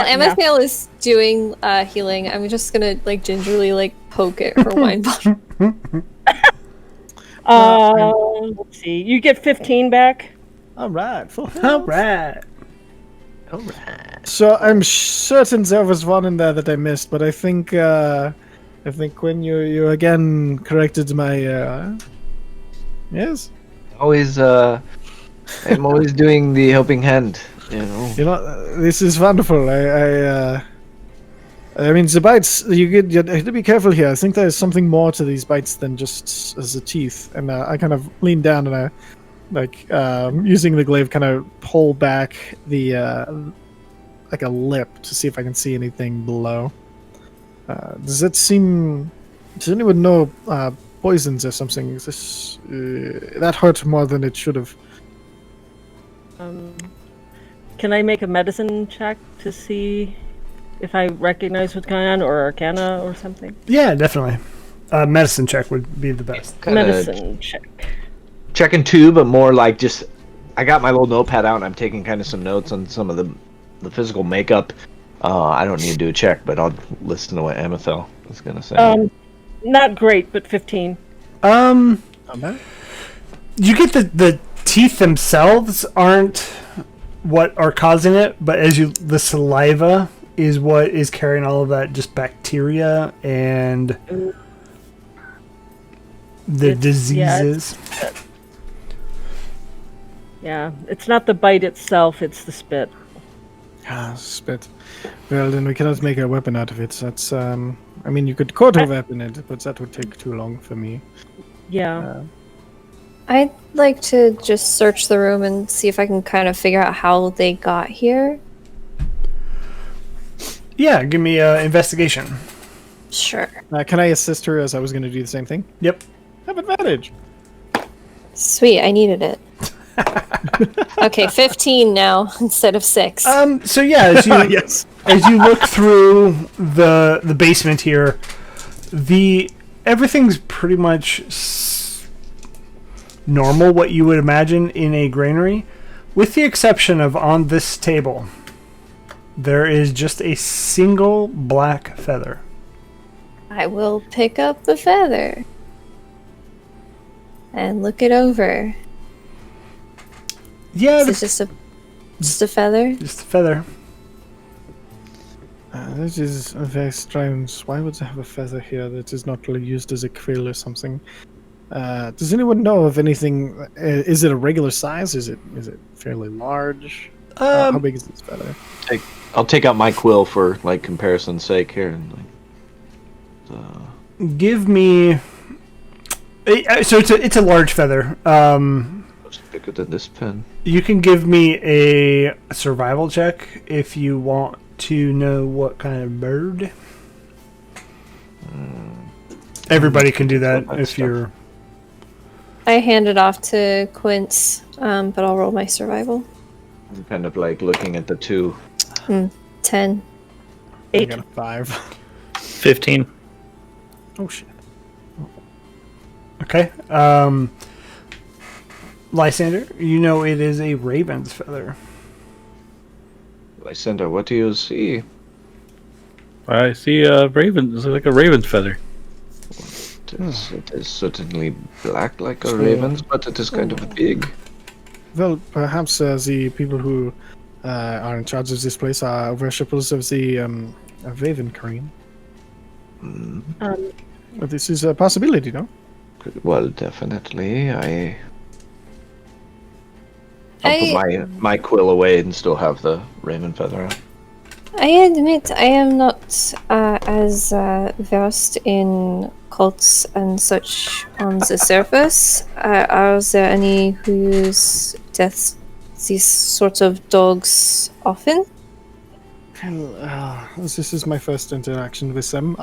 Amethyst is doing healing, I'm just gonna like gingerly like poke it for wine bottle. Let's see. You get 15 back. All right. All right. So I'm certain there was one in there that I missed, but I think Quinn, you again corrected my. Yes. I'm always doing the helping hand. You know, this is wonderful. I mean, the bites you have to be careful here. I think there's something more to these bites than just as the teeth. And I kind of lean down and I, like, using the glaive, kind of pull back the like a lip to see if I can see anything below. Does anyone know poisons or something? Is this that hurt more than it should have? Can I make a medicine check to see if I recognize what's going on, or Arcana or something? Yeah, definitely. Medicine check would be the best. Medicine check. Checking too, but more like just I got my little notepad out and I'm taking kind of some notes on some of the physical makeup. I don't need to do a check, but I'll listen to what Amethel is gonna say. Not great, but 15. You get the teeth themselves aren't what are causing it, but the saliva is what is carrying all of that just bacteria and the diseases. Yeah, it's not the bite itself, it's the spit. Ah, spit. Well, then we cannot make a weapon out of it. That's, I mean, you could quarter weapon it, but that would take too long for me. Yeah. I'd like to just search the room and see if I can kind of figure out how they got here. Yeah, give me investigation. Sure. Can I assist her as I was going to do the same thing? Yep. Have advantage. Sweet, I needed it. Okay, 15 now instead of 6. So yeah, as you Yes. as you look through the basement here, everything's pretty much normal, what you would imagine in a granary, with the exception of on this table, there is just a single black feather. I will pick up the feather and look it over. Yeah, Is it just a feather? just a feather. That is very strange. Why would they have a feather here that is not really used as a quill or something? Does anyone know of anything? Is it a regular size? Is it fairly large? How big is this feather? I'll take out my quill for like comparison's sake here. And, Give me. So it's a large feather. it's bigger than this pen. You can give me a survival check if you want to know what kind of bird. Everybody can do that if you're. I hand it off to Quince, but I'll roll my survival. I'm kind of like looking at the two. 10. I 8. got a 5. 15. Oh shit. Okay. Lysander, you know it is a raven's feather. Lysander, what do you see? I see a raven. It's like a raven's feather. It is certainly black like a raven's, but it is kind of big. Well, perhaps the people who are in charge of this place are worshippers of the Raven Queen. But this is a possibility, no? Well, definitely. I'll put my quill away and still have the raven feather on. I admit I am not as versed in cults and such on the surface. Are there any who use these sorts of dogs often? Well, this is my first interaction with them.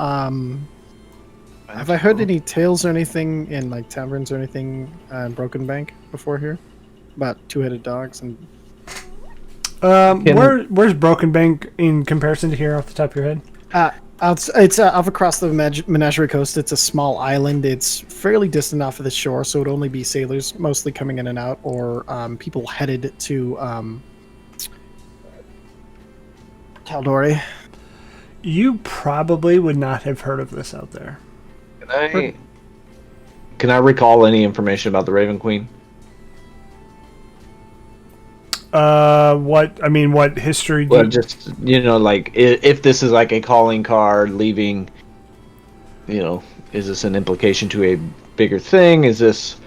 Have I heard any tales or anything in like taverns or anything in Broken Bank before here about two-headed dogs and? Where's Broken Bank in comparison to here off the top of your head? It's off across the Menagerie Coast. It's a small island. It's fairly distant off of the shore, so it would only be sailors mostly coming in and out, or people headed to Caldori. You probably would not have heard of this out there. Can I recall any information about the Raven Queen? What history? Well, just like if this is like a calling card leaving, is this an implication to a bigger thing? Is this?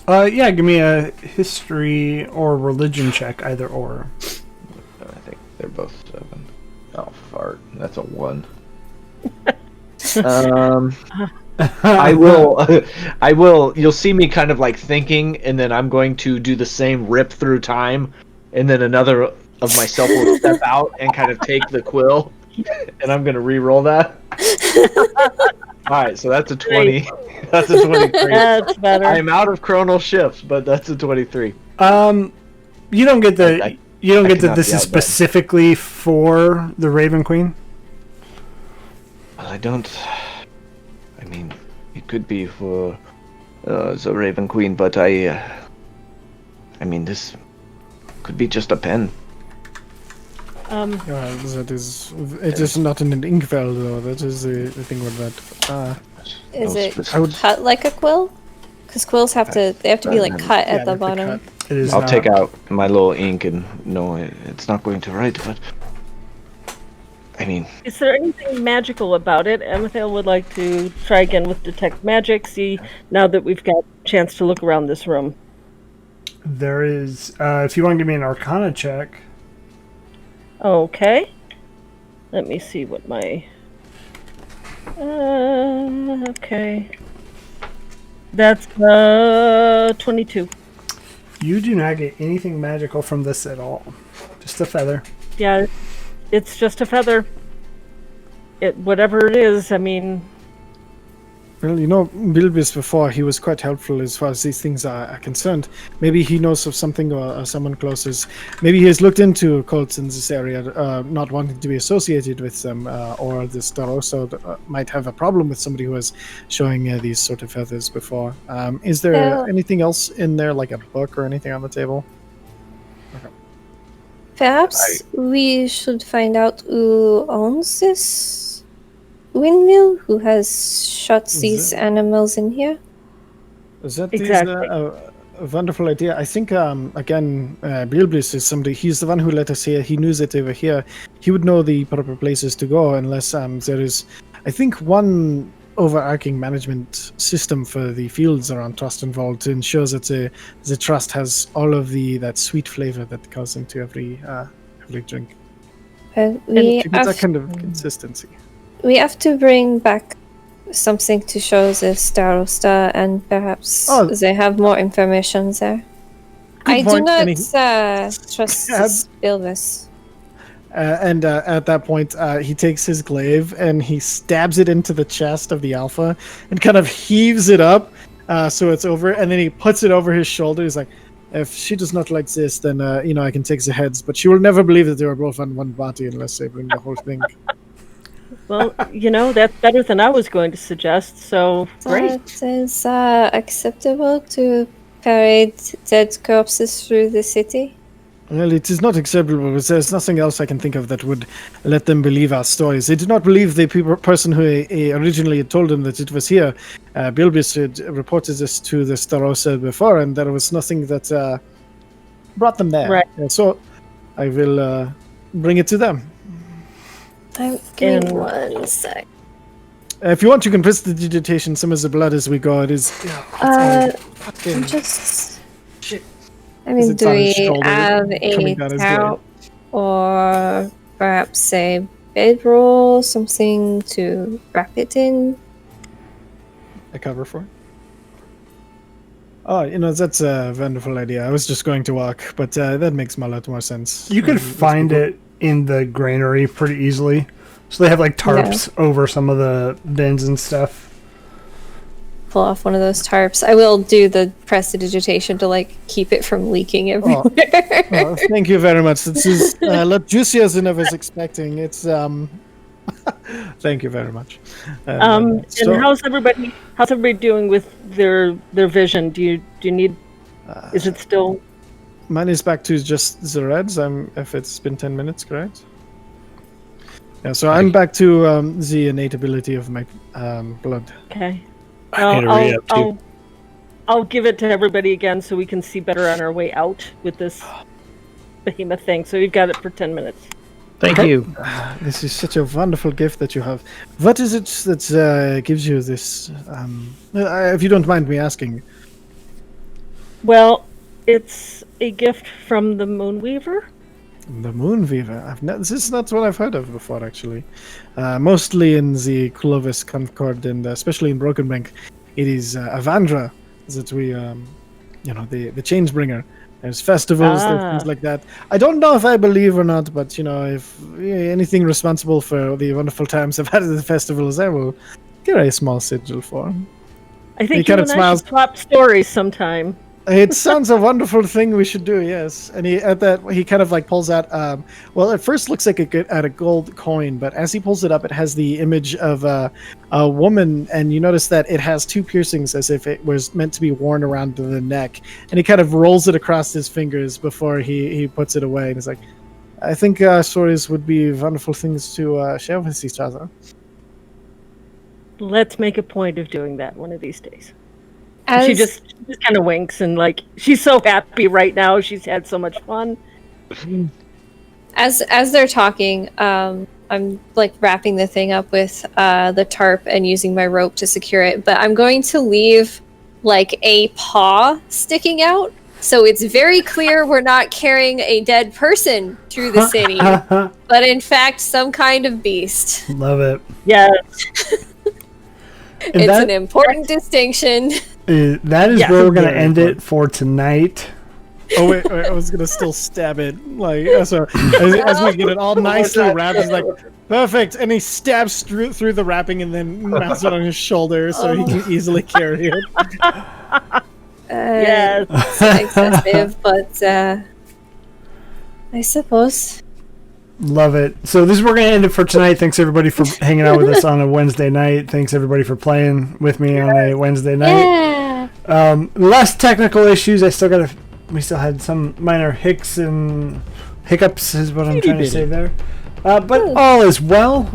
Yeah, give me a history or religion check, either or. I think they're both 7. Oh, fart! That's a 1. I will. You'll see me kind of like thinking, and then I'm going to do the same rip through time. And then another of myself will step out and kind of take the quill, and I'm gonna re-roll that. All right, so that's a 20. That's a 23. That's better. I'm out of chronal shifts, but that's a 23. You don't get the. You don't get that this is specifically for the Raven Queen. Well, I don't. I mean, it could be for the Raven Queen, but I mean, this could be just a pen. That is. It is not an inkwell, though. That is the thing with that. Is it cut like a quill? Because quills have to be like cut at the bottom. It is. I'll not. take out my little ink and no, it's not going to write, but I mean... Is there anything magical about it? Amethyl would like to try again with Detect Magic, see now that we've got a chance to look around this room. There is. If you want to give me an Arcana check. Okay. Let me see what my... okay. That's 22. You do not get anything magical from this at all. Just a feather. Yeah, it's just a feather. whatever it is, I mean, Well, Bilbis before, he was quite helpful as far as these things are concerned. Maybe he knows of something or someone close as... Maybe he has looked into cults in this area, not wanting to be associated with them, or this Staroso might have a problem with somebody who was showing these sort of feathers before. Is there anything else in there, like a book or anything on the table? Perhaps we should find out who owns this windmill, who has shot these animals in here. Is that Exactly. a wonderful idea? I think, again, Bilbis is somebody, he's the one who let us here. He knew that they were here. He would know the proper places to go unless there is, I think, one overarching management system for the fields around Trust involved to ensure that the Trust has all of that sweet flavor that goes into every drink. We To get that have, kind of consistency. we have to bring back something to show the Starosta, and perhaps they have more information there. I do point. not And he- trust this Bilbis. And at that point, he takes his glaive and he stabs it into the chest of the alpha and kind of heaves it up so it's over. And then he puts it over his shoulder. He's like, if she does not like this, then, I can take the heads. But she will never believe that they were both on one body unless they bring the whole thing. well, that's better than I was going to suggest, so great. It is acceptable to parade dead corpses through the city. Well, it is not acceptable, but there's nothing else I can think of that would let them believe our stories. They did not believe the person who originally had told them that it was here. Bilbis had reported this to the Starosa before, and there was nothing that brought them there. Right. And so I will bring it to them. Give me 1 sec. If you want, you can prestidigitation some of the blood as we go. It is... I'm fucking just... shit. I mean, It's do on his we shoulder, have coming a down his tout or perhaps a bedroll, something to wrap it in? A cover for it? Oh, that's a wonderful idea. I was just going to walk, but that makes a lot more sense. You could find it in the granary pretty easily. So they have like tarps over some of the bins and stuff. Pull off one of those tarps. I will do the prestidigitation to keep it from leaking everywhere. Oh, thank you very much. This is a lot juicier than I was expecting. It's thank you very much. And how's everybody doing with their vision? Do you need? Is it still? Mine is back to just the reds. If it's been 10 minutes, correct? Yeah, so I'm back to the innate ability of my blood. Okay. I need to re-up too. I'll give it to everybody again so we can see better on our way out with this behemoth thing. So you've got it for 10 minutes. Thank you. This is such a wonderful gift that you have. What is it that gives you this? If you don't mind me asking. Well, it's a gift from the Moonweaver. The Moonweaver. This is not what I've heard of before, actually. Mostly in the Clovis Concord and especially in Broken Bank, it is Avandra that we, the Changebringer. There's festivals, there's things like that. I don't know if I believe or not, but if anything responsible for the wonderful times I've had at the festivals, I will get a small sigil for. I think He you kind and of I smiles. should swap stories sometime. It sounds a wonderful thing we should do, yes. And he kind of pulls out, well, it first looks like a gold coin, but as he pulls it up, it has the image of a woman, and you notice that it has 2 piercings as if it was meant to be worn around the neck. And he kind of rolls it across his fingers before he puts it away. And he's like, I think stories would be wonderful things to share with each other. Let's make a point of doing that one of these days. As, She just kind of winks and she's so happy right now. She's had so much fun. as they're talking, I'm wrapping the thing up with the tarp and using my rope to secure it. But I'm going to leave a paw sticking out, so it's very clear we're not carrying a dead person through the city, but in fact some kind of beast. Love it. Yeah. And An important distinction. That is where we're going to end it for tonight. Oh wait, I was gonna still stab it. Like so, as we get it all nicely wrapped, he's like, perfect, and he stabs through the wrapping and then mounts it on his shoulder so he can easily carry it. Yes. It's excessive, but I suppose. Love it. So this is where we're going to end it for tonight. Thanks everybody for hanging out with us on a Wednesday night. Thanks everybody for playing with me on a Wednesday night. Yeah. Less technical issues. We still had some minor hiccups is what I'm trying to say there. But all is well.